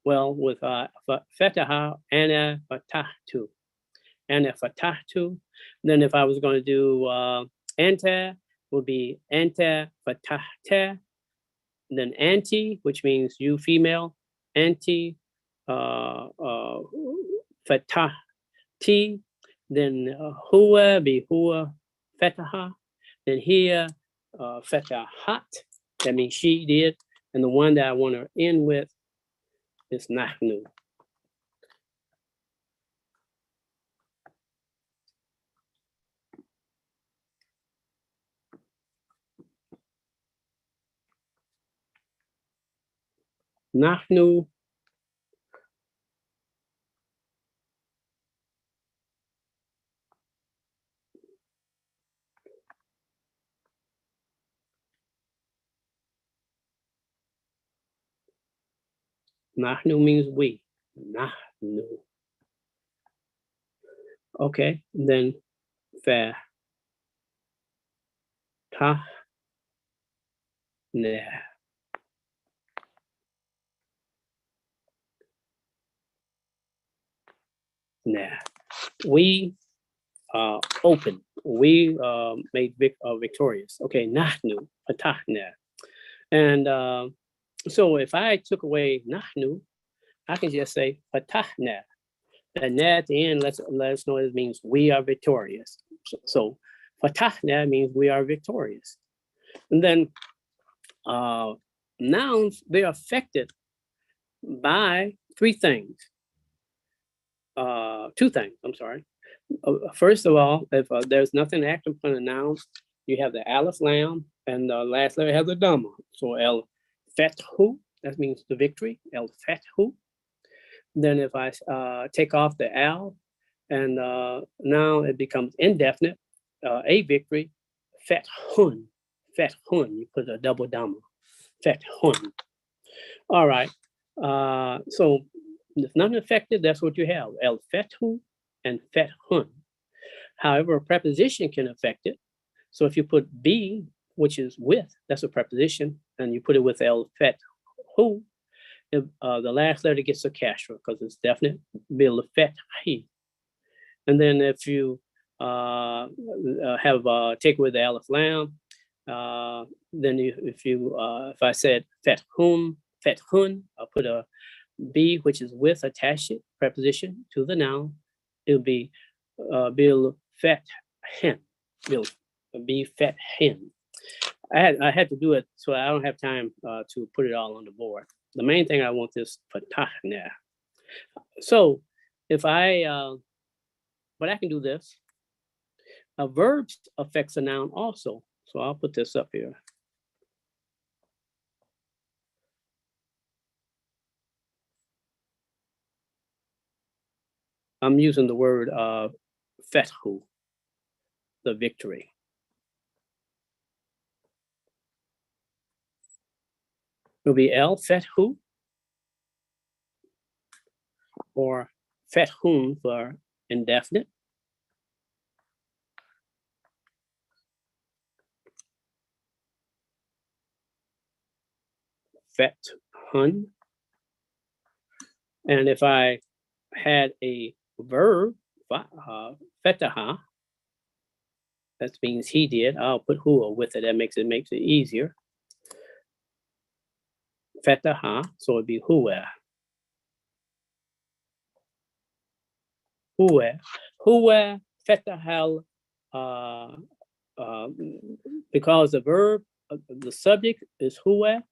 Well, with fetaha Anna fatahtu. Anna fatahtu. Then if I was going to do anta, would be anta fatahta. Then anti, which means you female, anti fatahti. Then huwa be huwa fetaha. Then here fetahat. That means she did. And the one that I want to end with is nahnu. Nahnu Nahnu means we. Nahnu. Okay, then fa ta ne. Nah. We open. We made victorious. Okay, nahnu patahna. And so if I took away nahnu, I can just say patahna. And na at the end, let us know it means we are victorious. So fatahna means we are victorious. And then nouns, they're affected by three things. Two things, I'm sorry. First of all, if there's nothing active upon a noun, you have the aleph lam, and the last letter has a dhamma. So el fethu, that means the victory, el fethu. Then if I take off the al, and now it becomes indefinite, a victory, fethun, fethun, you put a double dhamma, fethun. All right, so if nothing affected, that's what you have, el fethu and fethun. However, a preposition can affect it. So if you put be, which is with, that's a preposition, and you put it with el fethu, the last letter gets a kasra because it's definite, bil fethi. And then if you have take away the aleph lam, then if I said fethun, I'll put a be, which is with, attach it, preposition to the noun. It'll be bil fethin, bil be fethin. I had to do it, so I don't have time to put it all on the board. The main thing I want is fatahna. So if but I can do this. A verb affects a noun also. So I'll put this up here. I'm using the word fethu, the victory. It'll be el fethu or fethun for indefinite. fet hun. And if I had a verb, fetaha, that means he did. I'll put hua with it. That makes it easier. Fetaha, so it'd be hua. Hua fetahal, because the verb, the subject is hua.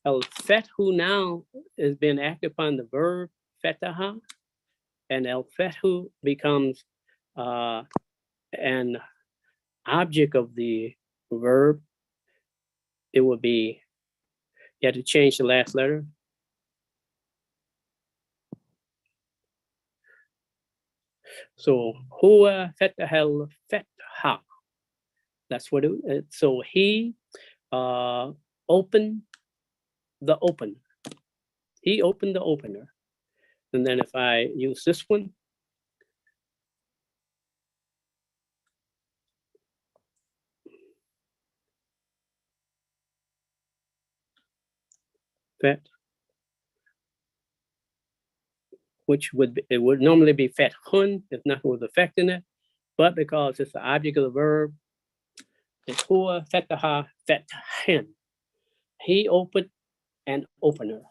El fethu now has been acted upon the verb fetaha, and el fethu becomes an object of the verb. It would be, you have to change the last letter. So hua fetahel fetha. That's what it. So he opened the open. He opened the opener. And then if I use this one, fet, which would be, it would normally be fet hun if nothing was affecting it, but because it's the object of the verb, it's hua fetaha fethen. He opened an opener.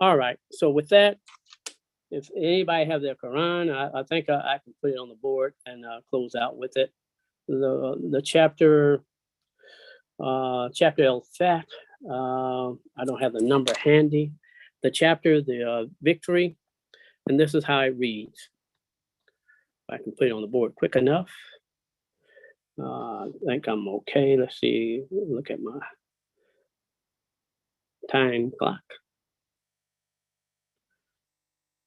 All right, so with that, if anybody have their Quran, I think I can put it on the board and close out with it. The chapter, chapter El-Fat, I don't have the number handy. The chapter, the victory, and this is how it reads. I can put it on the board quick enough. I think I'm okay. Let's see, look at my time clock.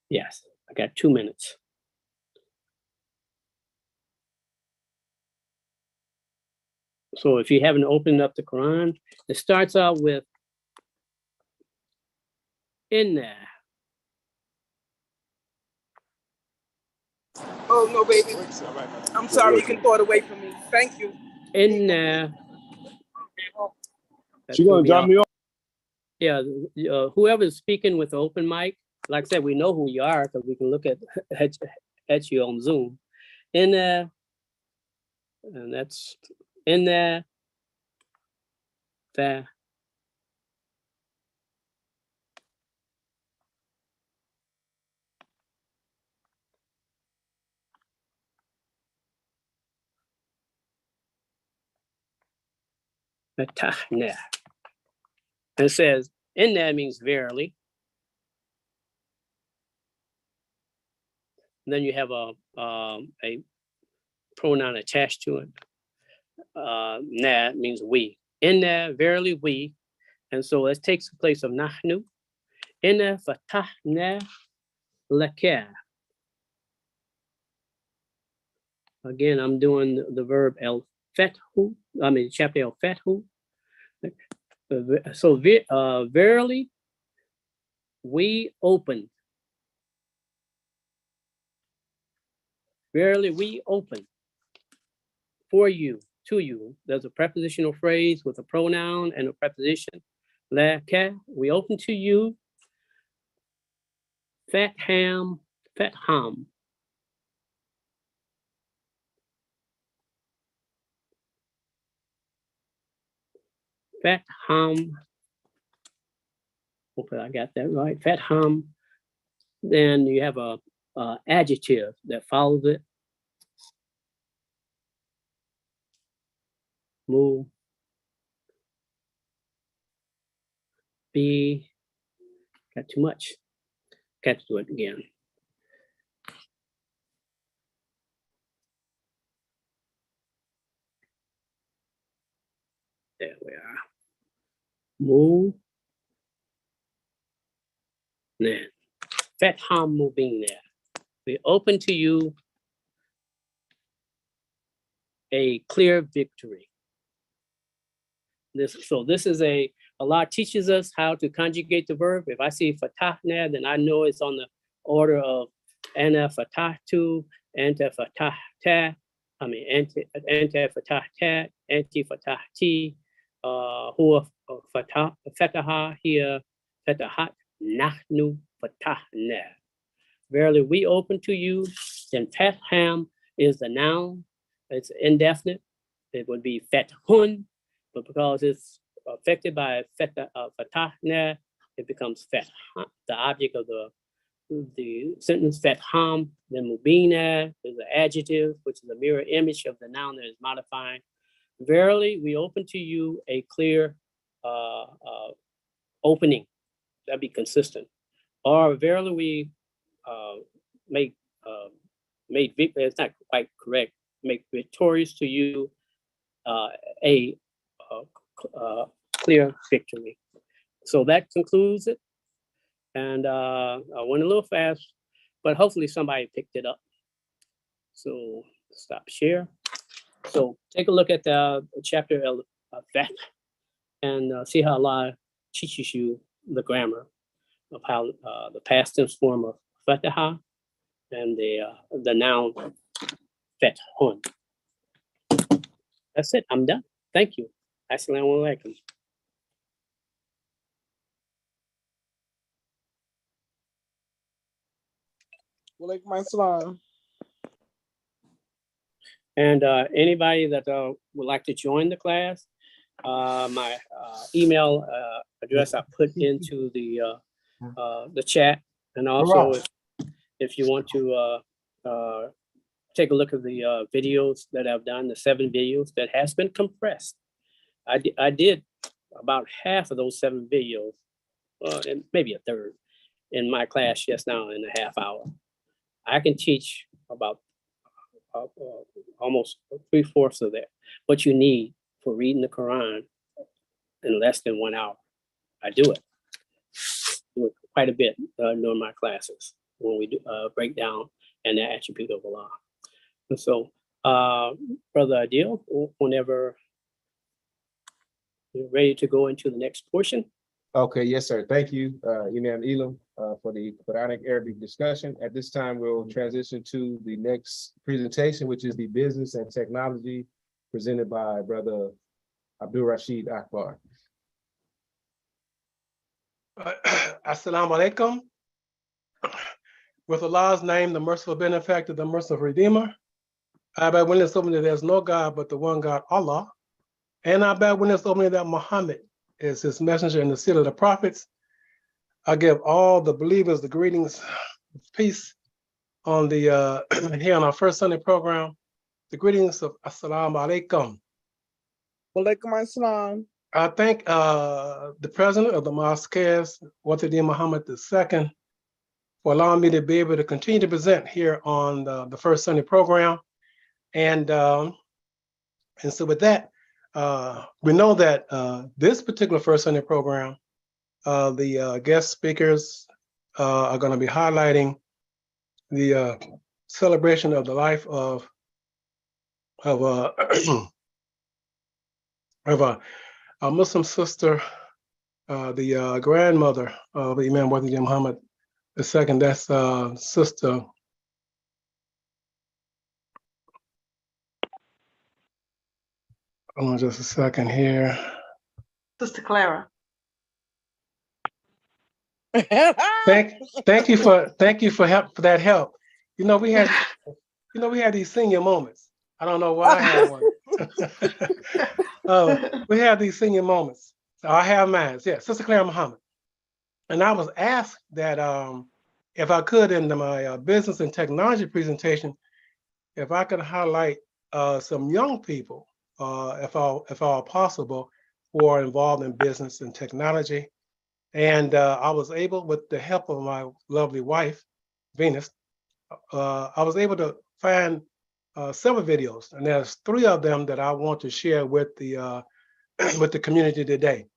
Yes, I got 2 minutes. So if you haven't opened up the Quran, it starts out with inna. Oh, no, baby. I'm sorry, you can throw it away from me. Thank you. Inna. She gonna drop me off. Yeah, whoever's speaking with the open mic, like I said, we know who you are because we can look at you on Zoom. Inna, and that's inna, fa. Fatahna. And it says, inna means verily. And then you have a pronoun attached to it. Na means we. Inna, verily we. And so it takes the place of nahnu. Inna fatahna laka. Again, I'm doing the verb el fethu. I mean, chapter el fethu. So verily, we opened. Verily, we open for you, to you. There's a prepositional phrase with a pronoun and a preposition. Laka, we open to you. Fatham, fatham. Fatham. Hopefully I got that right. Fatham. Then you have a adjective that follows it. Move. Be. Got too much. Got to do it again. There we are. Move. Then. Fatham moving there. We open to you a clear victory. This is a Allah teaches us how to conjugate the verb. If I see fatahna, then I know it's on the order of ana fatahtu, anta fatahta, I mean anta fatahta, anti fatahti, Huwa fataha hiya fatahat nahnu fatahna. Verily, we open to you. Then fatham is the noun. It's indefinite. It would be fathun, but because it's affected by fatahna, it becomes fath. The object of the sentence fatham, then mubina is the adjective, which is a mirror image of the noun that is modifying. Verily, we open to you a clear opening. That'd be consistent. Or verily, we make it's not quite correct. Make victorious to you a clear victory. So that concludes it. And I went a little fast, but hopefully somebody picked it up. So stop share. So take a look at the chapter of that and see how Allah teaches you the grammar of how the past tense form of fataha and the noun fathun. That's it. I'm done. Thank you. Assalamu alaikum. Walaikum assalam. And anybody that would like to join the class, my email address I put into the chat, and also if you want to take a look at the videos that I've done, the 7 videos that has been compressed. I did about half of those 7 videos, and maybe a third, in my class just now in a half hour. I can teach about almost 3/4 of that, what you need for reading the Quran in less than 1 hour. I do it quite a bit during my classes when we do break down and the attribute of Allah. And so, Brother Adil, whenever you're ready to go into the next portion. Okay, yes, sir. Thank you, Imam Elam, for the Quranic Arabic discussion. At this time, we'll transition to the next presentation, which is the business and technology presented by Brother Abdul Rashid Akbar. Assalamu alaikum. With Allah's name, the merciful benefactor, the merciful redeemer, I bear witness openly that there's no God but the one God, Allah. And I bear witness openly that Muhammad is his messenger and the seal of the prophets. I give all the believers the greetings of peace on the here on our first Sunday program. The greetings of Assalamu alaikum. Walaikum assalam. I thank the president of the Mosques, Wathidin Muhammad II, for allowing me to be able to continue to present here on the first Sunday program. And so with that, we know that this particular first Sunday program, the guest speakers are going to be highlighting the celebration of the life of a Muslim sister, the grandmother of Imam Wathidin Muhammad II. That's Sister. Hold on just a second here. Sister Clara. Thank you for that help. We had these senior moments. I don't know why I had one. We have these senior moments. So I have mine. Yeah, Sister Clara Muhammad. And I was asked that if I could in my business and technology presentation, if I could highlight some young people, if all possible, who are involved in business and technology. And I was able, with the help of my lovely wife, Venus, I was able to find several videos, and there's 3 of them that I want to share with the with the community today.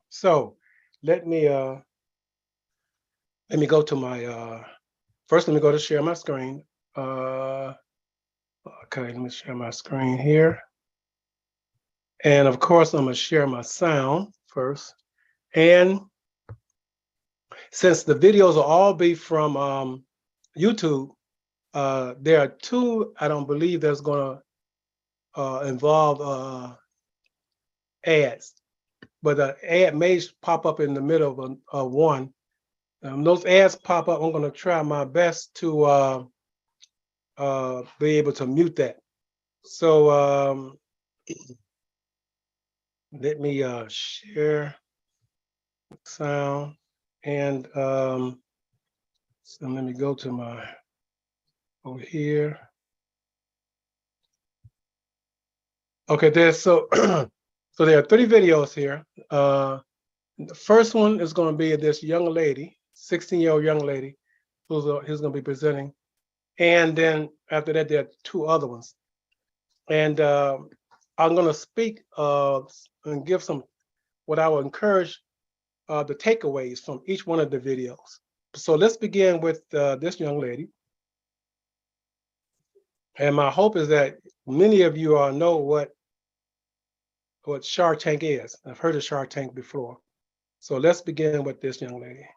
So let me go to my first. Let me go to share my screen. Okay, let me share my screen here, and of course I'm gonna share my sound first. And since the videos will all be from YouTube, there are 2 I don't believe that's going to involve ads, but the ad may pop up in the middle of one. Those ads pop up. I'm going to try my best to be able to mute that. So let me share sound, and so let me go to my over here. Okay, there's so so there are 3 videos here. The first one is going to be this young lady, 16-year-old young lady, who's going to be presenting, and then after that there are 2 other ones, and I'm going to speak and give some what I would encourage the takeaways from each one of the videos. So let's begin with this young lady. And my hope is that many of you all know what Shark Tank is. I've heard of Shark Tank before. So let's begin with this young lady.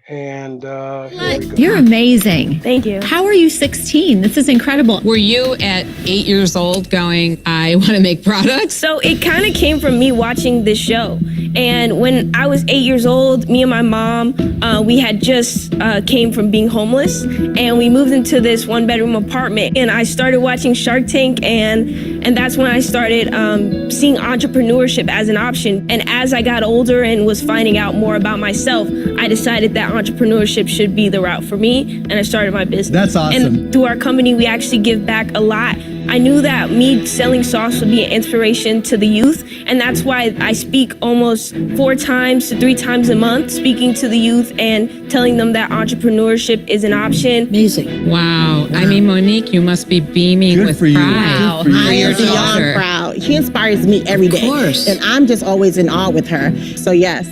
And here we go. You're amazing. Thank you. How are you 16? This is incredible. Were you at 8 years old going, I want to make products? So it kind of came from me watching this show. And when I was 8 years old, me and my mom, we had just came from being homeless, and we moved into this 1-bedroom apartment. And I started watching Shark Tank, and that's when I started seeing entrepreneurship as an option. And as I got older and was finding out more about myself, I decided that entrepreneurship should be the route for me, and I started my business. That's awesome. And through our company, we actually give back a lot. I knew that me selling sauce would be an inspiration to the youth, and that's why I speak almost 4 times to 3 times a month, speaking to the youth and telling them that entrepreneurship is an option. Amazing. Wow. I mean, Monique, you must be beaming Good with for you. pride. Good for you. for I your am beyond daughter. proud. She inspires me every day. Of course. And I'm just always in awe with her. So yes.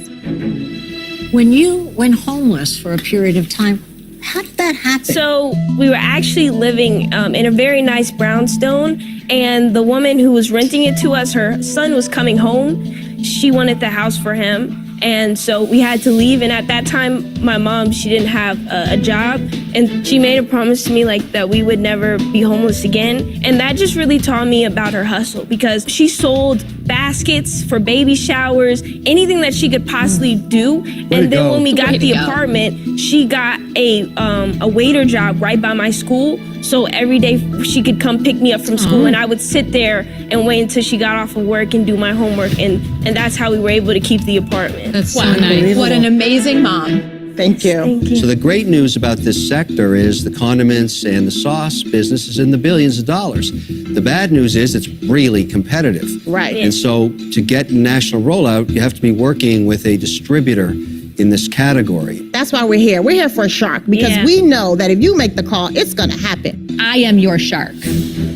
When you went homeless for a period of time, how did that happen? So we were actually living in a very nice brownstone, and the woman who was renting it to us, her son was coming home. She wanted the house for him. And so we had to leave. And at that time, my mom, she didn't have a job. And she made a promise to me like that we would never be homeless again. And that just really taught me about her hustle, because she sold baskets for baby showers, anything that she could possibly do. And then when we got the apartment, she got a waiter job right by my school. So every day she could come pick me up from school, and I would sit there and wait until she got off of work and do my homework. And that's how we were able to keep the apartment. That's so nice. What an amazing mom. Thank you. Thank you. So the great news about this sector is the condiments and the sauce business is in the billions of dollars. The bad news is it's really competitive. Right. And so to get national rollout, you have to be working with a distributor in this category. That's why we're here. We're here for a shark, because we know that if you make the call, it's going to happen. I am your shark.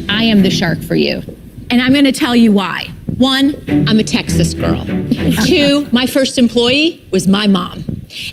I am the shark for you. And I'm going to tell you why. 1, I'm a Texas girl. 2, my first employee was my mom.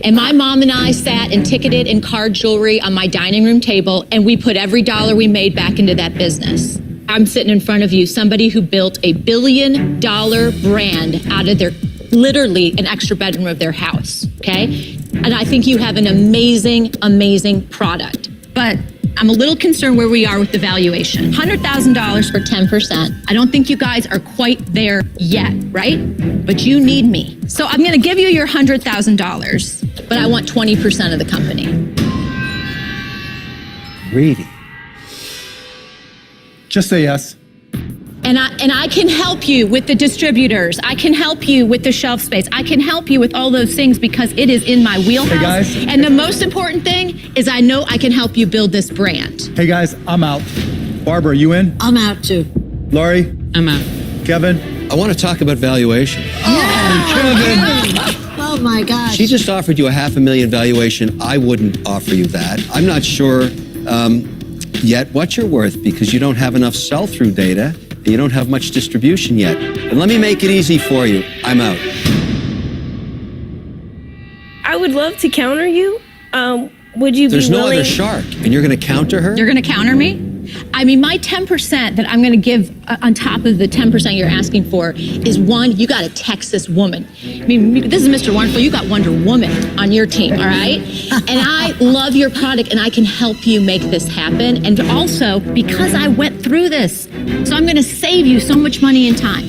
And my mom and I sat and ticketed and card jewelry on my dining room table, and we put every dollar we made back into that business. I'm sitting in front of you, somebody who built a $1 billion brand out of their, literally an extra bedroom of their house, okay? And I think you have an amazing, amazing product. But I'm a little concerned where we are with the valuation. $100,000 for 10%. I don't think you guys are quite there yet, right? But you need me. So I'm gonna give you your $100,000, but I want 20% of the company. Greedy. Just say yes. And I can help you with the distributors. I can help you with the shelf space. I can help you with all those things because it is in my wheelhouse. Hey guys. And the most important thing is I know I can help you build this brand. Hey guys, I'm out. Barbara, you in? I'm out too. Laurie? I'm out. Kevin? I want to talk about valuation. Oh my gosh. She just offered you a $500,000 valuation. I wouldn't offer you that. I'm not sure yet what you're worth because you don't have enough sell-through data and you don't have much distribution yet. But let me make it easy for you. I'm out. I would love to counter you. Would you There's be no willing? other shark, and you're going to counter her? You're gonna counter me? I mean, my 10% that I'm going to give on top of the 10% you're asking for is one, you got to text this woman. I mean, this is Mr. Wonderful. You got Wonder Woman on your team, all right? And I love your product and I can help you make this happen. And also, because I went through this, so I'm going to save you so much money and time.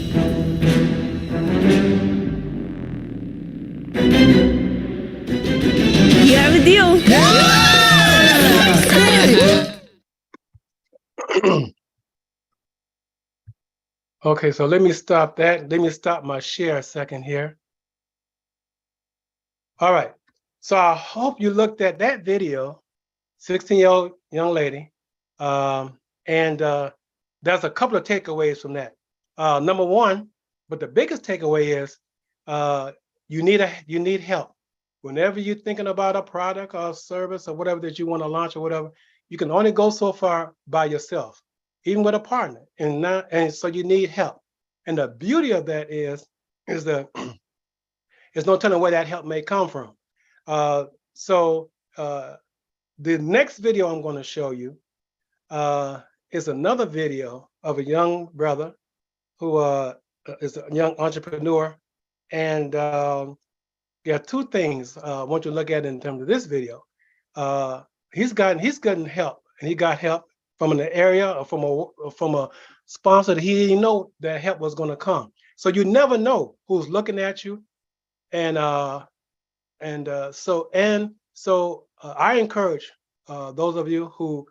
You have a deal. Okay, so let me stop that. Let me stop my share a second here. All right, so I hope you looked at that video, 16-year-old young lady, and there's a couple of takeaways from that. Number one, but the biggest takeaway is you need help. Whenever you're thinking about a product or a service or whatever that you want to launch or whatever, you can only go so far by yourself, even with a partner, and so you need help. And the beauty of that is that there's no telling where that help may come from. So the next video I'm going to show you is another video of a young brother who is a young entrepreneur. And there are two things I want you to look at in terms of this video. He's gotten help, and he got help from an area or from a sponsor that he didn't know that help was going to come. So you never know who's looking at you, and so I encourage those of you who,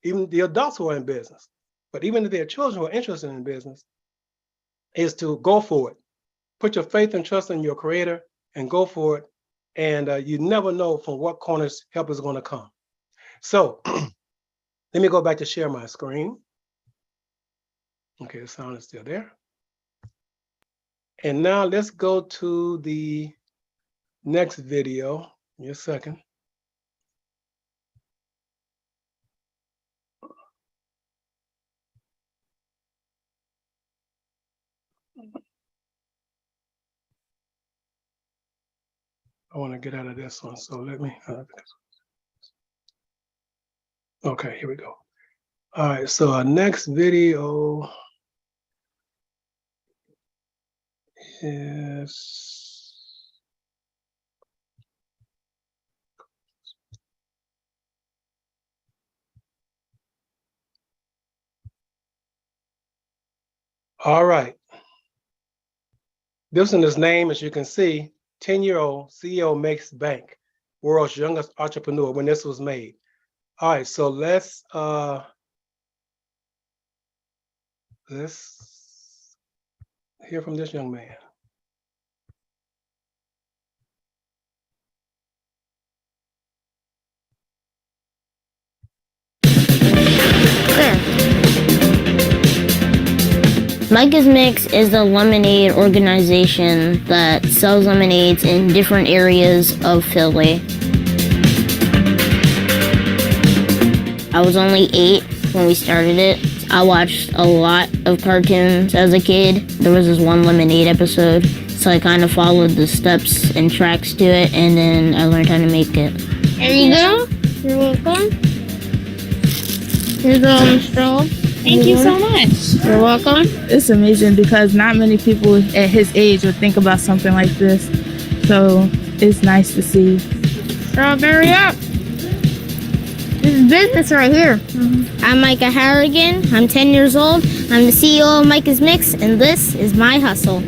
even the adults who are in business, but even if there are children who are interested in business, is to go for it. Put your faith and trust in your creator and go for it. And you never know from what corners help is going to come. So let me go back to share my screen. Okay, the sound is still there. And now let's go to the next video. Give me a second. I want to get out of this one, so let me. Okay, here we go. All right, so our next video is. All right. This one is named, as you can see, 10-year-old CEO makes bank, world's youngest entrepreneur, when this was made. All right, so let's hear from this young man. Micah's Mix is a lemonade organization that sells lemonades in different areas of Philly. I was only 8 when we started it. I watched a lot of cartoons as a kid. There was this one lemonade episode, so I kind of followed the steps and tracks to it, and then I learned how to make it. There you go. You're welcome. Here's the straw. Thank you so much. You're welcome. It's amazing because not many people at his age would think about something like this. So it's nice to see. Strawberry up. This is business right here. I'm Micah Harrigan. I'm 10 years old. I'm the CEO of Micah's Mix, and this is my hustle.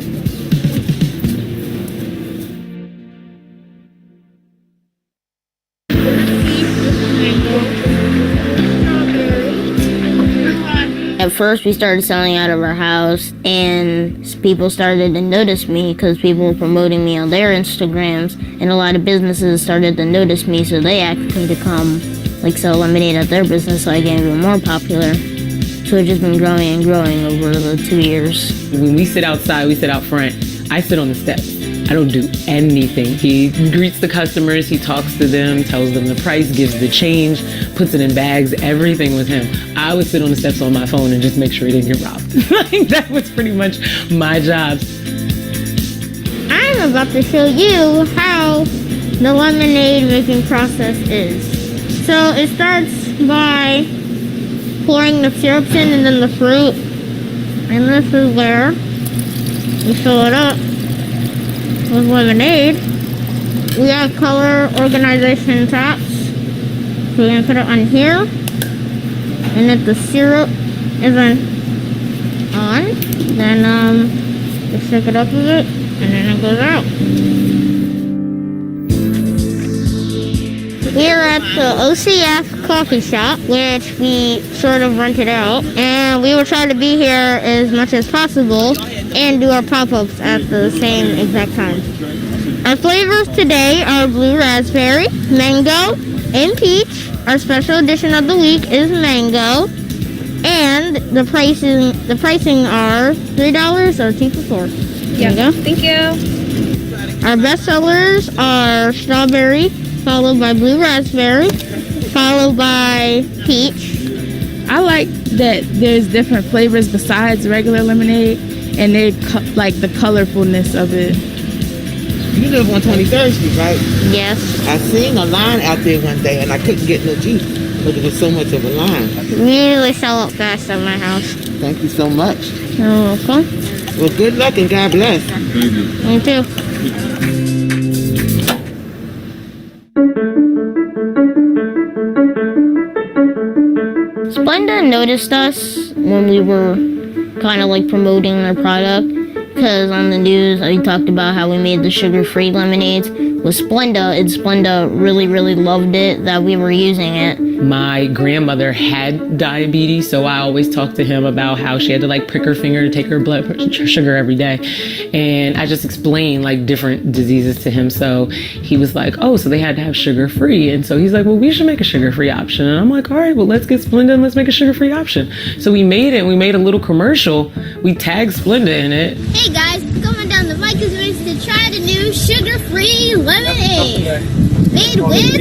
At first, we started selling out of our house, and people started to notice me because people were promoting me on their Instagrams, and a lot of businesses started to notice me, so they asked me to come sell lemonade at their business, so I get even more popular. So it's just been growing and growing over the 2 years. When we sit outside, we sit out front, I sit on the steps. I don't do anything. He greets the customers, he talks to them, tells them the price, gives the change, puts it in bags, everything with him. I would sit on the steps on my phone and just make sure he didn't get robbed. That was pretty much my job. I'm about to show you how the lemonade making process is. So it starts by pouring the syrups in and then the fruit. And this is where we fill it up with lemonade. We have color organization tops. So we're gonna put it on here. And if the syrup isn't on, then just shake it up a bit and then it goes out. We are at the OCF coffee shop, which we sort of rented out, and we will try to be here as much as possible and do our pop-ups at the same exact time. Our flavors today are blue raspberry, mango, and peach. Our special edition of the week is mango, and the pricing are $3 or 2 for 4. There you go. Thank you. Our best sellers are strawberry, followed by blue raspberry, followed by peach. I like that there's different flavors besides regular lemonade, and they like the colorfulness of it. You live on 23rd Street, right? Yes. I seen a line out there one day, and I couldn't get no juice because there was so much of a line. We usually sell up fast at my house. Thank you so much. You're welcome. Well, good luck and God bless. You too. Splenda noticed us when we were kind of like promoting their product, because on the news I talked about how we made the sugar-free lemonades with Splenda, and Splenda really, really loved it that we were using it. My grandmother had diabetes, so I always talked to him about how she had to like prick her finger to take her blood sugar every day. And I just explained like different diseases to him. So he was like, oh, so they had to have sugar-free. And so he's like, well, we should make a sugar-free option. And I'm like, all right, well, let's get Splenda and let's make a sugar-free option. So we made it, and we made a little commercial. We tagged Splenda in it. Hey guys, coming down the Micah's Race to try the new sugar-free lemonade. Made with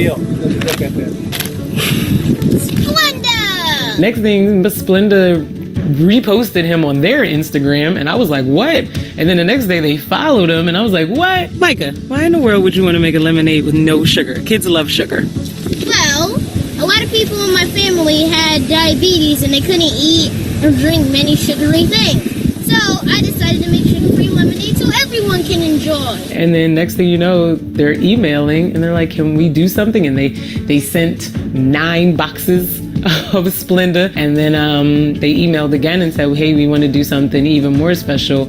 Splenda! Next thing, Splenda reposted him on their Instagram, and I was like, what? And then the next day they followed him, and I was like, what? Micah, why in the world would you want to make a lemonade with no sugar? Kids love sugar. Well, a lot of people in my family had diabetes and they couldn't eat or drink many sugary things. So I decided to make sugar-free lemonade so everyone can enjoy. And then next thing you know, they're emailing and they're like, can we do something? And they sent 9 boxes of Splenda. And then they emailed again and said, hey, we want to do something even more special.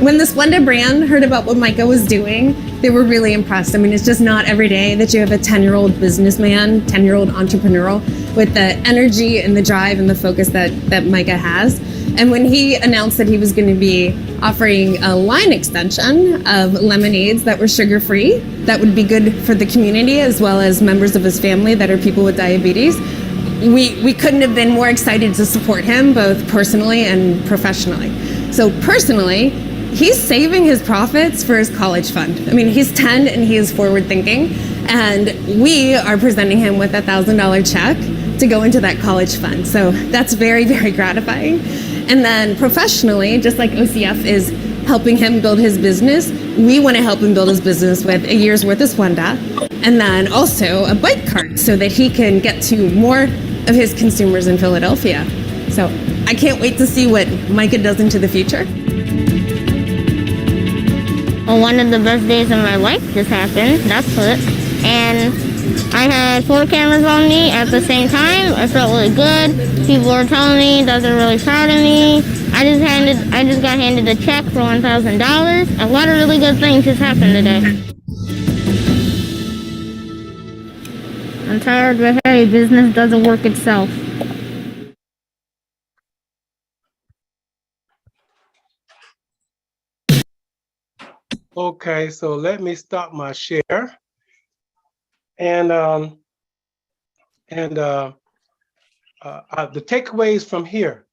When the Splenda brand heard about what Micah was doing, they were really impressed. I mean, it's just not every day that you have a 10-year-old businessman, 10-year-old entrepreneur with the energy and the drive and the focus that Micah has. And when he announced that he was going to be offering a line extension of lemonades that were sugar-free, that would be good for the community as well as members of his family that are people with diabetes, we couldn't have been more excited to support him both personally and professionally. So personally, he's saving his profits for his college fund. I mean, he's 10 and he is forward thinking, and we are presenting him with a $1,000 check to go into that college fund. So that's very, very gratifying. And then professionally, just like OCF is helping him build his business, we want to help him build his business with a year's worth of Splenda, and then also a bike cart so that he can get to more of his consumers in Philadelphia. So I can't wait to see what Micah does into the future. One of the best days of my life just happened. That's it. And I had 4 cameras on me at the same time. I felt really good. People were telling me that they're really proud of me. I just got handed a check for $1,000. A lot of really good things just happened today. I'm tired, but hey, business doesn't work itself. Okay, so let me stop my share. And the takeaways from here,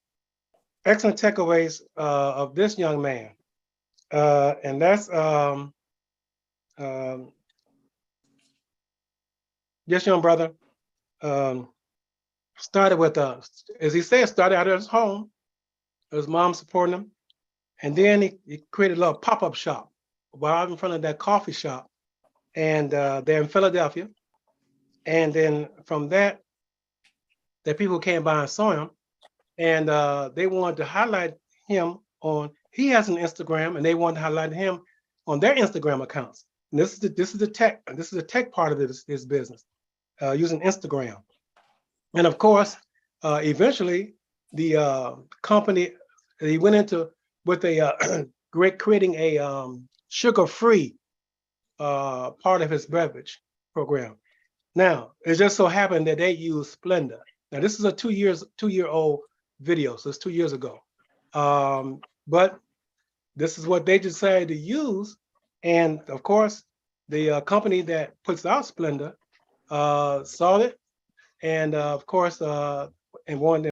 excellent takeaways of this young man. And that's this young brother started with, as he said, started out of his home, his mom supporting him. And then he created a little pop-up shop right in front of that coffee shop. And they're in Philadelphia. And then from that, the people came by and saw him, and they wanted to highlight him on. He has an Instagram, and they wanted to highlight him on their Instagram accounts. And this is the tech part of this business, using Instagram. And of course, eventually the company, he went into with a creating a sugar-free part of his beverage program. Now, it just so happened that they use Splenda. Now, this is a 2-year-old video, so it's 2 years ago. But this is what they decided to use. And of course, the company that puts out Splenda saw it, and of course, and wanted